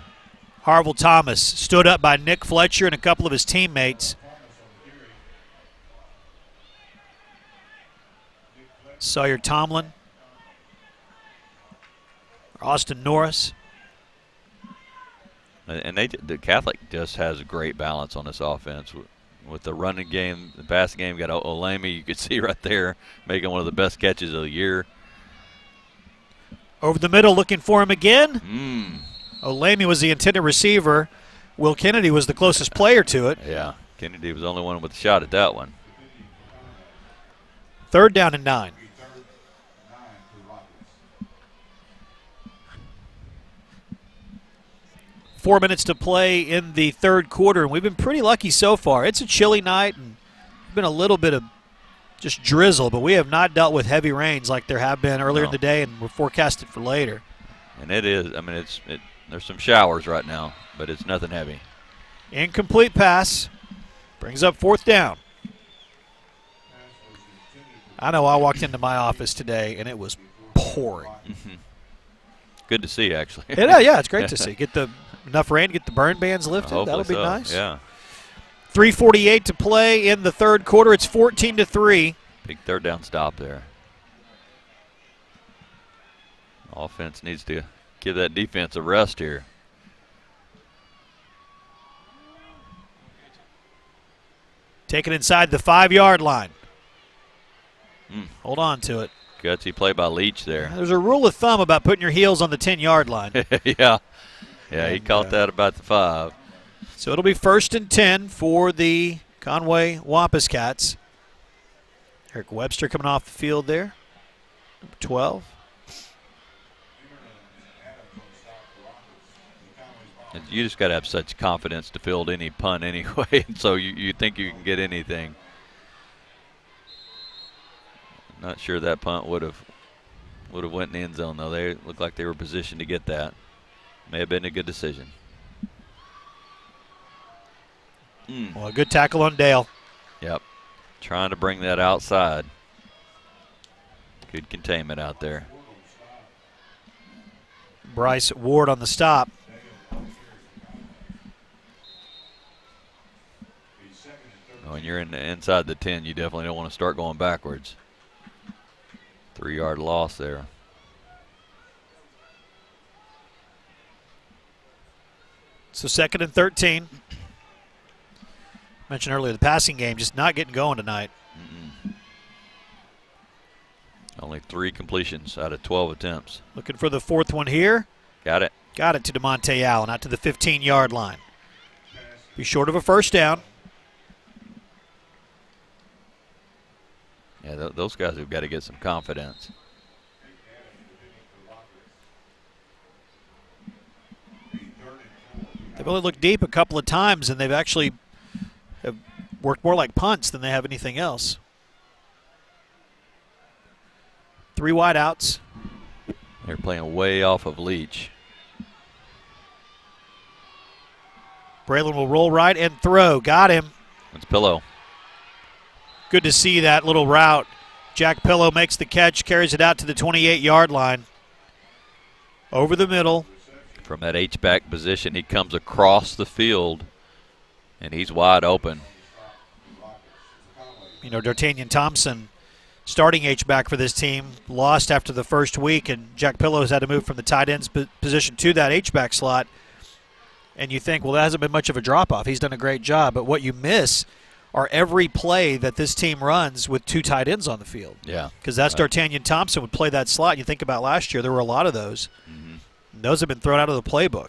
[SPEAKER 1] Harville-Thomas stood up by Nick Fletcher and a couple of his teammates. Sawyer Tomlin. Austin Norris.
[SPEAKER 2] And the Catholic just has a great balance on this offense. With the running game, the passing game, got Olemi, you could see right there, making one of the best catches of the year.
[SPEAKER 1] Over the middle, looking for him again. Olemi was the intended receiver. Will Kennedy was the closest player to it.
[SPEAKER 2] Yeah, Kennedy was the only one with a shot at that one.
[SPEAKER 1] 3rd down and 9. Four minutes to play in the third quarter, and we've been pretty lucky so far. It's a chilly night and been a little bit of just drizzle, but we have not dealt with heavy rains like there have been earlier in the day, and we're forecasted for later.
[SPEAKER 2] And it is. I mean, there's some showers right now, but it's nothing heavy.
[SPEAKER 1] Incomplete pass. Brings up 4th down. I know I walked into my office today, and it was pouring.
[SPEAKER 2] Mm-hmm. Good to see, actually.
[SPEAKER 1] Yeah, it's great to see. Get enough rain to get the burn bans lifted. That'll be nice.
[SPEAKER 2] Yeah.
[SPEAKER 1] 3:48 to play in the third quarter. It's 14-3.
[SPEAKER 2] Big third down stop there. Offense needs to give that defense a rest here.
[SPEAKER 1] Taken inside the 5-yard line. Hold on to it.
[SPEAKER 2] Gutsy play by Leach there.
[SPEAKER 1] There's a rule of thumb about putting your heels on the 10-yard line.
[SPEAKER 2] Yeah, he caught that about the 5.
[SPEAKER 1] So it'll be 1st and 10 for the Conway Wampus Cats. Eric Webster coming off the field there, number 12.
[SPEAKER 2] And you just got to have such confidence to field any punt anyway, so you think you can get anything. Not sure that punt would have went in the end zone, though. They looked like they were positioned to get that. May have been a good decision.
[SPEAKER 1] Well, a good tackle on Dale.
[SPEAKER 2] Yep. Trying to bring that outside. Good containment out there.
[SPEAKER 1] Bryce Ward on the stop.
[SPEAKER 2] When you're inside the 10, you definitely don't want to start going backwards. 3-yard loss there.
[SPEAKER 1] So 2nd and 13. Mentioned earlier, the passing game just not getting going tonight.
[SPEAKER 2] Only 3 completions out of 12 attempts.
[SPEAKER 1] Looking for the 4th one here.
[SPEAKER 2] Got it.
[SPEAKER 1] Got it to DeMonte Allen out to the 15-yard line. Be short of a 1st down.
[SPEAKER 2] Yeah, those guys have got to get some confidence.
[SPEAKER 1] They've only looked deep a couple of times, and they've actually have worked more like punts than they have anything else. 3 wide outs.
[SPEAKER 2] They're playing way off of Leach.
[SPEAKER 1] Braylon will roll right and throw. Got him.
[SPEAKER 2] It's Pillow.
[SPEAKER 1] Good to see that little route. Jack Pillow makes the catch, carries it out to the 28-yard line. Over the middle.
[SPEAKER 2] From that H-back position, he comes across the field, and he's wide open.
[SPEAKER 1] You know, D'Artagnan Thompson, starting H-back for this team, lost after the first week, and Jack Pillow has had to move from the tight end's position to that H-back slot. And you think, well, that hasn't been much of a drop-off. He's done a great job. But what you miss are every play that this team runs with 2 tight ends on the field.
[SPEAKER 2] Yeah.
[SPEAKER 1] Because that's right. D'Artagnan Thompson would play that slot. You think about last year, there were a lot of those.
[SPEAKER 2] Mm-hmm.
[SPEAKER 1] Those have been thrown out of the playbook.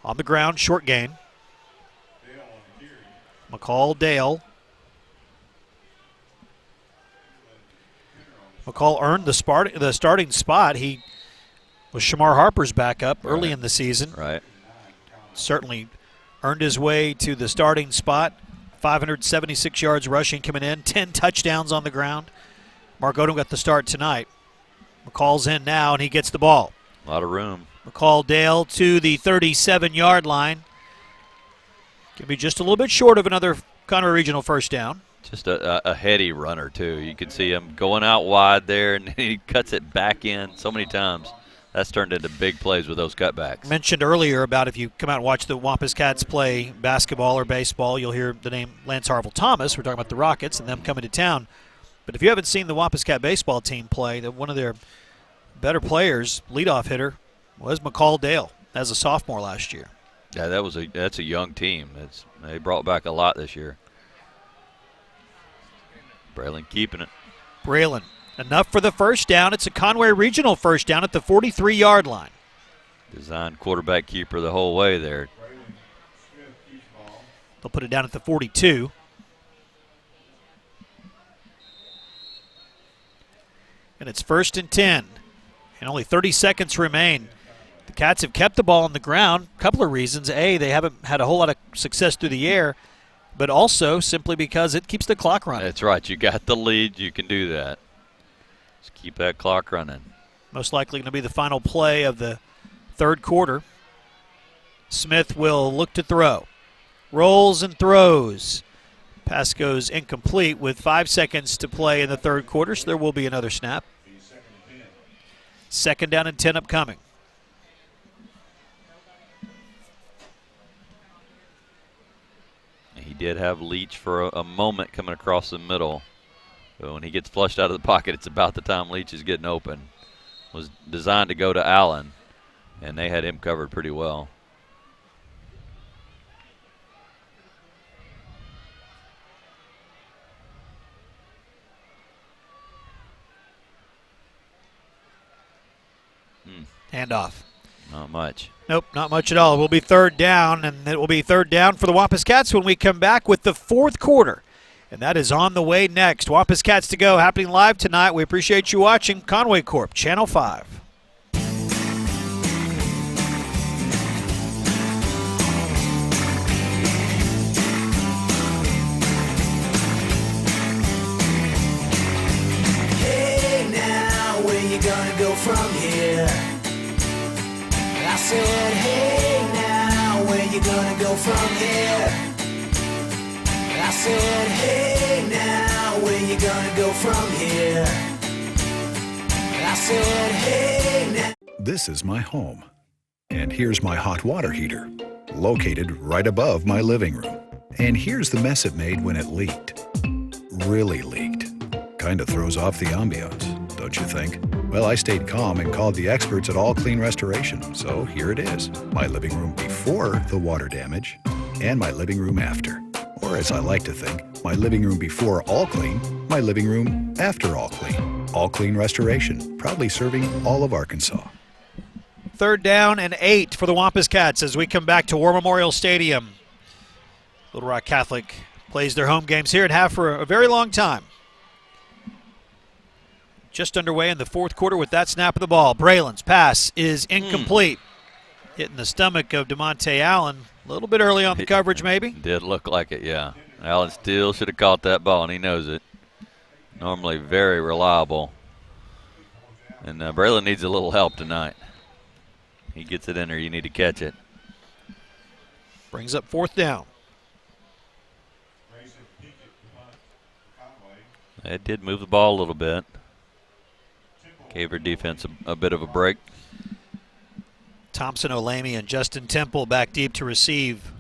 [SPEAKER 1] On the ground, short gain. McCall Dale. McCall earned the starting spot. He was Shamar Harper's backup early in the season.
[SPEAKER 2] Right.
[SPEAKER 1] Certainly earned his way to the starting spot. 576 yards rushing coming in, 10 touchdowns on the ground. Mark Odom got the start tonight. McCall's in now, and he gets the ball.
[SPEAKER 2] A lot of room.
[SPEAKER 1] McCall Dale to the 37-yard line. Can be just a little bit short of another Conway Regional first down.
[SPEAKER 2] Just a heady runner, too. You can see him going out wide there, and he cuts it back in so many times. That's turned into big plays with those cutbacks.
[SPEAKER 1] Mentioned earlier about if you come out and watch the Wampus Cats play basketball or baseball, you'll hear the name Lance Harville Thomas. We're talking about the Rockets and them coming to town. But if you haven't seen the Wampus Cat baseball team play, one of their better players, leadoff hitter, was McCall Dale as a sophomore last year.
[SPEAKER 2] Yeah, that's a young team. They brought back a lot this year. Braylon keeping it.
[SPEAKER 1] Braylon. Enough for the first down. It's a Conway Regional first down at the 43-yard line.
[SPEAKER 2] Designed quarterback keeper the whole way there.
[SPEAKER 1] They'll put it down at the 42. And it's 1st and 10. And only 30 seconds remain. The Cats have kept the ball on the ground. A couple of reasons. A, they haven't had a whole lot of success through the air, but also simply because it keeps the clock running.
[SPEAKER 2] That's right. You got the lead. You can do that. Just keep that clock running.
[SPEAKER 1] Most likely going to be the final play of the third quarter. Smith will look to throw. Rolls and throws. Pass goes incomplete with 5 seconds to play in the third quarter, so there will be another snap. 2nd down and 10 upcoming.
[SPEAKER 2] He did have Leach for a moment coming across the middle. But when he gets flushed out of the pocket, it's about the time Leach is getting open. Was designed to go to Allen, and they had him covered pretty well.
[SPEAKER 1] Handoff.
[SPEAKER 2] Not much.
[SPEAKER 1] Nope, not much at all. It will be 3rd down, and it will be 3rd down for the Wampus Cats when we come back with the 4th quarter. And that is on the way next. Wampus Cats to go, happening live tonight. We appreciate you watching. Conway Corp, Channel 5.
[SPEAKER 13] Hey now, where you gonna go from here? I said, hey now, where you gonna go from here? I said, hey now, where you gonna go from here? I said, hey now.
[SPEAKER 3] This is my home. And here's my hot water heater, located right above my living room. And here's the mess it made when it leaked. Really leaked. Kinda throws off the ambiance, don't you think? Well, I stayed calm and called the experts at All Clean Restoration. So here it is, my living room before the water damage and my living room after. Or as I like to think, my living room before All Clean, my living room after All Clean. All Clean Restoration, proudly serving all of Arkansas.
[SPEAKER 1] 3rd down and 8 for the Wampus Cats as we come back to War Memorial Stadium. Little Rock Catholic plays their home games here and have for a very long time. Just underway in the 4th quarter with that snap of the ball. Braylon's pass is incomplete. Hitting the stomach of DeMonte Allen. A little bit early on the coverage, maybe.
[SPEAKER 2] Did look like it, yeah. Allen still should have caught that ball, and he knows it. Normally very reliable. And Braylon needs a little help tonight. He gets it in there, you need to catch it.
[SPEAKER 1] Brings up 4th down.
[SPEAKER 2] It did move the ball a little bit. Gave her defense a bit of a break.
[SPEAKER 1] Thompson, Olamy, and Justin Temple back deep to receive.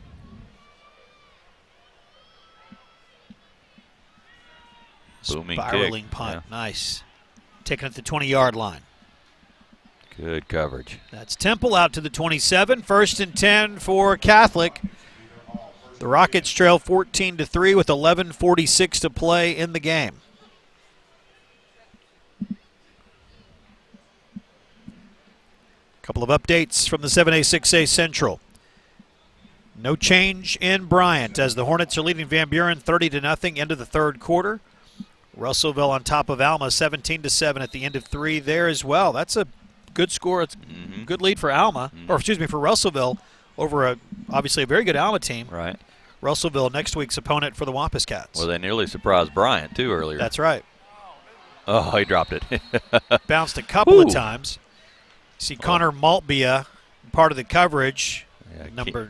[SPEAKER 2] Booming
[SPEAKER 1] spiraling
[SPEAKER 2] kick.
[SPEAKER 1] punt.
[SPEAKER 2] Yeah.
[SPEAKER 1] Nice. Taking it to the 20-yard line.
[SPEAKER 2] Good coverage.
[SPEAKER 1] That's Temple out to the 27. 1st and 10 for Catholic. The Rockets trail 14-3 with 11:46 to play in the game. Couple of updates from the 7A 6A Central. No change in Bryant as the Hornets are leading Van Buren 30-0 into the 3rd quarter. Russellville on top of Alma 17-7 at the end of 3 there as well. That's a good score. It's a good lead for Alma, or excuse me, for Russellville over obviously a very good Alma team.
[SPEAKER 2] Right.
[SPEAKER 1] Russellville next week's opponent for the Wampus Cats.
[SPEAKER 2] Well, they nearly surprised Bryant too earlier.
[SPEAKER 1] That's right.
[SPEAKER 2] Oh, he dropped it.
[SPEAKER 1] Bounced a couple of times. See Connor Maltbia, part of the coverage.
[SPEAKER 2] Yeah,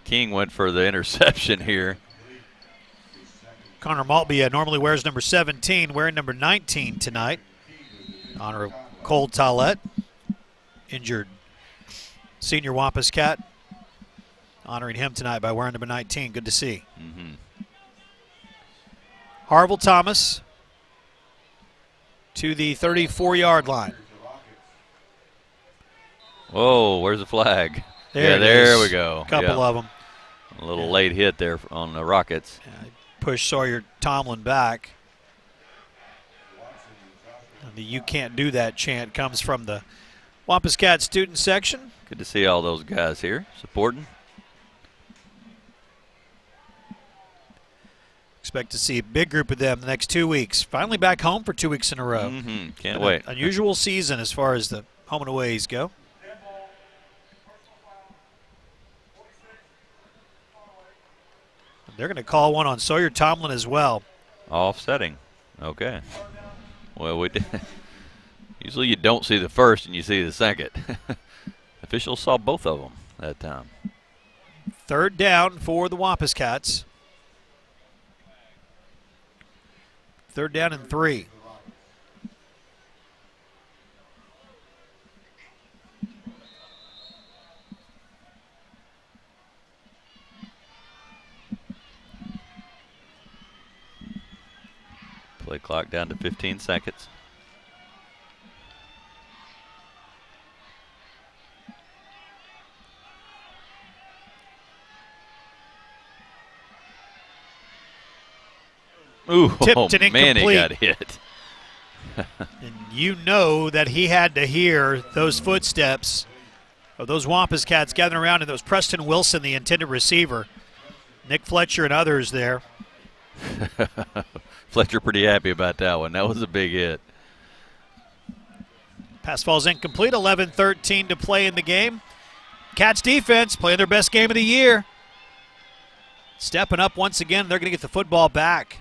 [SPEAKER 2] King went for the interception here.
[SPEAKER 1] Connor Maltbia normally wears number 17, wearing number 19 tonight. In honor of Cole Tollett, injured senior Wampus Cat. Honoring him tonight by wearing number 19. Good to see. Harville Thomas to the 34-yard line.
[SPEAKER 2] Whoa, where's the flag?
[SPEAKER 1] There
[SPEAKER 2] we go.
[SPEAKER 1] Couple of them.
[SPEAKER 2] A little late hit there on the Rockets.
[SPEAKER 1] Push Sawyer Tomlin back. And the "you can't do that" chant comes from the Wampus Cat student section.
[SPEAKER 2] Good to see all those guys here supporting.
[SPEAKER 1] Expect to see a big group of them the next 2 weeks. Finally back home for 2 weeks in a row.
[SPEAKER 2] Can't wait.
[SPEAKER 1] Unusual season as far as the home and aways go. They're going to call one on Sawyer Tomlin as well.
[SPEAKER 2] Offsetting. Okay. Well, usually you don't see the first and you see the second. Officials saw both of them that time.
[SPEAKER 1] 3rd down for the Wampus Cats. 3rd down and 3.
[SPEAKER 2] Play clock down to 15 seconds. Ooh,
[SPEAKER 1] Tipped and
[SPEAKER 2] man, he
[SPEAKER 1] incomplete.
[SPEAKER 2] got hit.
[SPEAKER 1] And you know that he had to hear those footsteps of those Wampus Cats gathering around, and those Preston Wilson, the intended receiver, Nick Fletcher and others there.
[SPEAKER 2] Fletcher pretty happy about that one. That was a big hit.
[SPEAKER 1] Pass falls incomplete. 11-13 to play in the game. Cats defense playing their best game of the year. Stepping up once again. They're going to get the football back.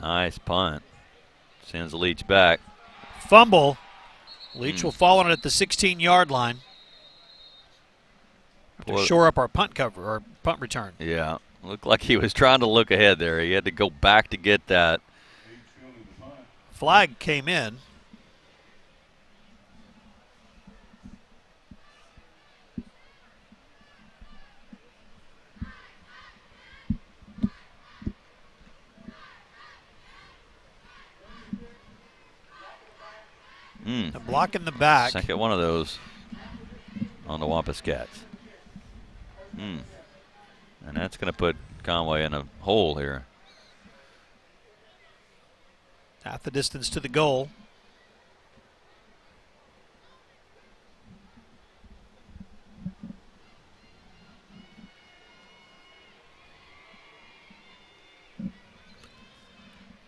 [SPEAKER 2] Nice punt. Sends Leach back.
[SPEAKER 1] Fumble. Leach will fall on it at the 16-yard line. To shore up our punt cover, our punt return.
[SPEAKER 2] Yeah. Looked like he was trying to look ahead there. He had to go back to get that.
[SPEAKER 1] Flag came in. A block in the back.
[SPEAKER 2] Second one of those on the Wampus Cats. And that's going to put Conway in a hole here.
[SPEAKER 1] Half the distance to the goal.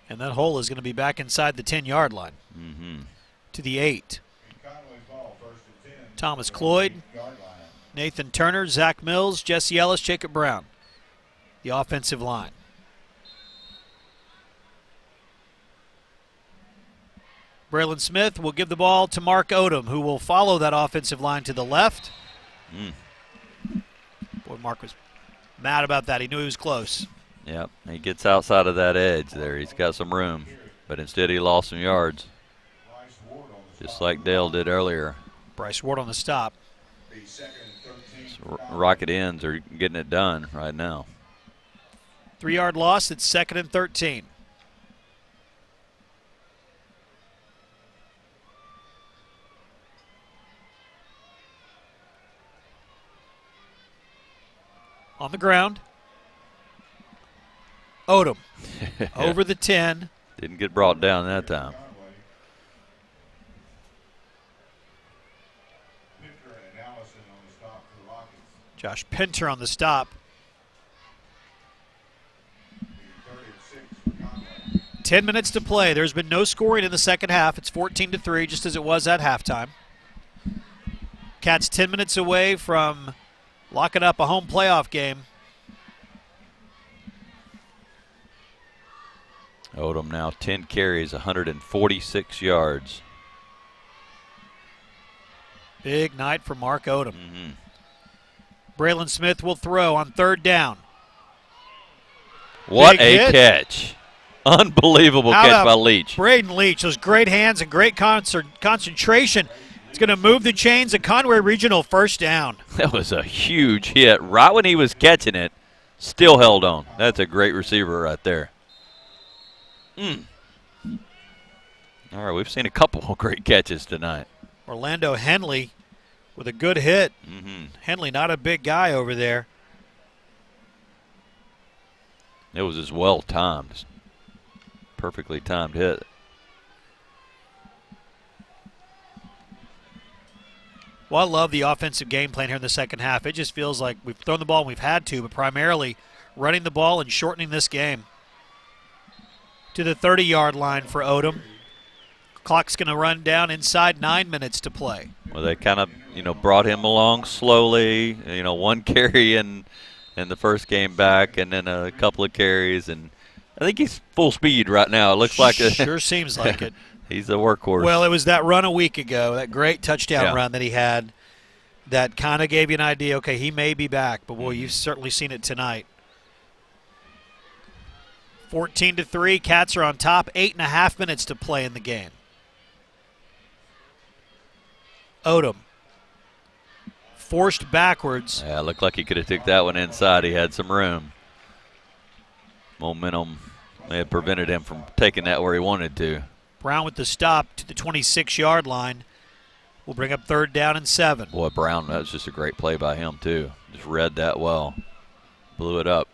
[SPEAKER 1] And that hole is going to be back inside the 10-yard line. To the 8. Thomas Cloyd, Nathan Turner, Zach Mills, Jesse Ellis, Jacob Brown. The offensive line. Braylon Smith will give the ball to Mark Odom, who will follow that offensive line to the left. Boy, Mark was mad about that. He knew he was close.
[SPEAKER 2] Yep, he gets outside of that edge there. He's got some room, but instead he lost some yards, just like Dale did earlier.
[SPEAKER 1] Bryce Ward on the stop.
[SPEAKER 2] So Rocket ends are getting it done right now.
[SPEAKER 1] 3-yard loss. It's 2nd and 13. On the ground. Odom over the 10.
[SPEAKER 2] Didn't get brought down that time.
[SPEAKER 1] Josh Pinter on the stop. 10 minutes to play. There's been no scoring in the second half. It's 14-3, just as it was at halftime. Cats 10 minutes away from locking up a home playoff game.
[SPEAKER 2] Odom now 10 carries, 146 yards.
[SPEAKER 1] Big night for Mark Odom. Braylon Smith will throw on 3rd down.
[SPEAKER 2] What a catch. Unbelievable catch by Leach.
[SPEAKER 1] Braden Leach, those great hands and great concentration. It's going to move the chains at Conway Regional, 1st down.
[SPEAKER 2] That was a huge hit. Right when he was catching it, still held on. That's a great receiver right there. All right, we've seen a couple of great catches tonight.
[SPEAKER 1] Orlando Henley with a good hit. Henley, not a big guy over there.
[SPEAKER 2] It was as well timed. Perfectly timed hit.
[SPEAKER 1] Well, I love the offensive game plan here in the second half. It just feels like we've thrown the ball and we've had to, but primarily running the ball and shortening this game. To the 30-yard line for Odom. Clock's going to run down inside 9 minutes to play.
[SPEAKER 2] Well, they kind of, brought him along slowly. One carry in the first game back, and then a couple of carries, and I think he's full speed right now. It looks like it.
[SPEAKER 1] Sure seems like it.
[SPEAKER 2] He's a workhorse.
[SPEAKER 1] Well, it was that run a week ago, that great touchdown run that he had, that kind of gave you an idea, okay, he may be back. But, boy, you've certainly seen it tonight. 14-3, Cats are on top. 8.5 minutes to play in the game. Odom. Forced backwards.
[SPEAKER 2] Yeah, it looked like he could have took that one inside. He had some room. Momentum may have prevented him from taking that where he wanted to.
[SPEAKER 1] Brown with the stop to the 26-yard line. We'll bring up 3rd down and 7.
[SPEAKER 2] Boy, Brown, that was just a great play by him, too. Just read that well. Blew it up.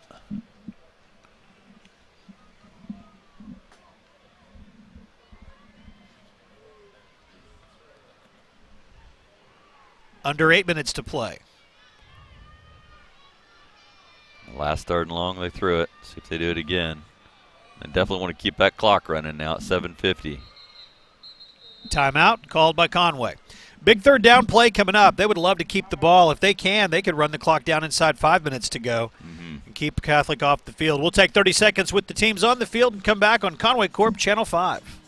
[SPEAKER 1] Under 8 minutes to play.
[SPEAKER 2] Last 3rd and long, they threw it. See if they do it again. They definitely want to keep that clock running now at 7:50.
[SPEAKER 1] Timeout called by Conway. Big 3rd down play coming up. They would love to keep the ball. If they can, they could run the clock down inside 5 minutes to go and keep Catholic off the field. We'll take 30 seconds with the teams on the field and come back on Conway Corp Channel 5.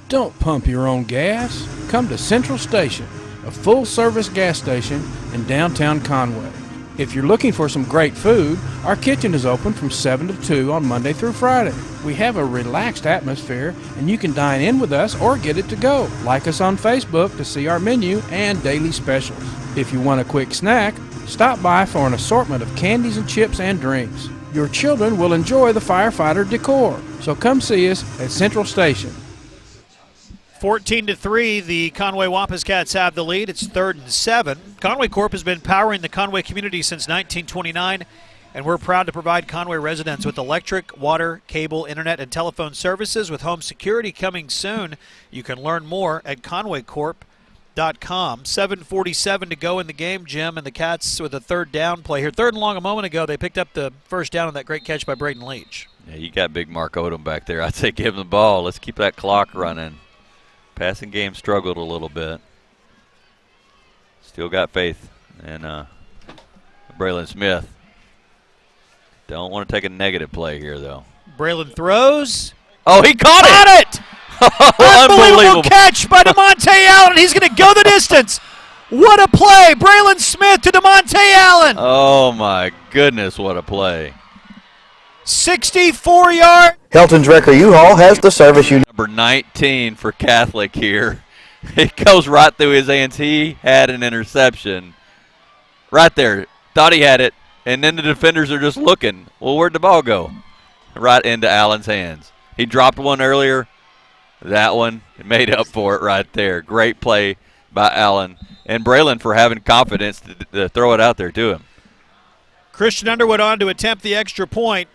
[SPEAKER 6] Don't pump your own gas. Come to Central Station, a full-service gas station in downtown Conway. If you're looking for some great food, our kitchen is open from 7 to 2 on Monday through Friday. We have a relaxed atmosphere, and you can dine in with us or get it to go. Like us on Facebook to see our menu and daily specials. If you want a quick snack, stop by for an assortment of candies and chips and drinks. Your children will enjoy the firefighter decor, so come see us at Central Station.
[SPEAKER 1] 14-3, the Conway Wampus Cats have the lead. It's 3rd and 7. Conway Corp has been powering the Conway community since 1929, and we're proud to provide Conway residents with electric, water, cable, internet, and telephone services with home security coming soon. You can learn more at conwaycorp.com. 7:47 to go in the game, Jim, and the Cats with a 3rd down play here. 3rd and long a moment ago. They picked up the 1st down on that great catch by Braden Leach.
[SPEAKER 2] Yeah, you got big Mark Odom back there. I'd say give him the ball. Let's keep that clock running. Passing game struggled a little bit. Still got faith in Braylon Smith. Don't want to take a negative play here, though.
[SPEAKER 1] Braylon throws.
[SPEAKER 2] Oh, he caught
[SPEAKER 1] it!
[SPEAKER 2] Unbelievable
[SPEAKER 1] catch by DeMonte Allen. He's going to go the distance. What a play. Braylon Smith to DeMonte Allen.
[SPEAKER 2] Oh, my goodness, what a play.
[SPEAKER 1] 64-yard.
[SPEAKER 7] Helton's Wrecker U-Haul has the service you need.
[SPEAKER 2] Number 19 for Catholic here. It goes right through his hands. He had an interception right there. Thought he had it, and then the defenders are just looking. Well, where'd the ball go? Right into Allen's hands. He dropped one earlier. That one made up for it right there. Great play by Allen. And Braylon for having confidence to throw it out there to him.
[SPEAKER 1] Christian Underwood on to attempt the extra point.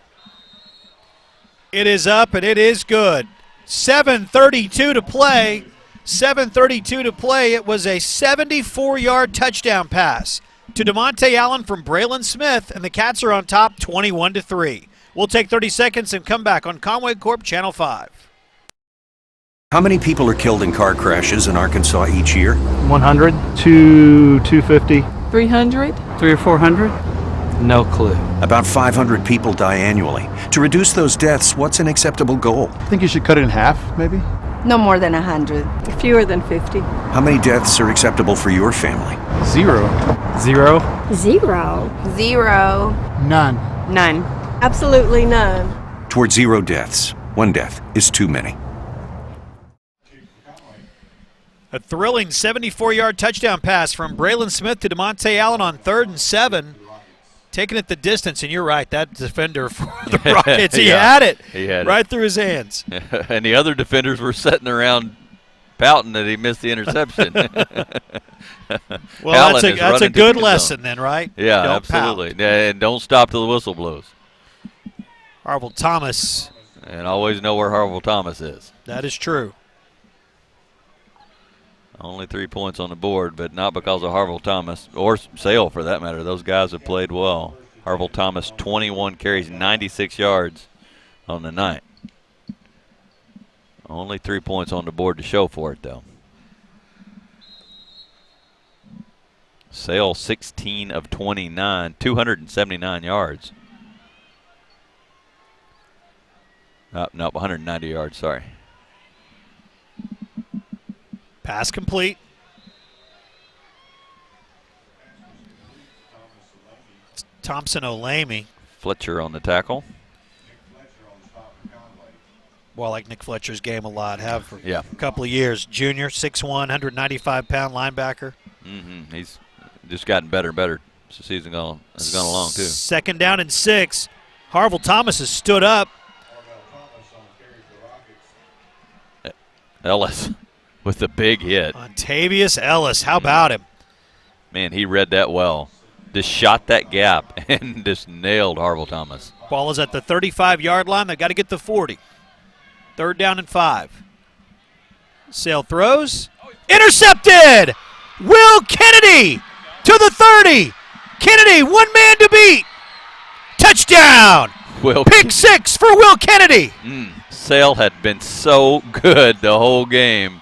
[SPEAKER 1] It is up, and it is good. 7:32 to play. 7:32 to play. It was a 74-yard touchdown pass to DeMonte Allen from Braylon Smith, and the Cats are on top 21-3. We'll take 30 seconds and come back on Conway Corp Channel 5.
[SPEAKER 8] How many people are killed in car crashes in Arkansas each year?
[SPEAKER 9] 100 to 250.
[SPEAKER 11] 300?
[SPEAKER 9] 300 or 400? No clue.
[SPEAKER 8] About 500 people die annually. To reduce those deaths, what's an acceptable goal?
[SPEAKER 9] I think you should cut it in half, maybe.
[SPEAKER 10] No more than 100.
[SPEAKER 11] Fewer than 50.
[SPEAKER 8] How many deaths are acceptable for your family?
[SPEAKER 9] 0. 0.
[SPEAKER 10] 0. 0.
[SPEAKER 9] None.
[SPEAKER 11] None. Absolutely none.
[SPEAKER 8] Toward 0 deaths. 1 death is too many.
[SPEAKER 1] A thrilling 74-yard touchdown pass from Braylon Smith to DeMonte Allen on 3rd and 7. Taking it the distance, and you're right, that defender for the Rockets, he had it.
[SPEAKER 2] He had
[SPEAKER 1] right
[SPEAKER 2] it.
[SPEAKER 1] Through his hands.
[SPEAKER 2] And the other defenders were sitting around pouting that he missed the interception.
[SPEAKER 1] Well, that's a good lesson then, right?
[SPEAKER 2] Yeah,
[SPEAKER 1] don't
[SPEAKER 2] absolutely.
[SPEAKER 1] Pout.
[SPEAKER 2] And don't stop till the whistle blows.
[SPEAKER 1] Harville Thomas.
[SPEAKER 2] And always know where Harville Thomas is.
[SPEAKER 1] That is true.
[SPEAKER 2] Only 3 points on the board, but not because of Harville Thomas, or Sale for that matter. Those guys have played well. Harville Thomas, 21 carries, 96 yards on the night. Only 3 points on the board to show for it, though. Sale, 16 of 29, 279 yards. Nope, 190 yards, sorry.
[SPEAKER 1] Pass complete. It's Thompson-Olamy.
[SPEAKER 2] Fletcher on the tackle.
[SPEAKER 1] Well, I like Nick Fletcher's game a lot. Have for a couple of years. Junior, 6'1", 195-pound linebacker.
[SPEAKER 2] He's just gotten better and better as the season has gone along, too.
[SPEAKER 1] 2nd down and 6. Harville Thomas has stood up.
[SPEAKER 2] Ellis with the big hit.
[SPEAKER 1] Ontavious Ellis, how about him?
[SPEAKER 2] Man, he read that well. Just shot that gap and just nailed Harville Thomas.
[SPEAKER 1] Ball is at the 35-yard line. They've got to get the 40. 3rd down and 5. Sale throws. Intercepted! Will Kennedy to the 30. Kennedy, one man to beat. Touchdown! Pick 6 for Will Kennedy.
[SPEAKER 2] Sale had been so good the whole game.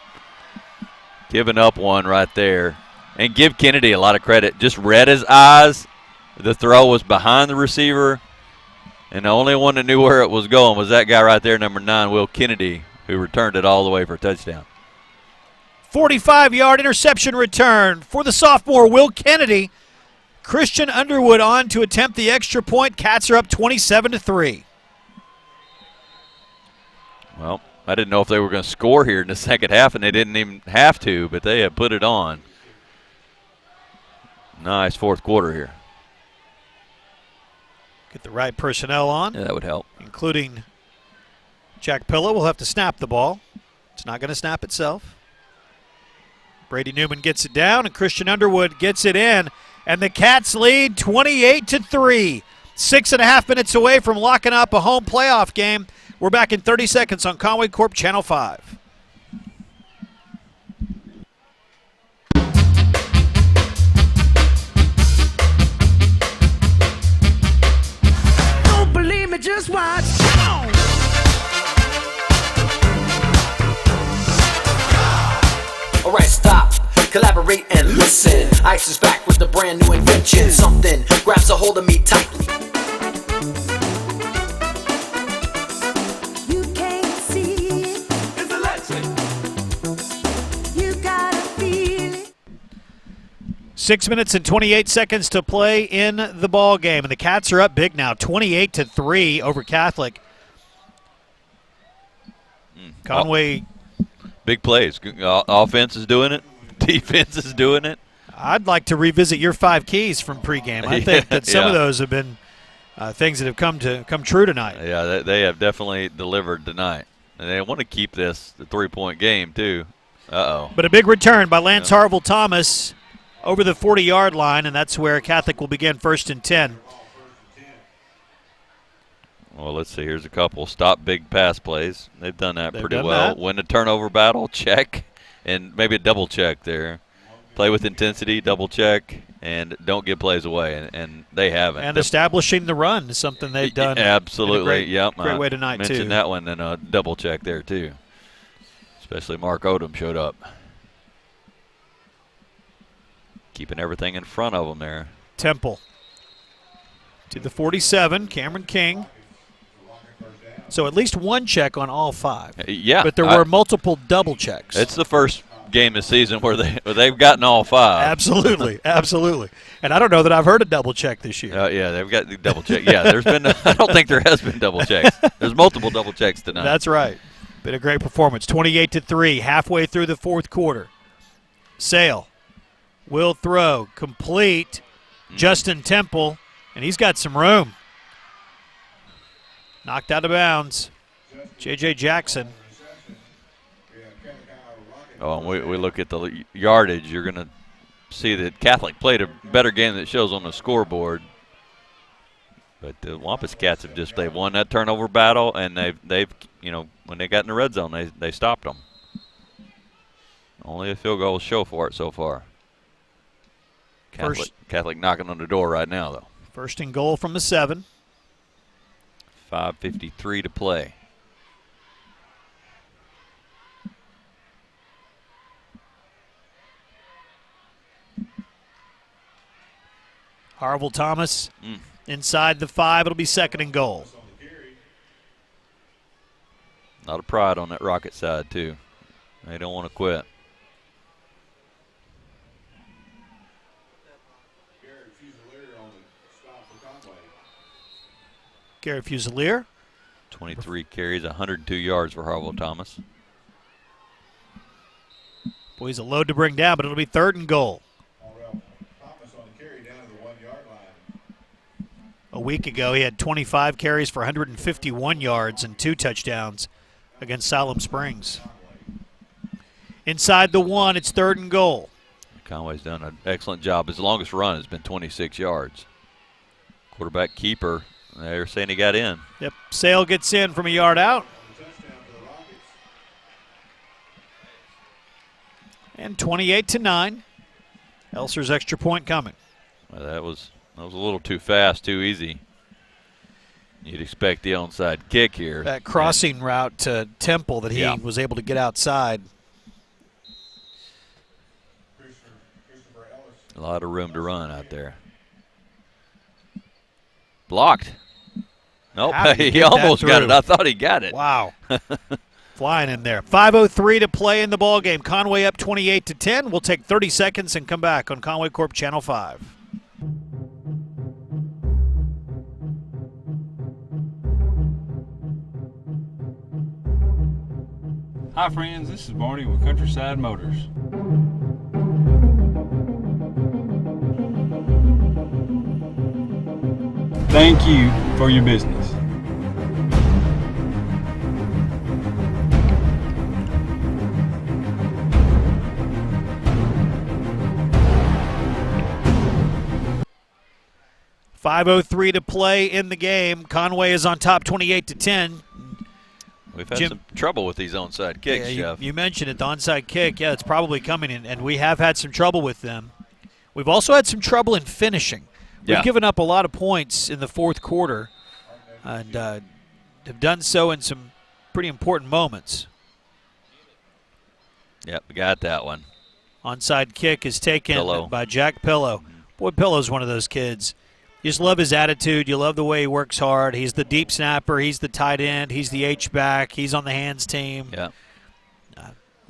[SPEAKER 2] Giving up one right there. And give Kennedy a lot of credit. Just read his eyes. The throw was behind the receiver. And the only one that knew where it was going was that guy right there, number 9, Will Kennedy, who returned it all the way for a touchdown.
[SPEAKER 1] 45-yard interception return for the sophomore Will Kennedy. Christian Underwood on to attempt the extra point. Cats are up 27-3.
[SPEAKER 2] Well, I didn't know if they were going to score here in the second half, and they didn't even have to, but they have put it on. Nice fourth quarter here.
[SPEAKER 1] Get the right personnel on.
[SPEAKER 2] Yeah, that would help.
[SPEAKER 1] Including Jack Pillow will have to snap the ball. It's not going to snap itself. Brady Newman gets it down, and Christian Underwood gets it in. And the Cats lead 28-3. 6.5 minutes away from locking up a home playoff game. We're back in 30 seconds on Conway Corp Channel 5.
[SPEAKER 13] Don't believe me, just watch. Come on.
[SPEAKER 17] All right, stop. Collaborate and listen. Ice is back with a brand new invention. Something grabs a hold of me tightly.
[SPEAKER 12] You can't see it.
[SPEAKER 13] It's electric.
[SPEAKER 12] You gotta feel it.
[SPEAKER 1] 6 minutes and 28 seconds to play in the ball game, and the Cats are up big now, 28-3 over Catholic. Conway.
[SPEAKER 2] Big plays. Offense is doing it. Defense is doing it.
[SPEAKER 1] I'd like to revisit your 5 keys from pregame. I think that some of those have been things that have come true tonight.
[SPEAKER 2] Yeah, they have definitely delivered tonight. And they want to keep this the 3-point game, too. Uh-oh.
[SPEAKER 1] But a big return by Lance Harville Thomas over the 40-yard line, and that's where Catholic will begin 1st and 10.
[SPEAKER 2] Well, let's see. Here's a couple. Stop big pass plays. They've done that pretty
[SPEAKER 1] done
[SPEAKER 2] well.
[SPEAKER 1] that.
[SPEAKER 2] Win the turnover battle, check. And maybe a double check there. Play with intensity, double check, and don't give plays away. And they haven't.
[SPEAKER 1] And establishing the run is something they've done.
[SPEAKER 2] Absolutely.
[SPEAKER 1] Great way tonight, too.
[SPEAKER 2] Mentioned that one, and a double check there, too. Especially Mark Odom showed up. Keeping everything in front of them there.
[SPEAKER 1] Temple to the 47, Cameron King. So at least one check on all 5.
[SPEAKER 2] Yeah.
[SPEAKER 1] But there were multiple double checks.
[SPEAKER 2] It's the first game this season where they've gotten all 5.
[SPEAKER 1] Absolutely, absolutely. And I don't know that I've heard a double check this year.
[SPEAKER 2] Yeah, they've got the double check. Yeah, there's been. I don't think there has been double checks. There's multiple double checks tonight.
[SPEAKER 1] That's right. Been a great performance. 28-3, halfway through the fourth quarter. Sale will throw complete. Justin Temple, and he's got some room. Knocked out of bounds. J.J. Jackson.
[SPEAKER 2] Oh, and we look at the yardage. You're going to see that Catholic played a better game than it shows on the scoreboard. But the Wampus Cats have they've won that turnover battle, and they've when they got in the red zone, they stopped them. Only a field goal will show for it so far. Catholic knocking on the door right now, though.
[SPEAKER 1] 1st and goal from the 7.
[SPEAKER 2] 5:53 to play.
[SPEAKER 1] Harville Thomas inside the 5. It'll be 2nd and goal.
[SPEAKER 2] A lot of pride on that Rocket side, too. They don't want to quit.
[SPEAKER 1] Garrett Fusilier.
[SPEAKER 2] 23 carries, 102 yards for Harville Thomas.
[SPEAKER 1] Boy, he's a load to bring down, but it'll be 3rd and goal. A week ago, he had 25 carries for 151 yards and 2 touchdowns against Siloam Springs. Inside the 1, it's 3rd and goal.
[SPEAKER 2] Conway's done an excellent job. His longest run has been 26 yards. Quarterback keeper, they're saying he got in.
[SPEAKER 1] Yep, Sale gets in from a yard out. And 28-9. Elser's extra point coming.
[SPEAKER 2] Well, that was a little too fast, too easy. You'd expect the onside kick here.
[SPEAKER 1] That crossing route to Temple that he was able to get outside.
[SPEAKER 2] A lot of room to run out there. Blocked. Nope, he almost got it. I thought he got it.
[SPEAKER 1] Wow. Flying in there. 5:03 to play in the ball game. Conway up 28-10. We'll take 30 seconds and come back on Conway Corp Channel 5.
[SPEAKER 18] Hi friends, this is Barney with Countryside Motors. Thank you for your business.
[SPEAKER 1] .503 to play in the game. Conway is on top 28-10.
[SPEAKER 2] We've had some trouble with these onside kicks, Jeff.
[SPEAKER 1] You mentioned it, the onside kick. Yeah, it's probably coming in, and we have had some trouble with them. We've also had some trouble in finishing. We've given up a lot of points in the 4th quarter and have done so in some pretty important moments.
[SPEAKER 2] Yep, we got that one.
[SPEAKER 1] Onside kick is taken by Jack Pillow. Boy, Pillow's one of those kids. You just love his attitude. You love the way he works hard. He's the deep snapper. He's the tight end. He's the H-back. He's on the hands team.
[SPEAKER 2] Yeah.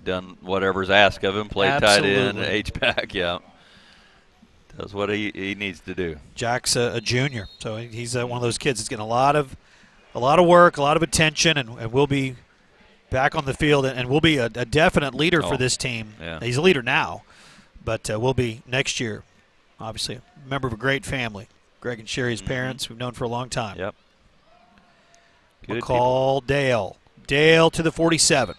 [SPEAKER 2] Done whatever's asked of him. Played tight end, H-back, yeah. Does what he needs to do.
[SPEAKER 1] Jack's a junior, so he's one of those kids that's getting a lot of work, a lot of attention, and will be back on the field and will be a definite leader for this team.
[SPEAKER 2] Yeah.
[SPEAKER 1] He's a leader now, but will be next year. Obviously, a member of a great family. Greg and Sherry's parents we've known for a long time.
[SPEAKER 2] Yep. Good
[SPEAKER 1] McCall people. Dale. Dale to the 47.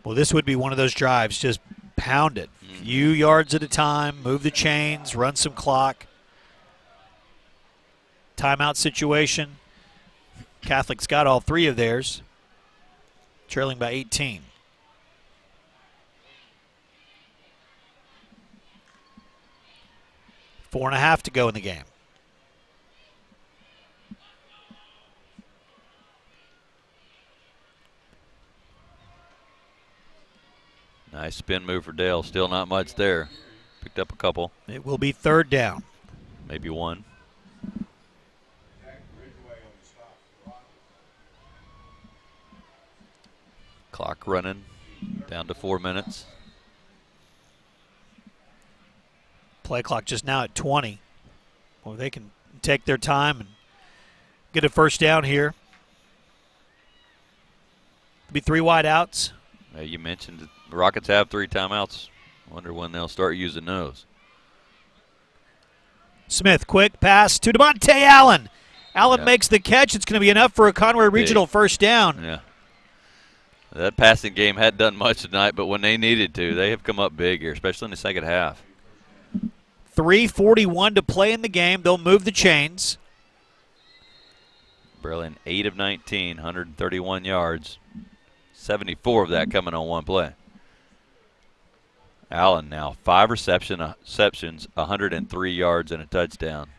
[SPEAKER 1] Well, this would be one of those drives. Just pound it. Few yards at a time. Move the chains. Run some clock. Timeout situation. Catholic's got all 3 of theirs. Trailing by 18. Four and a half to go in the game.
[SPEAKER 2] Nice spin move for Dale. Still not much there. Picked up a couple.
[SPEAKER 1] It will be 3rd down.
[SPEAKER 2] Maybe 1. Clock running. Down to 4 minutes.
[SPEAKER 1] Play clock just now at 20. Well, they can take their time and get a first down here. Be 3 wide outs.
[SPEAKER 2] You mentioned the Rockets have 3 timeouts. Wonder when they'll start using those.
[SPEAKER 1] Smith, quick pass to DeMonte Allen. Allen makes the catch. It's going to be enough for a Conway Regional first down.
[SPEAKER 2] Yeah. That passing game hadn't done much tonight, but when they needed to, they have come up big here, especially in the second half.
[SPEAKER 1] 3:41 to play in the game. They'll move the chains.
[SPEAKER 2] Berlin 8 of 19, 131 yards. 74 of that coming on one play. Allen now 5 receptions, 103 yards and a touchdown.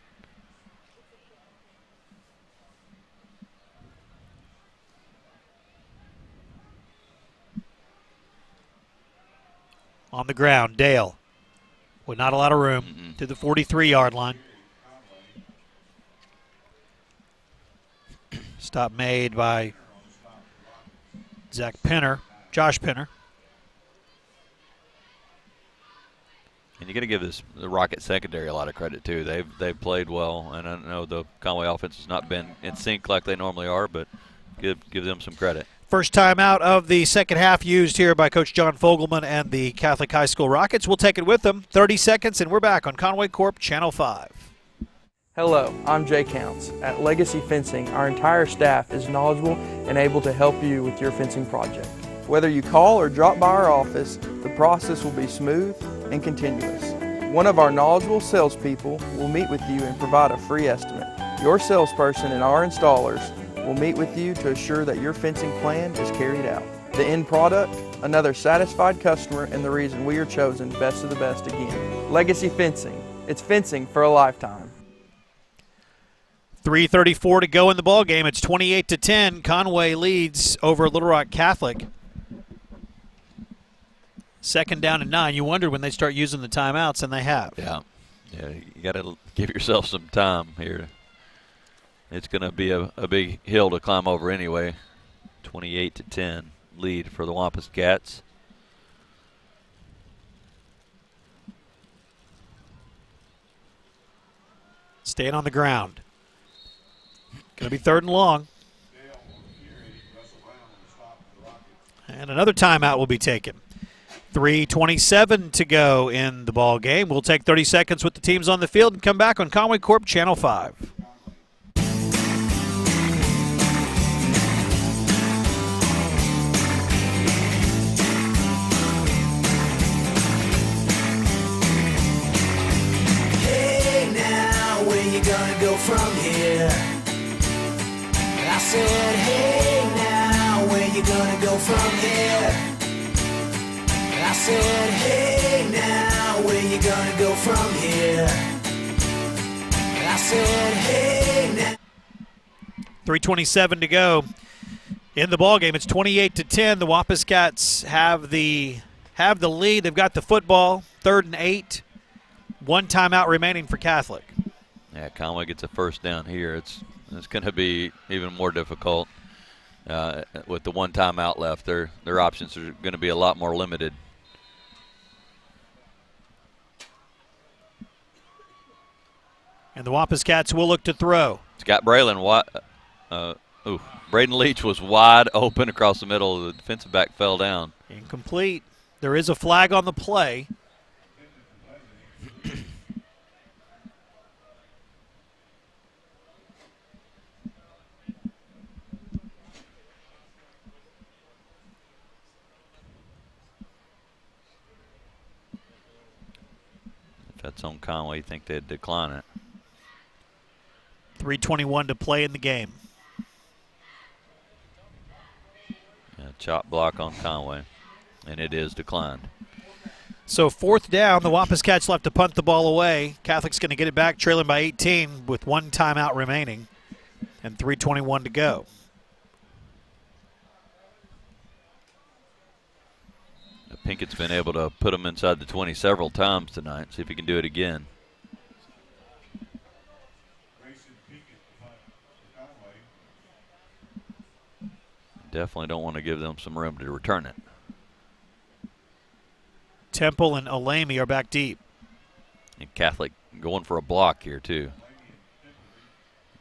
[SPEAKER 1] On the ground, Dale with not a lot of room to the 43-yard line. Stop made by Josh Pinner.
[SPEAKER 2] And you got to give the Rocket secondary a lot of credit too. They've played well, and I know the Conway offense has not been in sync like they normally are, but give them some credit.
[SPEAKER 1] First time out of the second half used here by Coach John Fogelman and the Catholic High School Rockets. We'll take it with them. 30 seconds, and we're back on Conway Corp Channel 5.
[SPEAKER 5] Hello, I'm Jay Counts. At Legacy Fencing, our entire staff is knowledgeable and able to help you with your fencing project. Whether you call or drop by our office, the process will be smooth and continuous. One of our knowledgeable salespeople will meet with you and provide a free estimate. Your salesperson and our installers will meet with you to assure that your fencing plan is carried out. The end product, another satisfied customer, and the reason we are chosen best of the best again. Legacy Fencing. It's fencing for a lifetime.
[SPEAKER 1] 3:34 to go in the ball game. It's 28-10. Conway leads over Little Rock Catholic. Second down and 9. You wondered when they start using the timeouts, and they have.
[SPEAKER 2] Yeah, you got to give yourself some time here. It's going to be a big hill to climb over anyway. 28-10 lead for the Wampus Cats.
[SPEAKER 1] Staying on the ground. Going to be third and long. And another timeout will be taken. 3:27 to go in the ball game. We'll take 30 seconds with the teams on the field and come back on Conway Corp Channel 5.
[SPEAKER 13] Hey now, where you gonna go from here? I said, hey now, where you gonna go from here? I said, hey now, where you gonna go from here? I said, hey now.
[SPEAKER 1] 3:27 to go in the ball game. It's 28-10. The Wampus Cats have the lead. They've got the football. 3rd and 8. One timeout remaining for Catholic.
[SPEAKER 2] Yeah, Conway gets a first down here. It's going to be even more difficult with the one timeout left. Their options are going to be a lot more limited.
[SPEAKER 1] And the Wampus Cats will look to throw.
[SPEAKER 2] Scott Braylon, Braden Leach was wide open across the middle. The defensive back fell down.
[SPEAKER 1] Incomplete. There is a flag on the play.
[SPEAKER 2] If that's on Conway, you think they'd decline it.
[SPEAKER 1] 3:21 to play in the game.
[SPEAKER 2] Yeah, chop block on Conway, and it is declined.
[SPEAKER 1] So 4th down, the Wampus Cats left to punt the ball away. Catholic's going to get it back, trailing by 18 with one timeout remaining and 3:21 to go.
[SPEAKER 2] Pinkett's been able to put them inside the 20 several times tonight. See if he can do it again. Definitely don't want to give them some room to return it.
[SPEAKER 1] Temple and Olamy are back deep.
[SPEAKER 2] And Catholic going for a block here too.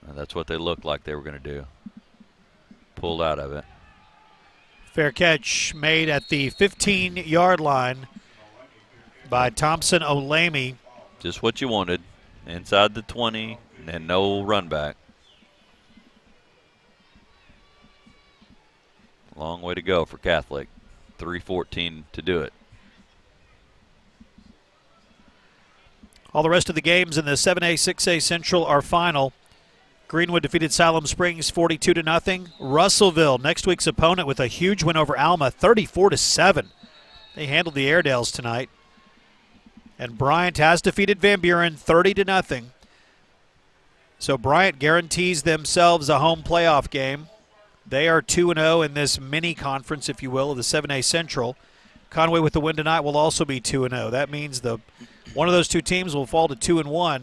[SPEAKER 2] And that's what they looked like they were going to do. Pulled out of it.
[SPEAKER 1] Fair catch made at the 15-yard line by Thompson Olamy.
[SPEAKER 2] Just what you wanted. Inside the 20 and no run back. Long way to go for Catholic. 3:14 to do it.
[SPEAKER 1] All the rest of the games in the 7A, 6A Central are final. Greenwood defeated Siloam Springs 42-0. Russellville, next week's opponent, with a huge win over Alma, 34-7. They handled the Airedales tonight. And Bryant has defeated Van Buren 30-0. So Bryant guarantees themselves a home playoff game. They are 2-0 in this mini conference, if you will, of the 7A Central. Conway with the win tonight will also be 2-0. That means one of those two teams will fall to 2-1.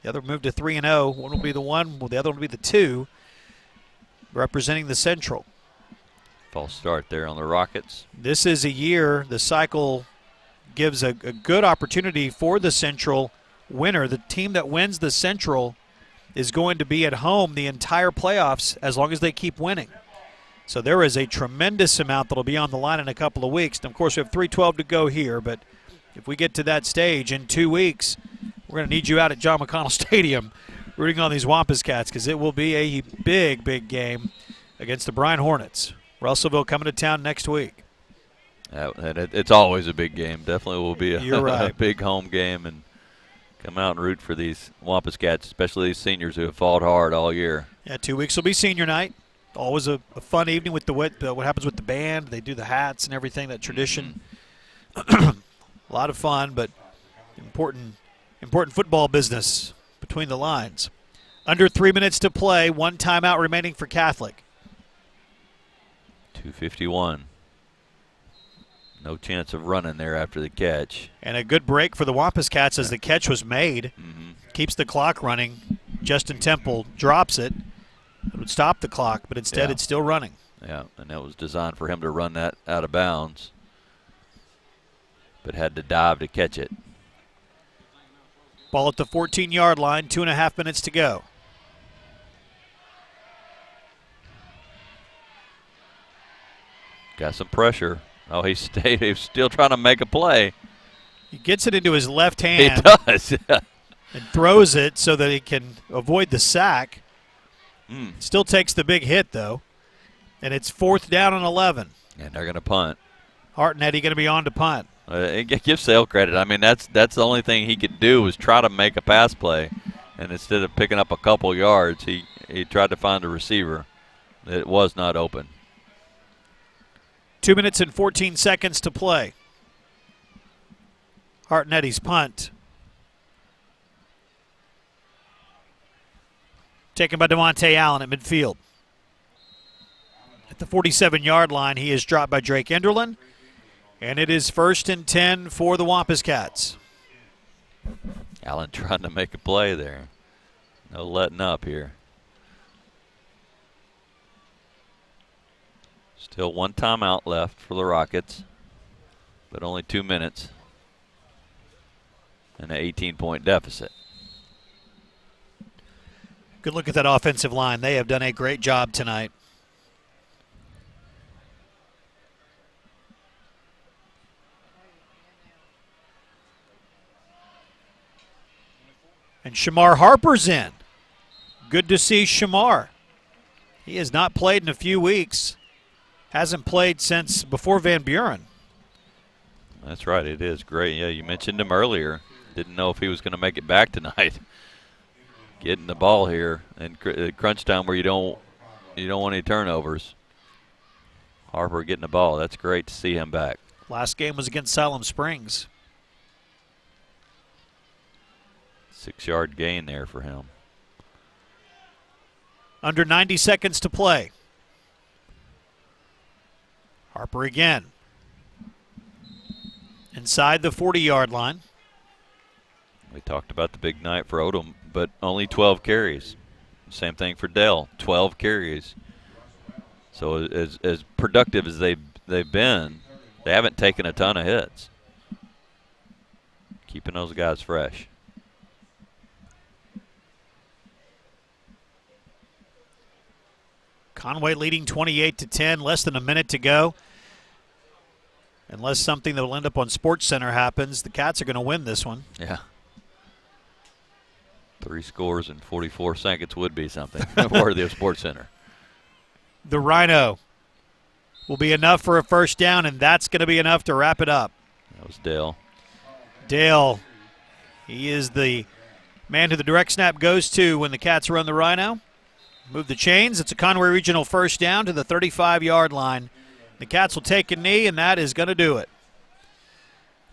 [SPEAKER 1] The other move to 3-0. One will be the 1, the other one will be the 2. representing the Central.
[SPEAKER 2] False start there on the Rockets.
[SPEAKER 1] This is a year the cycle gives a good opportunity for the Central winner. The team that wins the Central is going to be at home the entire playoffs as long as they keep winning. So there is a tremendous amount that will be on the line in a couple of weeks. And, of course, we have 3:12 to go here, but if we get to that stage in 2 weeks, we're going to need you out at John McConnell Stadium rooting on these Wampus Cats because it will be a big, big game against the Bryan Hornets. Russellville coming to town next week.
[SPEAKER 2] It's always a big game. Definitely will be
[SPEAKER 1] You're right.
[SPEAKER 2] a big home game, and come out and root for these Wampus Cats, especially these seniors who have fought hard all year.
[SPEAKER 1] Yeah, 2 weeks will be senior night. Always a fun evening with what happens with the band. They do the hats and everything, that tradition. A lot of fun, but important football business between the lines. Under 3 minutes to play, 1 timeout remaining for Catholic.
[SPEAKER 2] 2:51. No chance of running there after the catch.
[SPEAKER 1] And a good break for the Wampus Cats as the catch was made. Keeps the clock running. Justin Temple drops it. It would stop the clock, but instead it's still running.
[SPEAKER 2] Yeah, and that was designed for him to run that out of bounds, but had to dive to catch it.
[SPEAKER 1] Ball at the 14-yard line, 2.5 minutes to go.
[SPEAKER 2] Got some pressure. Oh, he's still trying to make a play.
[SPEAKER 1] He gets it into his left hand.
[SPEAKER 2] He does.
[SPEAKER 1] And throws it so that he can avoid the sack. Still takes the big hit, though. And it's 4th down and 11.
[SPEAKER 2] And they're going to punt.
[SPEAKER 1] Hart and Eddie going to be on to punt.
[SPEAKER 2] Give Sale credit. I mean, that's the only thing he could do was try to make a pass play. And instead of picking up a couple yards, he tried to find a receiver that was not open.
[SPEAKER 1] 2 minutes and 14 seconds to play. Hart and Eddie's punt. Taken by DeMonte Allen at midfield. At the 47-yard line, he is dropped by Drake Enderlin. And it is 1st and 10 for the Wampus Cats.
[SPEAKER 2] Allen trying to make a play there. No letting up here. Still 1 timeout left for the Rockets, but only 2 minutes and an 18-point deficit.
[SPEAKER 1] Good look at that offensive line. They have done a great job tonight. And Shamar Harper's in. Good to see Shamar. He has not played in a few weeks. Hasn't played since before Van Buren.
[SPEAKER 2] That's right. It is great. Yeah, you mentioned him earlier. Didn't know if he was going to make it back tonight. Getting the ball here in crunch time where you don't want any turnovers. Harper getting the ball. That's great to see him back.
[SPEAKER 1] Last game was against Salem Springs.
[SPEAKER 2] 6-yard gain there for him.
[SPEAKER 1] Under 90 seconds to play. Harper again. Inside the 40-yard line.
[SPEAKER 2] We talked about the big night for Odom, but only 12 carries. Same thing for Dell, 12 carries. So as productive as they've been, they haven't taken a ton of hits. Keeping those guys fresh.
[SPEAKER 1] Conway leading 28-10, less than a minute to go. Unless something that will end up on SportsCenter happens, the Cats are going to win this one.
[SPEAKER 2] Yeah. 3 scores in 44 seconds would be something worthy of SportsCenter.
[SPEAKER 1] The Rhino will be enough for a first down, and that's going to be enough to wrap it up.
[SPEAKER 2] That was Dale.
[SPEAKER 1] Dale, he is the man who the direct snap goes to when the Cats run the Rhino. Move the chains. It's a Conway Regional first down to the 35-yard line. The Cats will take a knee, and that is going to do it.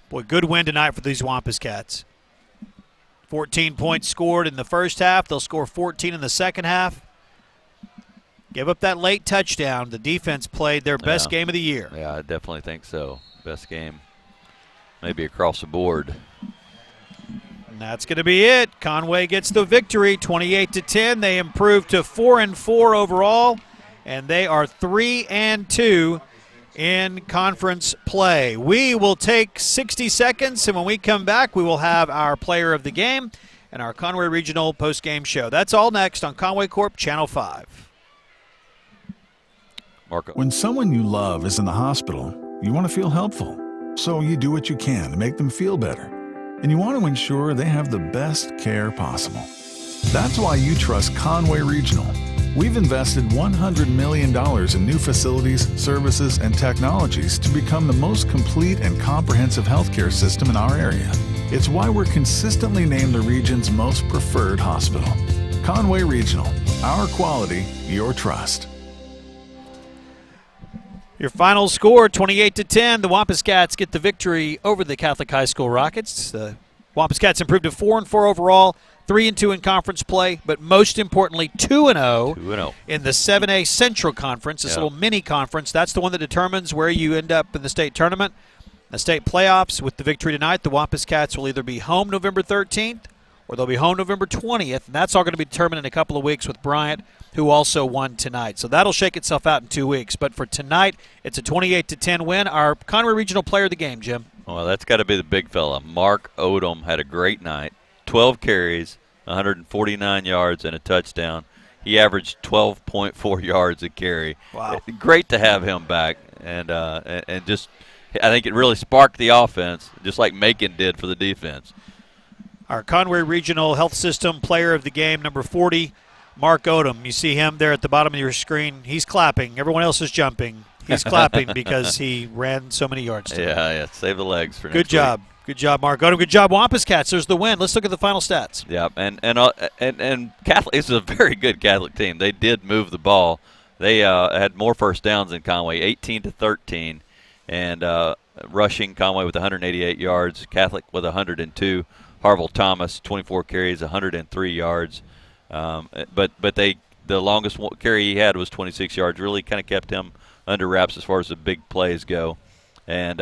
[SPEAKER 1] Boy, good win tonight for these Wampus Cats. 14 points scored in the first half. They'll score 14 in the second half. Give up that late touchdown. The defense played their best game of the year.
[SPEAKER 2] Yeah, I definitely think so. Best game maybe across the board.
[SPEAKER 1] And that's going to be it. Conway gets the victory, 28-10. They improve to 4-4 overall and they are 3-2 in conference play. We will take 60 seconds, and when we come back, we will have our player of the game and our Conway Regional post-game show. That's all next on Conway Corp Channel 5.
[SPEAKER 2] Marco.
[SPEAKER 3] When someone you love is in the hospital, you want to feel helpful. So you do what you can to make them feel better. And you want to ensure they have the best care possible. That's why you trust Conway Regional. We've invested $100 million in new facilities, services, and technologies to become the most complete and comprehensive healthcare system in our area. It's why we're consistently named the region's most preferred hospital. Conway Regional, our quality, your trust.
[SPEAKER 1] Your final score, 28-10. The Wampus Cats get the victory over the Catholic High School Rockets. The Wampus Cats improved to 4-4 overall, 3-2 in conference play, but most importantly, 2-0 in the 7A Central Conference, this little mini conference. That's the one that determines where you end up in the state tournament. The state playoffs, with the victory tonight, the Wampus Cats will either be home November 13th or they'll be home November 20th, and that's all going to be determined in a couple of weeks with Bryant, who also won tonight. So that'll shake itself out in 2 weeks. But for tonight, it's a 28-10 win. Our Conway Regional Player of the Game, Jim.
[SPEAKER 2] Well, that's got to be the big fella. Mark Odom had a great night. 12 carries, 149 yards, and a touchdown. He averaged 12.4 yards a carry.
[SPEAKER 1] Wow.
[SPEAKER 2] Great to have him back. And just, I think it really sparked the offense, just like Macon did for the defense.
[SPEAKER 1] Our Conway Regional Health System Player of the Game, number 40, Mark Odom. You see him there at the bottom of your screen. He's clapping. Everyone else is jumping. He's clapping because he ran so many yards today.
[SPEAKER 2] Yeah, save the legs for next
[SPEAKER 1] Good job.
[SPEAKER 2] week.
[SPEAKER 1] Good job, Mark Odom. Good job, Wampus Cats. There's the win. Let's look at the final stats.
[SPEAKER 2] Yeah, and Catholic. This is a very good Catholic team. They did move the ball. They had more first downs than Conway, 18-13, and rushing Conway with 188 yards. Catholic with 102. Harville Thomas, 24 carries, 103 yards. But the longest carry he had was 26 yards. Really kind of kept him under wraps as far as the big plays go. And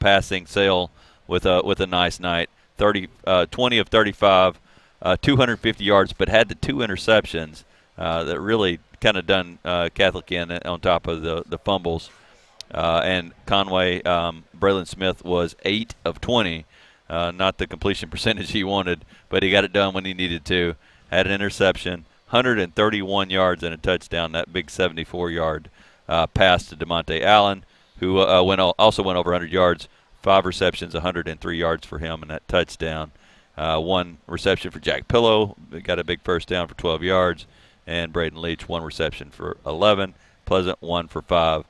[SPEAKER 2] passing Sale with a nice night, 20 of 35, 250 yards, but had the 2 interceptions that really kind of done Catholic in on top of the fumbles. And Conway, Braylon Smith was 8 of 20. Not the completion percentage he wanted, but he got it done when he needed to. Had an interception, 131 yards and a touchdown, that big 74-yard pass to DeMonte Allen, who also went over 100 yards, 5 receptions, 103 yards for him, and that touchdown. 1 reception for Jack Pillow, got a big first down for 12 yards, and Braden Leach, 1 reception for 11, Pleasant 1 for 5.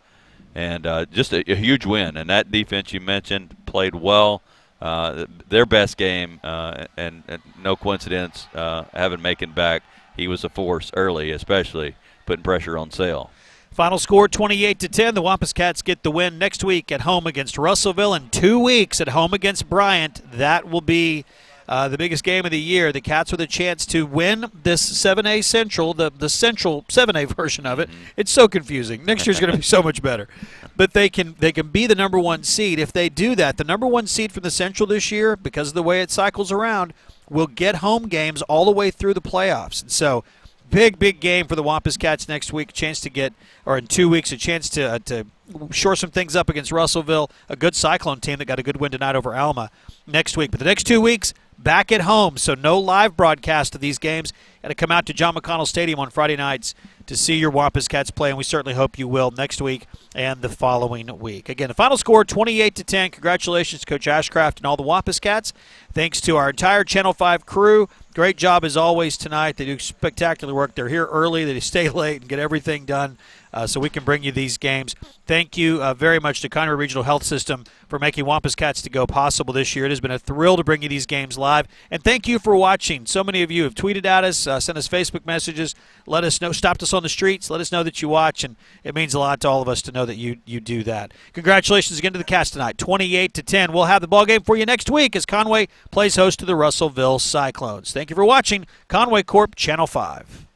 [SPEAKER 2] And just a huge win, and that defense you mentioned played well. Their best game, and no coincidence, having Macon back, he was a force early, especially putting pressure on Sale.
[SPEAKER 1] Final score, 28-10. The Wampus Cats get the win next week at home against Russellville, and 2 weeks at home against Bryant. That will be the biggest game of the year. The Cats with a chance to win this 7A Central, the Central 7A version of it. It's so confusing. Next year's going to be so much better. But they can be the number 1 seed. If they do that, the number 1 seed from the Central this year, because of the way it cycles around, will get home games all the way through the playoffs. And so big game for the Wampus Cats next week. A chance to get, or in 2 weeks, a chance to shore some things up against Russellville, a good Cyclone team that got a good win tonight over Alma next week. But the next 2 weeks, back at home, so no live broadcast of these games. Got to come out to John McConnell Stadium on Friday nights to see your Wampus Cats play, and we certainly hope you will next week and the following week. Again, the final score, 28-10. Congratulations to Coach Ashcraft and all the Wampus Cats. Thanks to our entire Channel 5 crew. Great job as always tonight. They do spectacular work. They're here early. They stay late and get everything done so we can bring you these games. Thank you very much to Conway Regional Health System for making Wampus Cats to Go possible this year. It has been a thrill to bring you these games live. And thank you for watching. So many of you have tweeted at us, sent us Facebook messages, let us know, stopped us on the streets, let us know that you watch, and it means a lot to all of us to know that you do that. Congratulations again to the Cats tonight, 28-10. We'll have the ball game for you next week as Conway plays host to the Russellville Cyclones. Thank you for watching Conway Corp Channel 5.